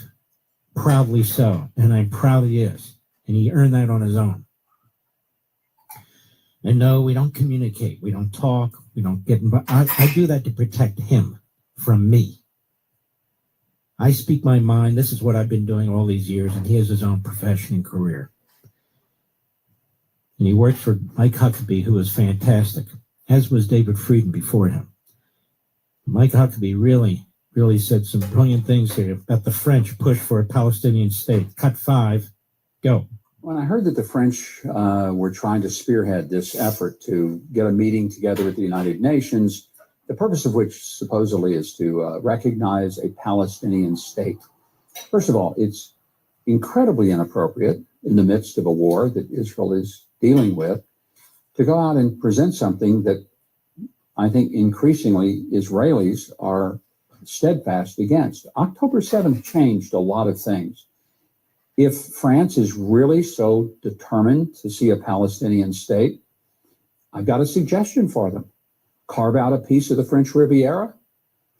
Proudly so. And I'm proud he is. And he earned that on his own. And no, we don't communicate. We don't talk. We don't get involved. I do that to protect him from me. I speak my mind. This is what I've been doing all these years, and he has his own profession and career. And he works for Mike Huckabee, who is fantastic, as was David Frieden before him. Mike Huckabee really said some brilliant things here about the French push for a Palestinian state. Cut 5, go. When I heard that the French were trying to spearhead this effort to get a meeting together with the United Nations, the purpose of which supposedly is to recognize a Palestinian state. First of all, it's incredibly inappropriate in the midst of a war that Israel is dealing with to go out and present something that I think increasingly Israelis are steadfast against. October 7th changed a lot of things. If France is really so determined to see a Palestinian state, I've got a suggestion for them. Carve out a piece of the French Riviera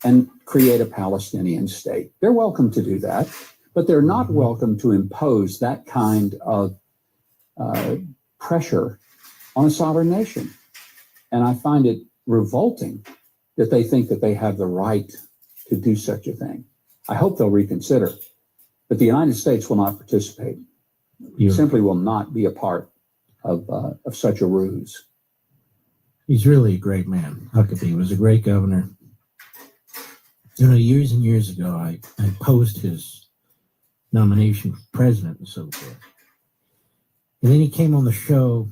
and create a Palestinian state. They're welcome to do that, but they're not welcome to impose that kind of pressure on a sovereign nation. And I find it revolting that they think that they have the right to do such a thing. I hope they'll reconsider. But the United States will not participate. Simply will not be a part of such a ruse. He's really a great man. Huckabee was a great governor. You know, years and years ago, I opposed his nomination for president and so forth. And then he came on the show,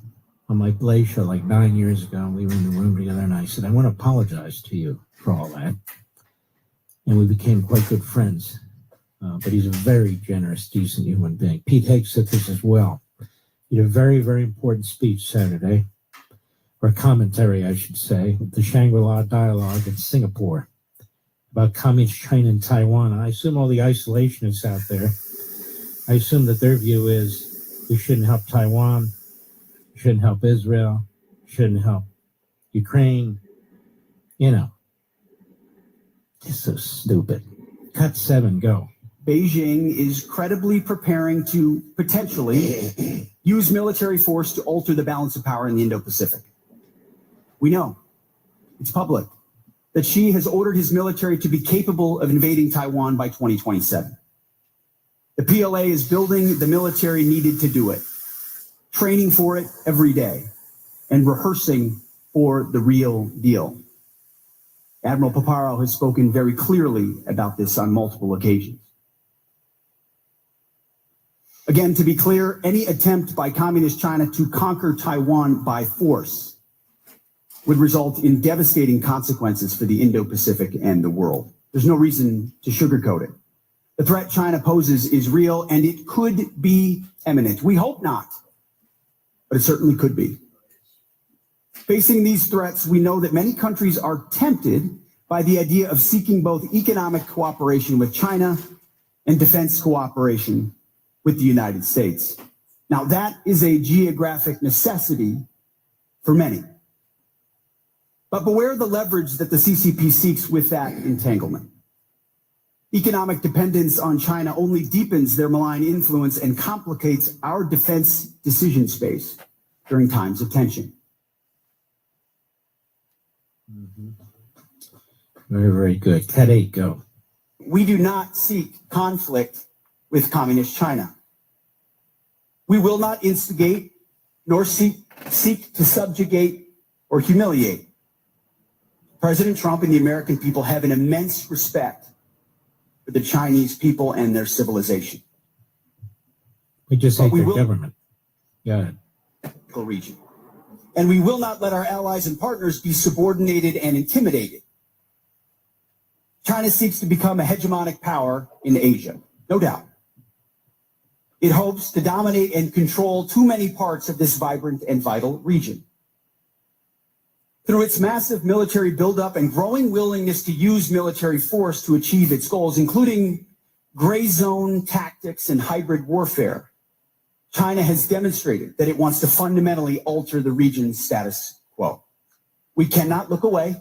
on my Blaze show, like 9 years ago, and we were in the room together, and I said, I want to apologize to you for all that. And we became quite good friends. But he's a very generous, decent human being. Pete Higgs said this as well. He had a very, very important speech Saturday, or commentary, I should say, at the Shangri-La Dialogue in Singapore about Communist China and Taiwan. And I assume all the isolationists out there, I assume that their view is we shouldn't help Taiwan, shouldn't help Israel, shouldn't help Ukraine. You know, it's so stupid. Cut 7, go. Beijing is credibly preparing to potentially use military force to alter the balance of power in the Indo-Pacific. We know, it's public, that Xi has ordered his military to be capable of invading Taiwan by 2027. The PLA is building the military needed to do it, training for it every day, and rehearsing for the real deal. Admiral Paparo has spoken very clearly about this on multiple occasions. Again, to be clear, any attempt by Communist China to conquer Taiwan by force would result in devastating consequences for the Indo-Pacific and the world. There's no reason to sugarcoat it. The threat China poses is real, and it could be imminent. We hope not, but it certainly could be. Facing these threats, we know that many countries are tempted by the idea of seeking both economic cooperation with China and defense cooperation with the United States. Now, that is a geographic necessity for many. But beware the leverage that the CCP seeks with that entanglement. Economic dependence on China only deepens their malign influence and complicates our defense decision space during times of tension. Very, very good. Cat 8, go. We do not seek conflict with Communist China. We will not instigate nor seek to subjugate or humiliate. President Trump and the American people have an immense respect for the Chinese people and their civilization. We just hate their government. Got it. Region. And we will not let our allies and partners be subordinated and intimidated. China seeks to become a hegemonic power in Asia, no doubt. It hopes to dominate and control too many parts of this vibrant and vital region. Through its massive military buildup and growing willingness to use military force to achieve its goals, including gray zone tactics and hybrid warfare, China has demonstrated that it wants to fundamentally alter the region's status quo. We cannot look away,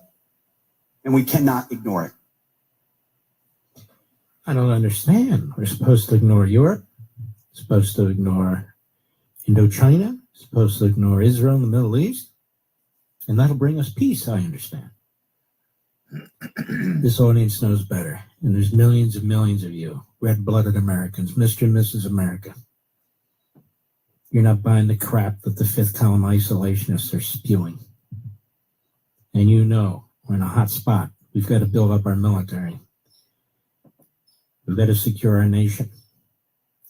and we cannot ignore it. I don't understand. We're supposed to ignore Europe, supposed to ignore Indochina, supposed to ignore Israel and the Middle East, and that'll bring us peace, I understand. This audience knows better, and there's millions and millions of you, red-blooded Americans, Mr. and Mrs. America. You're not buying the crap that the fifth column isolationists are spewing. And you know we're in a hot spot. We've got to build up our military. We've got to secure our nation.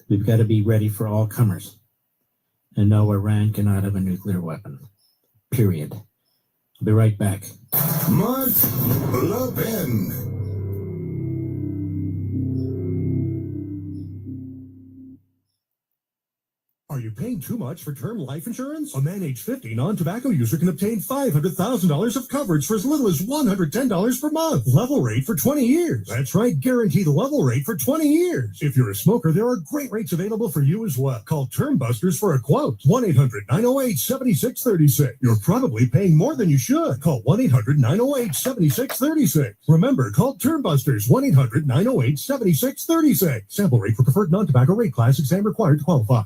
We've got to be ready for all comers. And no, Iran cannot have a nuclear weapon. Period. I'll be right back. Mark Levin. Are you paying too much for term life insurance? A man age 50 non-tobacco user can obtain $500,000 of coverage for as little as $110 per month. Level rate for 20 years. That's right, guaranteed level rate for 20 years. If you're a smoker, there are great rates available for you as well. Call Term Busters for a quote. 1-800-908-7636. You're probably paying more than you should. Call 1-800-908-7636. Remember, call Term Busters. 1-800-908-7636. Sample rate for preferred non-tobacco rate class. Exam required to qualify.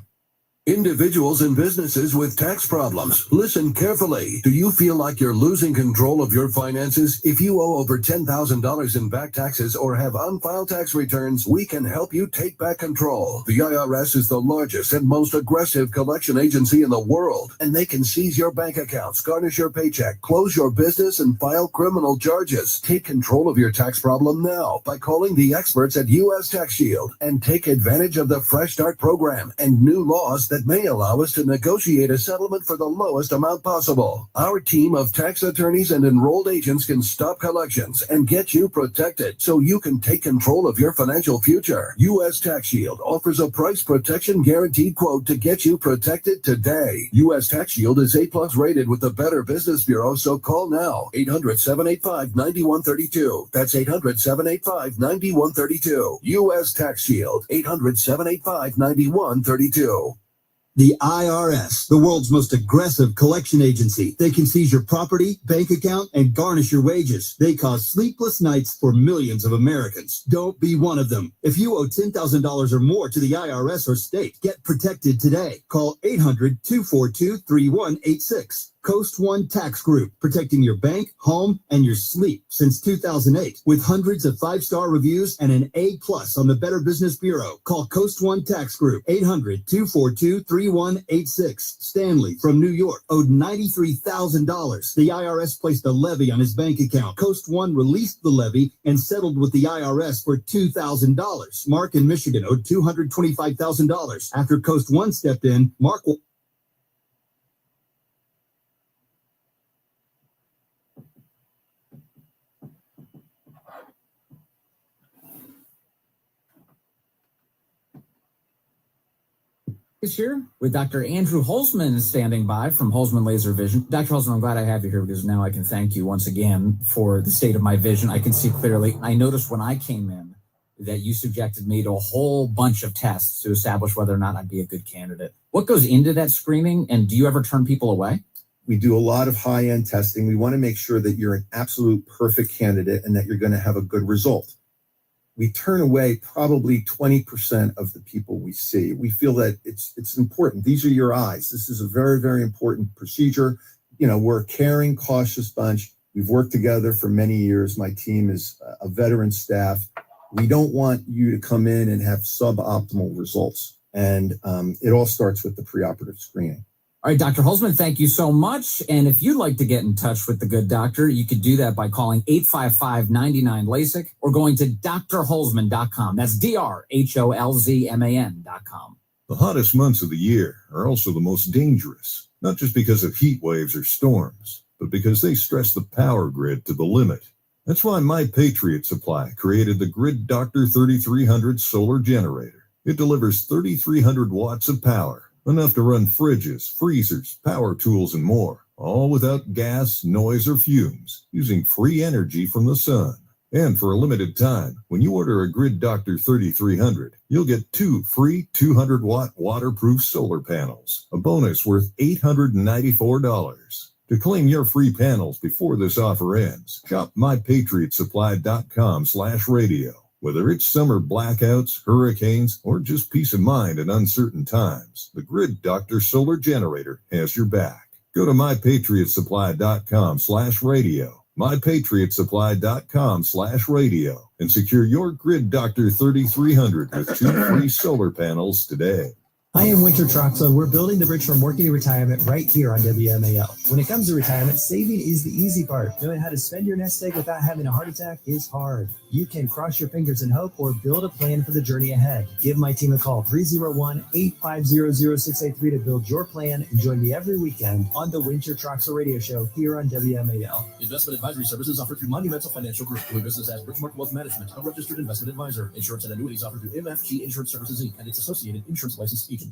Individuals and businesses with tax problems, listen carefully. Do you feel like you're losing control of your finances? If you owe over $10,000 in back taxes or have unfiled tax returns, we can help you take back control. The IRS is the largest and most aggressive collection agency in the world, and they can seize your bank accounts, garnish your paycheck, close your business, and file criminal charges. Take control of your tax problem now by calling the experts at U.S. Tax Shield and take advantage of the Fresh Start program and new laws that may allow us to negotiate a settlement for the lowest amount possible. Our team of tax attorneys and enrolled agents can stop collections and get you protected so you can take control of your financial future. U.S. Tax Shield offers a price protection guaranteed quote to get you protected today. U.S. Tax Shield is A+ rated with the Better Business Bureau, so call now. 800-785-9132. That's 800-785-9132. U.S. Tax Shield. 800-785-9132. The IRS, the world's most aggressive collection agency. They can seize your property, bank account, and garnish your wages. They cause sleepless nights for millions of Americans. Don't be one of them. If you owe $10,000 or more to the IRS or state, get protected today. Call 800-242-3186. Coast One Tax Group, protecting your bank, home, and your sleep since 2008. With hundreds of 5-star reviews and an A+ on the Better Business Bureau. Call Coast One Tax Group, 800-242-3186. Stanley from New York owed $93,000. The IRS placed a levy on his bank account. Coast One released the levy and settled with the IRS for $2,000. Mark in Michigan owed $225,000. After Coast One stepped in, Mark is here with Dr. Andrew Holzman standing by from Holzman Laser Vision. Dr. Holzman, I'm glad I have you here because now I can thank you once again for the state of my vision. I can see clearly. I noticed when I came in that you subjected me to a whole bunch of tests to establish whether or not I'd be a good candidate. What goes into that screening, and do you ever turn people away? We do a lot of high-end testing. We want to make sure that you're an absolute perfect candidate and that you're going to have a good result. We turn away probably 20% of the people we see. We feel that it's important. These are your eyes. This is a very, very important procedure. You know, we're a caring, cautious bunch. We've worked together for many years. My team is a veteran staff. We don't want you to come in and have suboptimal results. And it all starts with the preoperative screening. All right, Dr. Holzman, thank you so much. And if you'd like to get in touch with the good doctor, you could do that by calling 855-99-LASIK or going to drholzman.com. That's drholzman.com. The hottest months of the year are also the most dangerous, not just because of heat waves or storms, but because they stress the power grid to the limit. That's why My Patriot Supply created the Grid Doctor 3300 solar generator. It delivers 3,300 watts of power, enough to run fridges, freezers, power tools, and more, all without gas, noise, or fumes, using free energy from the sun. And for a limited time, when you order a Grid Doctor 3300, you'll get 2 free 200-watt waterproof solar panels, a bonus worth $894. To claim your free panels before this offer ends, shop mypatriotsupply.com/radio. Whether it's summer blackouts, hurricanes, or just peace of mind in uncertain times, the Grid Doctor Solar Generator has your back. Go to mypatriotsupply.com/radio, mypatriotsupply.com/radio, and secure your Grid Doctor 3300 with 2 free solar panels today. I am Winter Troxel, and we're building the bridge from working to retirement right here on WMAL. When it comes to retirement, saving is the easy part. Knowing how to spend your nest egg without having a heart attack is hard. You can cross your fingers and hope or build a plan for the journey ahead. Give my team a call, 301-850-0683 to build your plan and join me every weekend on the Winter Troxel Radio Show here on WMAL. Investment advisory services offered through Monumental Financial Group, doing business as Bridgemark Wealth Management, a registered investment advisor. Insurance and annuities offered through MFG Insurance Services, Inc. and its associated insurance licensed agents.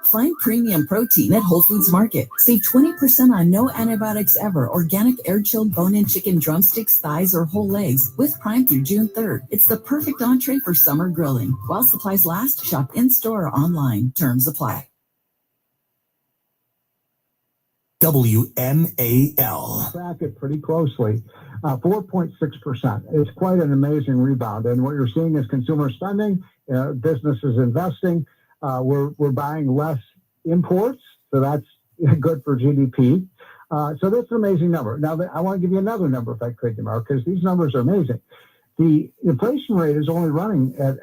Find premium protein at Whole Foods Market. Save 20% on no antibiotics ever, organic air-chilled bone-in chicken drumsticks, thighs, or whole legs with Prime through June 3rd. It's the perfect entree for summer grilling. While supplies last, shop in-store or online. Terms apply. WMAL. Track it pretty closely. 4.6%. It's quite an amazing rebound. And what you're seeing is consumer spending, businesses investing. We're buying less imports, so that's good for GDP. So that's an amazing number. Now, I want to give you another number, if I could, Mark, because these numbers are amazing. The inflation rate is only running at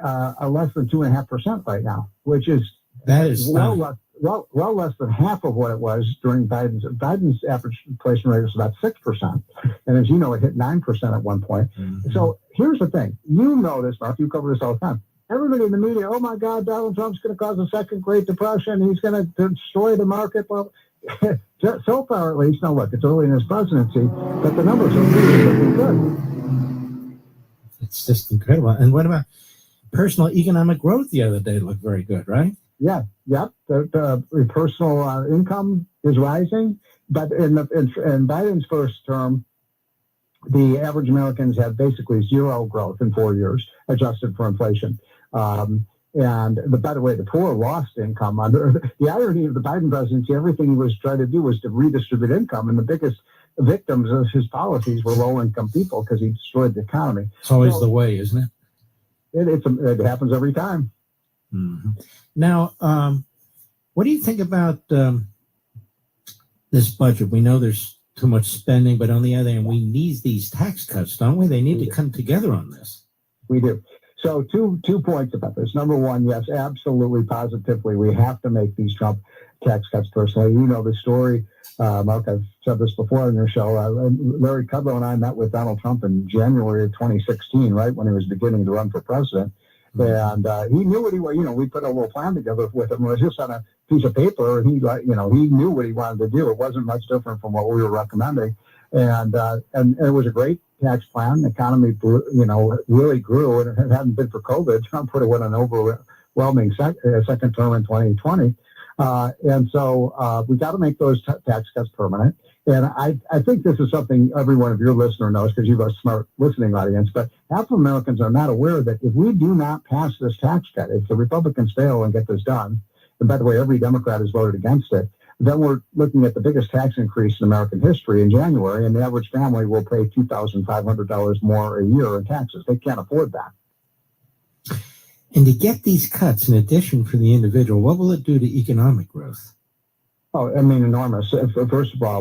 less than 2.5% right now, which is well less than half of what it was during Biden's. Biden's average inflation rate was about 6%, and as you know, it hit 9% at one point. Mm-hmm. So here's the thing: you know this, Mark. You cover this all the time. Everybody in the media, oh my God, Donald Trump's going to cause a second Great Depression. He's going to destroy the market. Well, so far, at least, now look, it's early in his presidency, but the numbers are really looking good. It's just incredible. And what about personal economic growth the other day? Looked very good, right? Yeah, yep. The personal income is rising, but in Biden's first term, the average Americans have basically zero growth in 4 years, adjusted for inflation. But by the way, the poor lost income. The irony of the Biden presidency, everything he was trying to do was to redistribute income, and the biggest victims of his policies were low-income people because he destroyed the economy. It's always the way, isn't it? It happens every time. Mm-hmm. Now, what do you think about this budget? We know there's too much spending, but on the other hand, we need these tax cuts, don't we? They need to come together on this. We do. So two points about this. Number one, yes, absolutely, positively, we have to make these Trump tax cuts personally. You know the story, Mark, I've said this before on your show. Larry Kudlow and I met with Donald Trump in January of 2016, right, when he was beginning to run for president. And he knew what he was. We put a little plan together with him. It was just on a piece of paper, and he knew what he wanted to do. It wasn't much different from what we were recommending, and it was a great tax plan. The economy, really grew, and if it hadn't been for COVID, Trump would have won an overwhelming second term in 2020. And so we got to make those tax cuts permanent. And I think this is something every one of your listeners knows because you have a smart listening audience, but half of Americans are not aware that if we do not pass this tax cut, if the Republicans fail and get this done, and by the way, every Democrat has voted against it, Then we're looking at the biggest tax increase in American history in January, and the average family will pay $2,500 more a year in taxes. They can't afford that. And to get these cuts, in addition for the individual, what will it do to economic growth? Oh, I mean, enormous. First of all,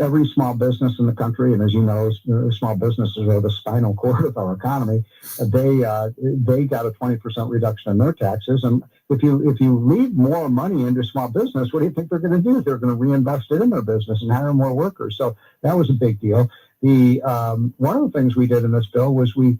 every small business in the country, and as you know, small businesses are the spinal cord of our economy. They got a 20% reduction in their taxes, and if you leave more money into small business, what do you think they're going to do? They're going to reinvest it in their business and hire more workers. So that was a big deal. One of the things we did in this bill was we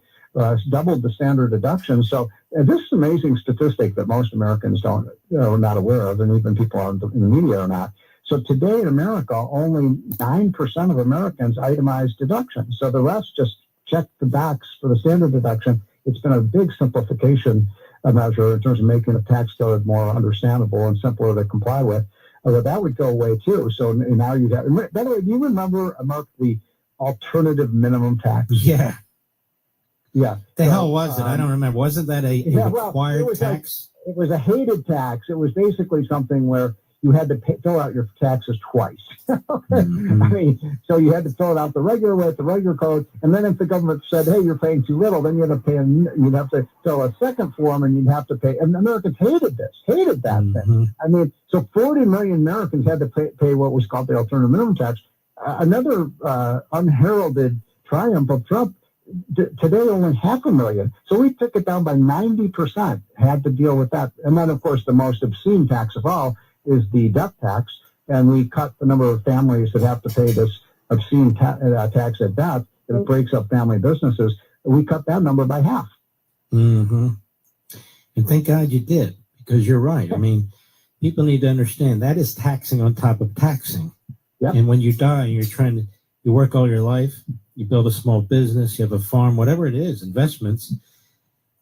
doubled the standard deduction. So this is an amazing statistic that most Americans are not aware of, and even people in the media are not. So today in America, only 9% of Americans itemize deductions. So the rest just check the box for the standard deduction. It's been a big simplification measure in terms of making the tax code more understandable and simpler to comply with. Although that would go away too. So now you have. By the way, do you remember, Mark, the alternative minimum tax? Yeah. Yeah. The hell was it? I don't remember. Wasn't that a required tax? It was a hated tax. It was basically something where you had to fill out your taxes twice. Mm-hmm. I mean, so you had to fill it out the regular way, the regular code, and then if the government said, "Hey, you're paying too little," then you'd have to fill a second form, and you'd have to pay. And Americans hated that thing. I mean, so 40 million Americans had to pay what was called the alternative minimum tax. Another unheralded triumph of Trump. Today, only 500,000. So we took it down by 90%, had to deal with that. And then, of course, the most obscene tax of all is the death tax. And we cut the number of families that have to pay this obscene tax at death. It breaks up family businesses. We cut that number by half. Mm-hmm. And thank God you did, because you're right. I mean, people need to understand that is taxing on top of taxing. Yep. And when you die, you work all your life, you build a small business, you have a farm, whatever it is, investments,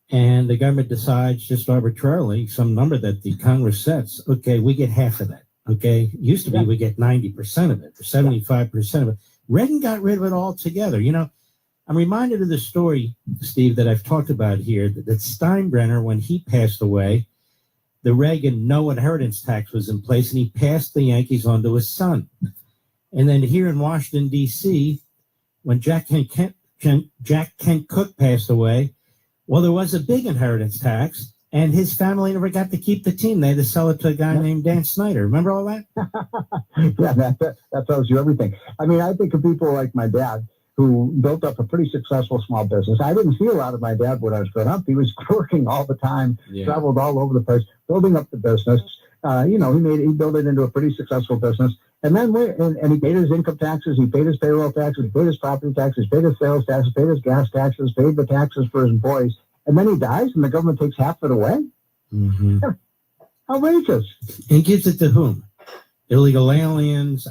and the government decides just arbitrarily some number that the Congress sets, okay, we get half of that, okay? It used to be we get 90% of it, or 75% of it. Reagan got rid of it altogether. You know, I'm reminded of the story, Steve, that I've talked about here, that Steinbrenner, when he passed away, the Reagan no inheritance tax was in place, and he passed the Yankees on to his son. And then here in Washington, D.C., when Jack Kent Cooke passed away, well, there was a big inheritance tax, and his family never got to keep the team. They had to sell it to a guy named Dan Snyder. Remember all that? Yeah, that tells you everything. I mean, I think of people like my dad, who built up a pretty successful small business. I didn't see a lot of my dad when I was growing up. He was working all the time, traveled all over the place, building up the business. He built it into a pretty successful business. And then he paid his income taxes, he paid his payroll taxes, he paid his property taxes, paid his sales taxes, paid his gas taxes, paid the taxes for his employees. And then he dies and the government takes half of it away? Mm-hmm. Outrageous. And gives it to whom? Illegal aliens,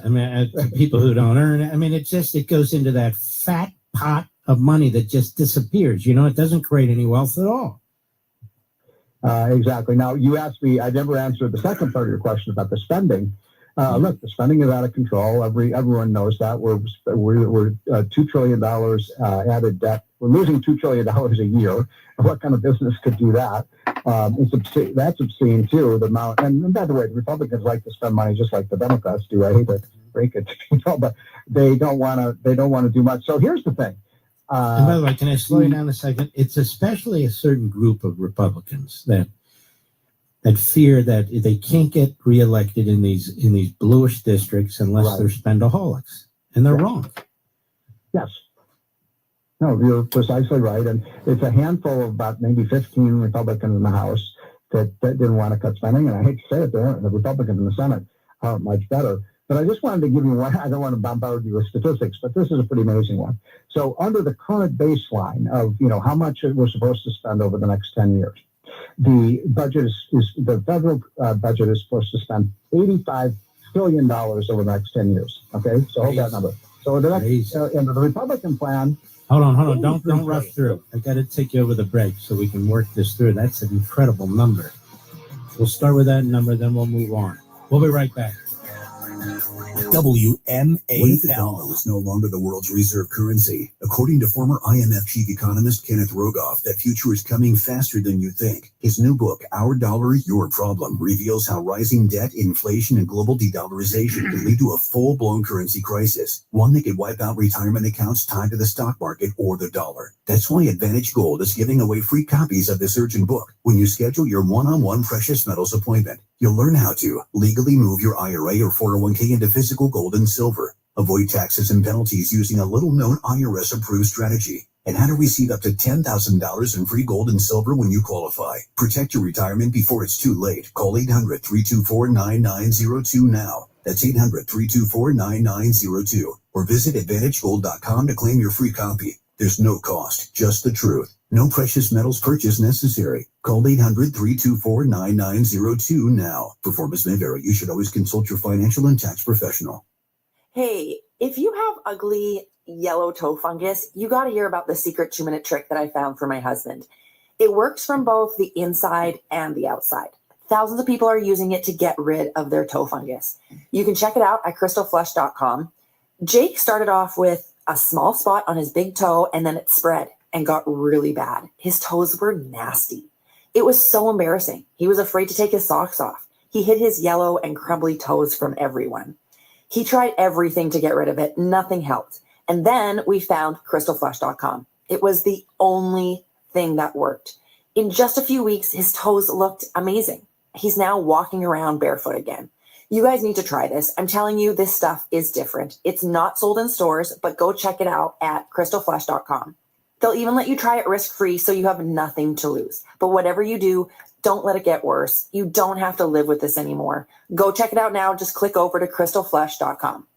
people who don't earn it. I mean, it goes into that fat pot of money that just disappears. You know, it doesn't create any wealth at all. Exactly. Now, you asked me, I never answered the second part of your question about the spending. Look, the spending is out of control. Everyone knows that. We're $2 trillion added debt. We're losing $2 trillion a year. What kind of business could do that? That's obscene too. The amount, and by the way, the Republicans like to spend money just like the Democrats do. I hate to break it, but they don't want to do much. So here's the thing. And by the way, can I slow you down a second? It's especially a certain group of Republicans that fear that they can't get reelected in these bluish districts unless they're spendaholics, and they're wrong. Yes. No, you're precisely right, and it's a handful of about maybe 15 Republicans in the House that didn't want to cut spending, and I hate to say it, the Republicans in the Senate aren't much better. But I just wanted to give you one. I don't want to bombard you with statistics, but this is a pretty amazing one. So under the current baseline of how much we're supposed to spend over the next 10 years, the budget the federal budget is supposed to spend $85 trillion over the next 10 years. Okay, so hold that number. So the next under the Republican plan. Hold on. Don't rush through. I got to take you over the break so we can work this through. That's an incredible number. We'll start with that number, then we'll move on. We'll be right back. WMAL. What if the dollar is no longer the world's reserve currency? According to former IMF chief economist Kenneth Rogoff, that future is coming faster than you think. His new book, Our Dollar, Your Problem, reveals how rising debt, inflation, and global de-dollarization can lead to a full-blown currency crisis, one that could wipe out retirement accounts tied to the stock market or the dollar. That's why Advantage Gold is giving away free copies of this urgent book when you schedule your one-on-one precious metals appointment. You'll learn how to legally move your IRA or 401k into physical gold and silver, avoid taxes and penalties using a little-known IRS-approved strategy, and how to receive up to $10,000 in free gold and silver when you qualify. Protect your retirement before it's too late. Call 800-324-9902 now. That's 800-324-9902. Or visit AdvantageGold.com to claim your free copy. There's no cost, just the truth. No precious metals purchase necessary. Call 800-324-9902 now. Performance may vary. You should always consult your financial and tax professional. Hey, if you have ugly yellow toe fungus, you got to hear about the secret 2-minute trick that I found for my husband. It works from both the inside and the outside. Thousands of people are using it to get rid of their toe fungus. You can check it out at crystalflush.com. Jake started off with a small spot on his big toe, and then it spread and got really bad. His toes were nasty. It was so embarrassing. He was afraid to take his socks off. He hid his yellow and crumbly toes from everyone. He tried everything to get rid of it. Nothing helped. And then we found crystalflush.com. It was the only thing that worked. In just a few weeks, his toes looked amazing. He's now walking around barefoot again. You guys need to try this. I'm telling you, this stuff is different. It's not sold in stores, but go check it out at crystalflush.com. They'll even let you try it risk-free, so you have nothing to lose. But whatever you do, don't let it get worse. You don't have to live with this anymore. Go check it out now. Just click over to crystalflush.com.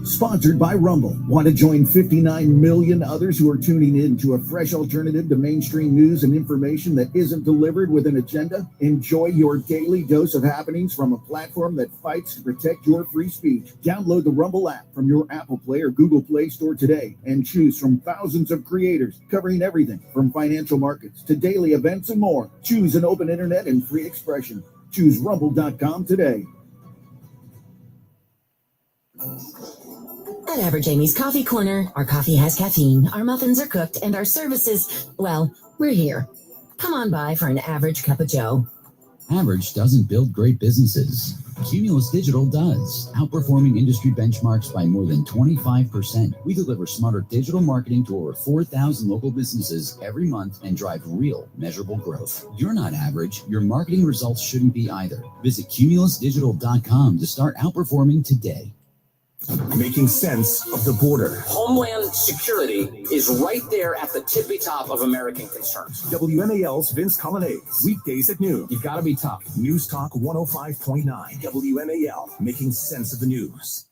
Sponsored by Rumble. Want to join 59 million others who are tuning in to a fresh alternative to mainstream news and information that isn't delivered with an agenda? Enjoy your daily dose of happenings from a platform that fights to protect your free speech. Download the Rumble app from your Apple Play or Google Play Store today and choose from thousands of creators covering everything from financial markets to daily events and more. Choose an open internet and free expression. Choose rumble.com today. At Average Amy's Coffee Corner, our coffee has caffeine, our muffins are cooked, and our service is, well, we're here. Come on by for an average cup of joe. Average doesn't build great businesses. Cumulus Digital does, outperforming industry benchmarks by more than 25%. We deliver smarter digital marketing to over 4,000 local businesses every month and drive real, measurable growth. You're not average. Your marketing results shouldn't be either. Visit cumulusdigital.com to start outperforming today. Making sense of the border. Homeland security is right there at the tippy top of American concerns. WMAL's Vince Colonnese, weekdays at noon. You've got to be tough. News Talk 105.9. WMAL, making sense of the news.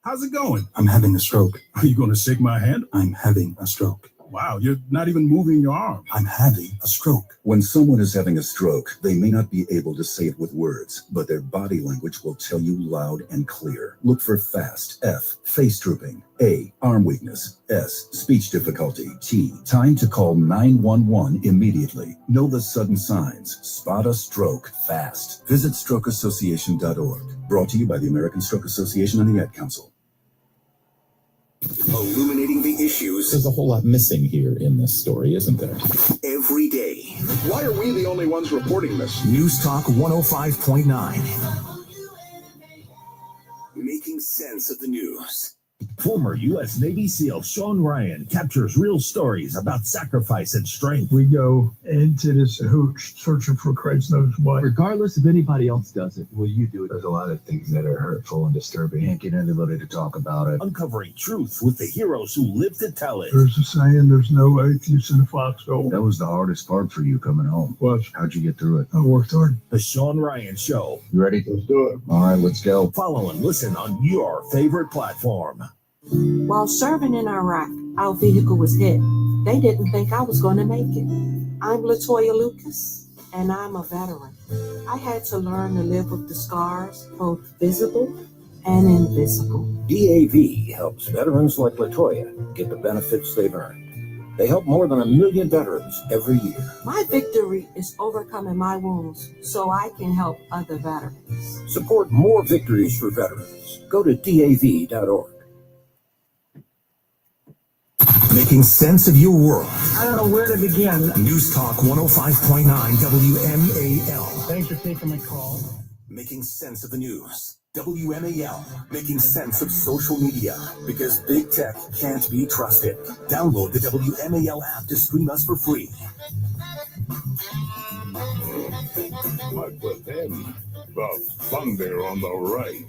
How's it going? I'm having a stroke. Are you going to shake my hand? I'm having a stroke. Wow, you're not even moving your arm. I'm having a stroke. When someone is having a stroke, they may not be able to say it with words, but their body language will tell you loud and clear. Look for FAST, F, face drooping, A, arm weakness, S, speech difficulty, T, time to call 911 immediately. Know the sudden signs. Spot a stroke fast. Visit strokeassociation.org. Brought to you by the American Stroke Association and the Ad Council. Illuminating the issues. There's a whole lot missing here in this story, isn't there? Every day. Why are we the only ones reporting this? News Talk 105.9. Making sense of the news. Former U.S. Navy SEAL Sean Ryan captures real stories about sacrifice and strength. We go into this hooch searching for Christ knows what. Regardless if anybody else does it, will you do it? There's a lot of things that are hurtful and disturbing. Can't get anybody to talk about it. Uncovering truth with the heroes who live to tell it. There's a saying, there's no atheist in the foxhole. That was the hardest part for you coming home. What? How'd you get through it? I worked hard. The Sean Ryan Show. You ready? Let's do it. All right, let's go. Follow and listen on your favorite platform. While serving in Iraq, our vehicle was hit. They didn't think I was going to make it. I'm Latoya Lucas, and I'm a veteran. I had to learn to live with the scars, both visible and invisible. DAV helps veterans like Latoya get the benefits they've earned. They help more than 1 million veterans every year. My victory is overcoming my wounds so I can help other veterans. Support more victories for veterans. Go to DAV.org. Making sense of your world. I don't know where to begin. News Talk 105.9 WMAL. Thanks for taking my call. Making sense of the news. WMAL. Making sense of social media. Because big tech can't be trusted. Download the WMAL app to stream us for free. But with them, the thunder on the right.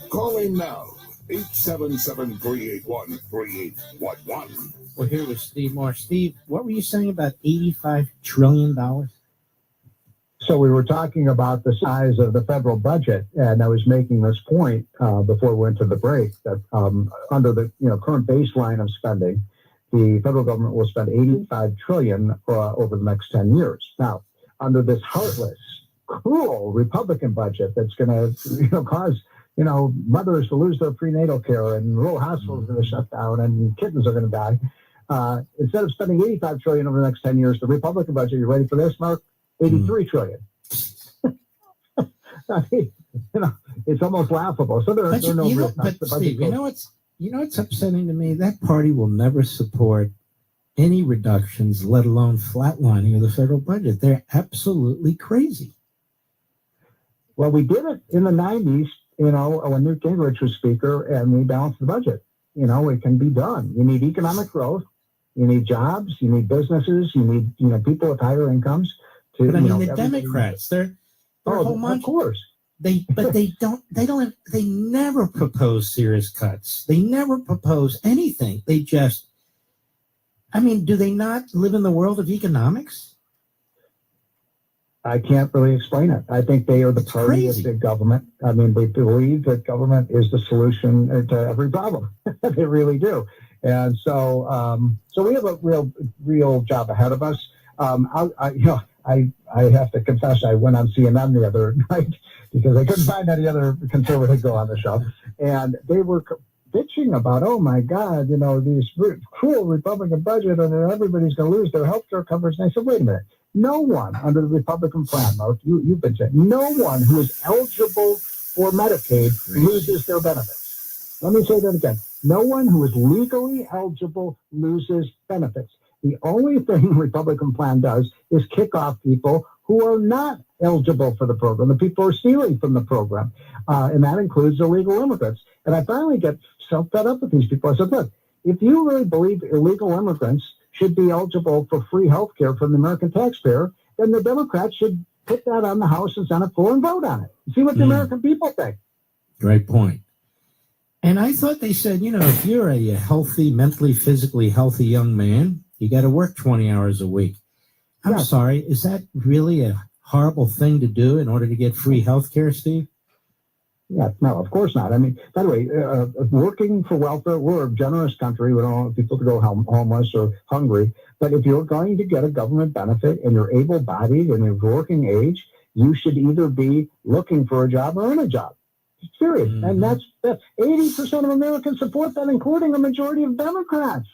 Call him now. 877-381-3811. Well, here was Steve Moore. Steve, what were you saying about $85 trillion? So we were talking about the size of the federal budget, and I was making this point before we went to the break that under the current baseline of spending, the federal government will spend $85 trillion over the next 10 years. Now, under this heartless, cruel Republican budget that's going to cause mothers to lose their prenatal care and rural hospitals are going to shut down and kittens are going to die. Instead of spending $85 trillion over the next 10 years, the Republican budget, you ready for this, Mark? $83 trillion. I mean, it's almost laughable. So there are no real cuts. But Steve, you know what's upsetting to me? That party will never support any reductions, let alone flatlining of the federal budget. They're absolutely crazy. Well, we did it in the 90s, when Newt Gingrich was speaker, and we balanced the budget. It can be done. You need economic growth. You need jobs. You need businesses. You need, people with higher incomes. But I mean, the Democrats, they're whole of course. They never propose serious cuts. They never propose anything. They just, do they not live in the world of economics? I can't really explain it. I think they are the party of big government. They believe that government is the solution to every problem. They really do. And so we have a real job ahead of us. I have to confess, I went on CNN the other night because I couldn't find any other conservative go on the show. And they were bitching about, oh my God, these cruel Republican budget and everybody's going to lose their health care coverage. And I said, wait a minute. No one under the Republican plan, Mark, you've been saying, no one who is eligible for Medicaid loses their benefits. Let me say that again. No one who is legally eligible loses benefits. The only thing the Republican plan does is kick off people who are not eligible for the program. The people who are stealing from the program. And that includes illegal immigrants. And I finally get so fed up with these people. I said, look, if you really believe illegal immigrants should be eligible for free health care from the American taxpayer, then the Democrats should put that on the House and Senate floor and vote on it. See what the American people think. Great point. And I thought they said, if you're a healthy, mentally, physically healthy young man, you got to work 20 hours a week. I'm sorry, is that really a horrible thing to do in order to get free health care, Steve? Yeah, no, of course not. By the way, working for welfare, we're a generous country. We don't want people to go homeless or hungry. But if you're going to get a government benefit and you're able-bodied and you're working age, you should either be looking for a job or in a job. Serious. And that's 80% of Americans support that, including a majority of Democrats.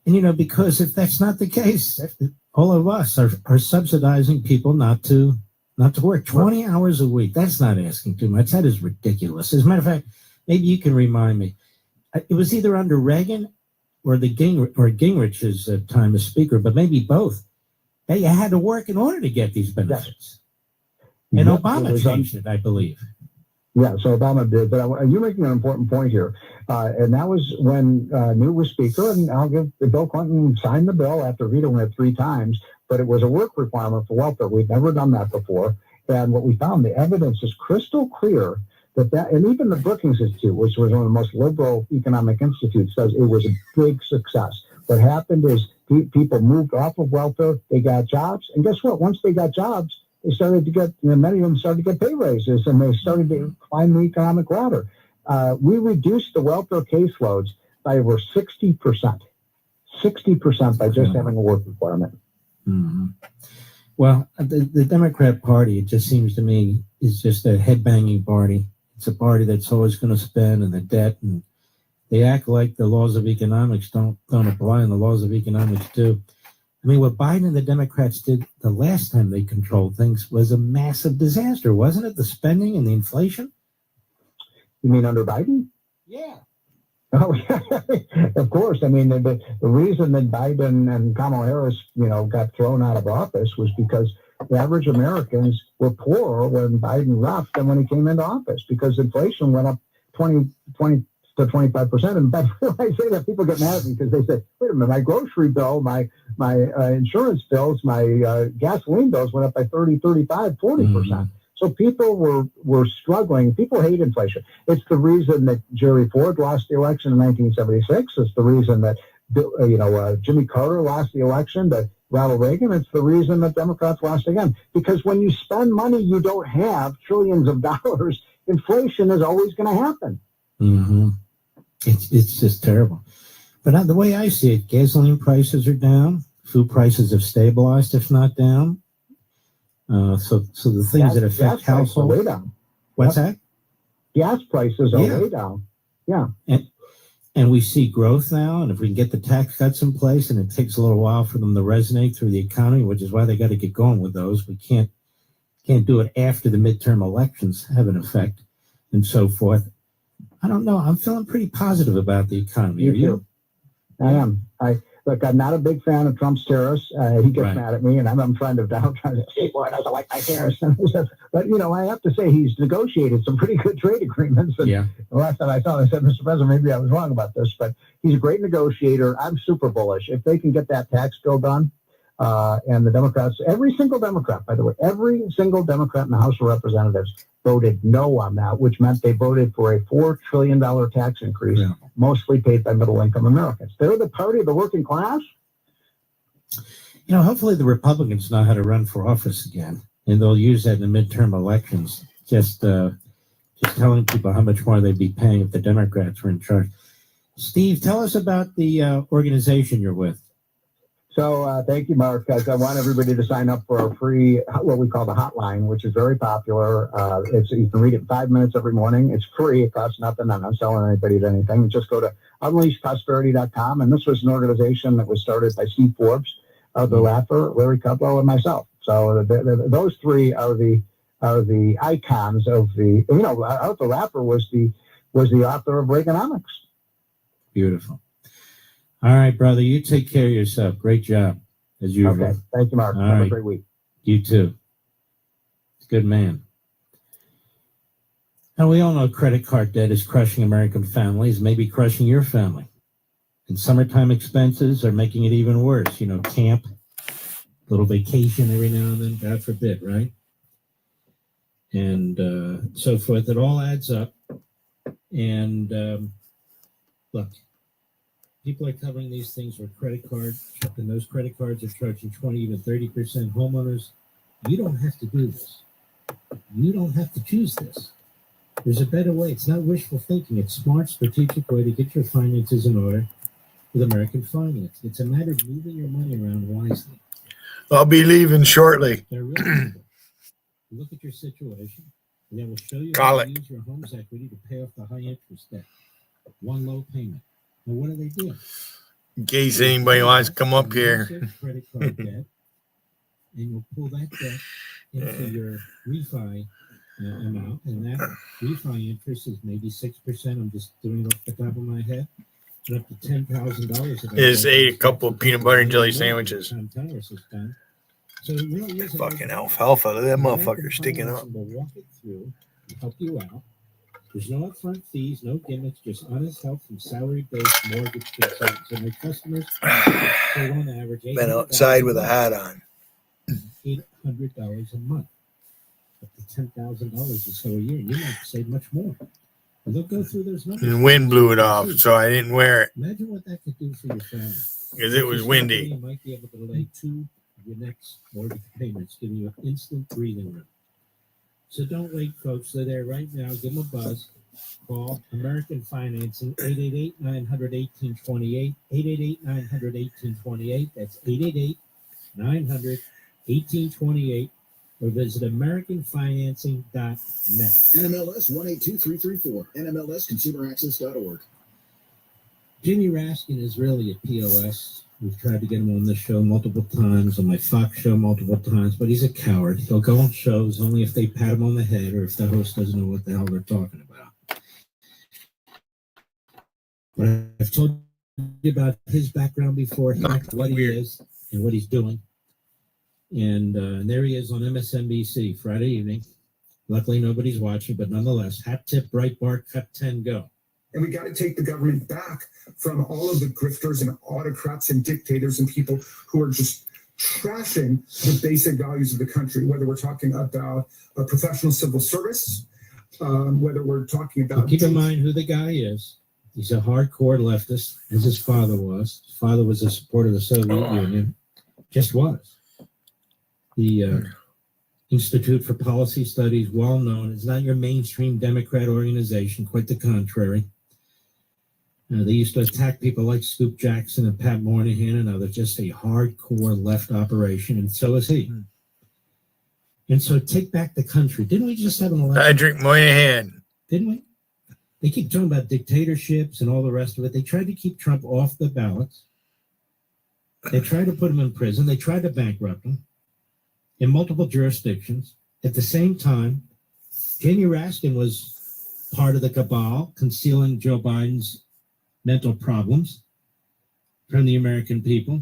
And, because if that's not the case, all of us are subsidizing people not to work 20 hours a week. That's not asking too much. That is ridiculous. As a matter of fact, maybe you can remind me. It was either under Reagan or Gingrich's time as speaker, but maybe both. You had to work in order to get these benefits. Yes. And Obama changed it, I believe. Yeah, so Obama did. But you're making an important point here. And that was when Newt was speaker, and Bill Clinton signed the bill after vetoing it 3 times. But it was a work requirement for welfare. We'd never done that before. And what we found, the evidence is crystal clear that and even the Brookings Institute, which was one of the most liberal economic institutes, says it was a big success. What happened is people moved off of welfare, they got jobs, and guess what? Once they got jobs, they started to get, many of them started to get pay raises, and they started to climb the economic ladder. We reduced the welfare caseloads by over 60%. 60% by just having a work requirement. Mm-hmm. Well, the Democrat Party, it just seems to me, is just a headbanging party. It's a party that's always going to spend, and the debt, and They act like the laws of economics don't apply, and the laws of economics do. I mean, what Biden and the Democrats did the last time they controlled things was a massive disaster, wasn't it? The spending and the inflation. You mean under Biden? Yeah. Oh, yeah, of course. I mean, the reason that Biden and Kamala Harris, got thrown out of office was because the average Americans were poorer when Biden left than when he came into office, because inflation went up 20 to 25%. And when I say that, people get mad at me because they say, wait a minute, my grocery bill, my insurance bills, my gasoline bills went up by 30, 35, 40%. So people were struggling. People hate inflation. It's the reason that Jerry Ford lost the election in 1976. It's the reason that Jimmy Carter lost the election to Ronald Reagan. It's the reason that Democrats lost again. Because when you spend money you don't have, trillions of dollars, inflation is always going to happen. Mm-hmm. It's just terrible. But the way I see it, gasoline prices are down. Food prices have stabilized, if not down. So the things that affect households. Way down. What's that? Gas prices are way down. Yeah. And we see growth now, and if we can get the tax cuts in place, and it takes a little while for them to resonate through the economy, which is why they got to get going with those. We can't do it after the midterm elections have an effect and so forth. I don't know. I'm feeling pretty positive about the economy. Are you? I am. I'm not a big fan of Trump's tariffs. He gets mad at me, and I'm trying to say, boy, I don't like my tariffs. But, I have to say he's negotiated some pretty good trade agreements. And the last time I saw him, I said, Mr. President, maybe I was wrong about this, but he's a great negotiator. I'm super bullish. If they can get that tax bill done, and the Democrats, every single Democrat, by the way, every single Democrat in the House of Representatives voted no on that, which meant they voted for a $4 trillion tax increase, mostly paid by middle-income Americans. They're the party of the working class. Hopefully the Republicans know how to run for office again, and they'll use that in the midterm elections, just telling people how much more they'd be paying if the Democrats were in charge. Steve, tell us about the organization you're with. So thank you, Mark. Guys, I want everybody to sign up for our free, what we call the hotline, which is very popular. You can read it in 5 minutes every morning. It's free. It costs nothing. I'm not selling anybody anything. Just go to unleashprosperity.com. And this was an organization that was started by Steve Forbes, the Laffer, Larry Kudlow, and myself. So those three are the icons of the. Arthur Laffer was the author of Reaganomics. Beautiful. All right, brother. You take care of yourself. Great job, as usual. Okay. Thank you, Mark. All Have right. a great week. You too. Good man. Now, we all know credit card debt is crushing American families, maybe crushing your family. And summertime expenses are making it even worse. Camp, little vacation every now and then, God forbid, right? And so forth. It all adds up. And look, people are covering these things with credit cards, and those credit cards are charging 20, even 30%. Homeowners, you don't have to do this. You don't have to choose this. There's a better way. It's not wishful thinking. It's a smart, strategic way to get your finances in order with American Finance. It's a matter of moving your money around wisely. I'll be leaving shortly. They're really simple. Look at your situation, and they will show you how to use your home's equity to pay off the high interest debt. One low payment. Now, what do? In case anybody wants to come up here. Credit card debt, and you'll pull that debt into your refi amount, and that refi interest is maybe 6%. I'm just doing it off the top of my head. And up to $10,000. Just ate a couple of peanut butter and jelly sandwiches. So it really is fucking alfalfa. Look at that motherfucker sticking up. We'll walk it through and help you out. There's no upfront fees, no gimmicks, just honest help from salary-based mortgage consultants. And their customers pay on average Been outside with a hat on. $800 a month. Up to $10,000 or so a year. You might save much more. And they'll go through those numbers. And wind blew it off, so I didn't wear it. Imagine what that could do for your family. Because it was windy. You might be able to delay 2 of your next mortgage payments, giving you an instant breathing room. So don't wait, folks. They're there right now. Give them a buzz. Call American Financing, 888-900-1828, 888-900-1828. That's 888-900-1828. Or visit AmericanFinancing.net. NMLS 182334, NMLSConsumerAccess.org. Jimmy Raskin is really a POS. We've tried to get him on this show multiple times, on my Fox show multiple times, but he's a coward. He'll go on shows only if they pat him on the head or if the host doesn't know what the hell they're talking about. But I've told you about his background before, what he is and what he's doing. And there he is on MSNBC Friday evening. Luckily, nobody's watching, but nonetheless, hat tip, Breitbart, cut 10, go. And we got to take the government back from all of the grifters and autocrats and dictators and people who are just trashing the basic values of the country, whether we're talking about a professional civil service, whether we're talking about... Keep in mind who the guy is. He's a hardcore leftist, as his father was. His father was a supporter of the Soviet Union. Just was. The Institute for Policy Studies, well known. It's not your mainstream Democrat organization, quite the contrary. They used to attack people like Scoop Jackson and Pat Moynihan and others, just a hardcore left operation, and so is he. And so take back the country. Didn't we just have an election? Patrick Moynihan. Didn't we? They keep talking about dictatorships and all the rest of it. They tried to keep Trump off the ballots. They tried to put him in prison. They tried to bankrupt him in multiple jurisdictions. At the same time, Jamie Raskin was part of the cabal concealing Joe Biden's mental problems from the American people.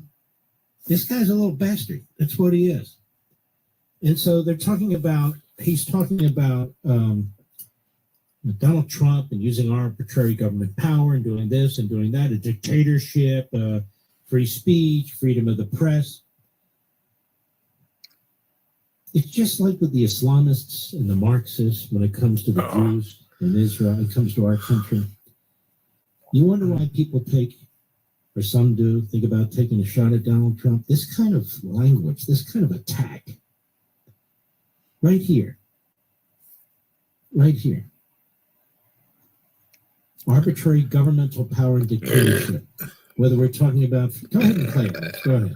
This guy's a little bastard. That's what he is. And so he's talking about Donald Trump and using arbitrary government power and doing this and doing that, a dictatorship, free speech, freedom of the press. It's just like with the Islamists and the Marxists when it comes to the Jews in Israel, it comes to our country. You wonder why people or some do, think about taking a shot at Donald Trump. This kind of language, this kind of attack, right here. Arbitrary governmental power and dictatorship. Whether we're talking about, go ahead and play it. Go ahead.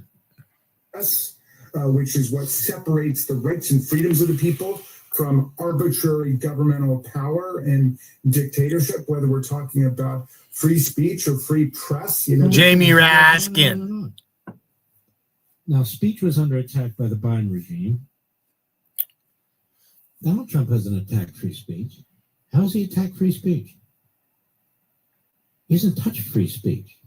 Which is what separates the rights and freedoms of the people from arbitrary governmental power and dictatorship, whether we're talking about free speech or free press. Jamie Raskin. Now, speech was under attack by the Biden regime. Donald Trump hasn't attacked free speech. How has he attacked free speech? He hasn't touched free speech.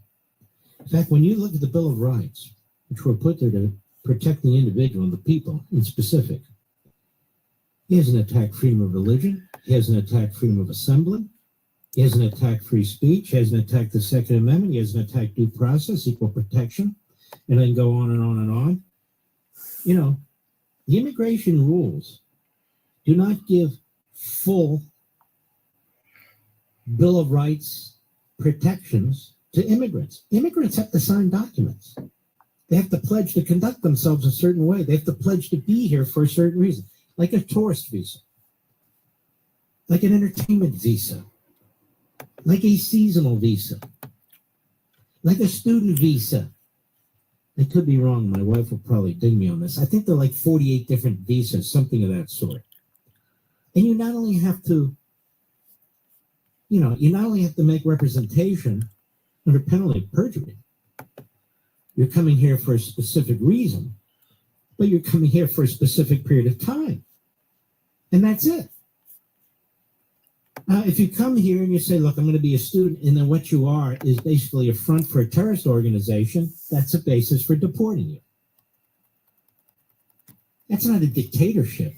In fact, when you look at the Bill of Rights, which were put there to protect the individual and the people in specific, he hasn't attacked freedom of religion. He hasn't attacked freedom of assembly. He hasn't attacked free speech. He hasn't attacked the Second Amendment. He hasn't attacked due process, equal protection, and then go on and on and on. You know, the immigration rules do not give full Bill of Rights protections to immigrants. Immigrants have to sign documents. They have to pledge to conduct themselves a certain way. They have to pledge to be here for a certain reason, like a tourist visa, like an entertainment visa, like a seasonal visa, like a student visa. I could be wrong. My wife will probably dig me on this. I think there are like 48 different visas, something of that sort. And you not only have to make representation under penalty of perjury. You're coming here for a specific reason, but you're coming here for a specific period of time. And that's it. Now, if you come here and you say, look, I'm going to be a student, and then what you are is basically a front for a terrorist organization, that's a basis for deporting you. That's not a dictatorship.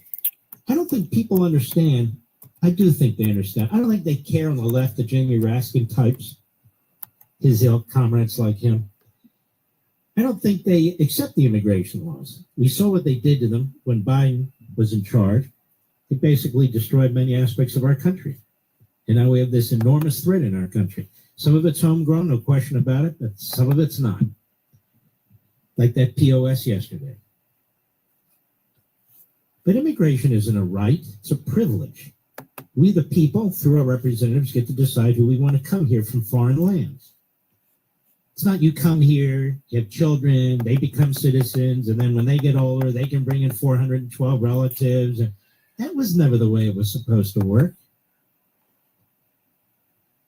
I don't think people understand. I do think they understand. I don't think they care on the left, the Jamie Raskin types, his ilk comrades like him. I don't think they accept the immigration laws. We saw what they did to them when Biden was in charge. It basically destroyed many aspects of our country. And now we have this enormous threat in our country. Some of it's homegrown, no question about it, but some of it's not. Like that POS yesterday. But immigration isn't a right, it's a privilege. We, the people, through our representatives, get to decide who we want to come here from foreign lands. It's not you come here, you have children, they become citizens, and then when they get older, they can bring in 412 relatives. That was never the way it was supposed to work.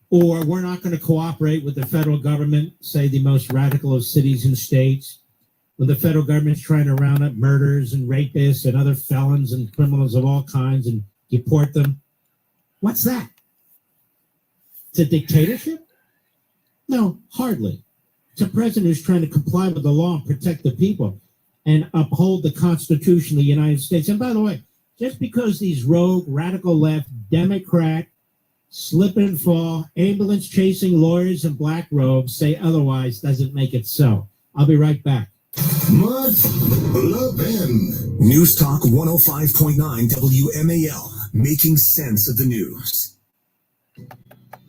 or we're not going to cooperate with the federal government, say the most radical of cities and states, when the federal government's trying to round up murderers and rapists and other felons and criminals of all kinds and deport them. What's that? It's a dictatorship? No, hardly. It's a president who's trying to comply with the law and protect the people and uphold the Constitution of the United States. And by the way, just because these rogue, radical left, Democrat, slip and fall, ambulance chasing lawyers in black robes say otherwise doesn't make it so. I'll be right back. Mark Levin. News Talk 105.9 WMAL, making sense of the news.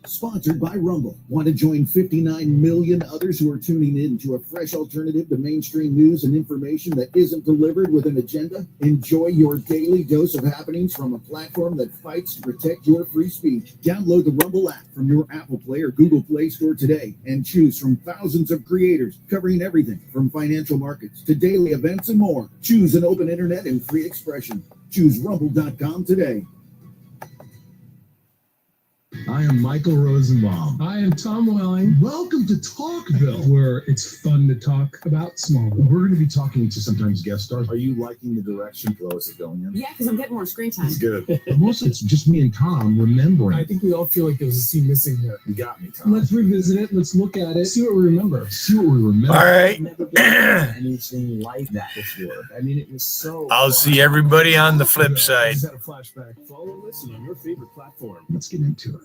Sponsored by Rumble. Want to join 59 million others who are tuning in to a fresh alternative to mainstream news and information that isn't delivered with an agenda? Enjoy your daily dose of happenings from a platform that fights to protect your free speech. Download the Rumble app from your Apple Play or Google Play Store today and choose from thousands of creators covering everything from financial markets to daily events and more. Choose an open internet and free expression. Choose rumble.com today. I am Michael Rosenbaum. I am Tom Welling. Welcome to Talkville, where it's fun to talk about Smallville. We're going to be talking to sometimes guest stars. Are you liking the direction Lois is going in? Yeah, because I'm getting more screen time. It's good. But mostly it's just me and Tom remembering. I think we all feel like there was a scene missing here. You got me, Tom. Let's revisit it. Let's look at it. See what we remember. All right. Anything like that before. I mean, it was so. I'll see everybody on the flip side. Just had a flashback. Follow and listen on your favorite platform. Let's get into it.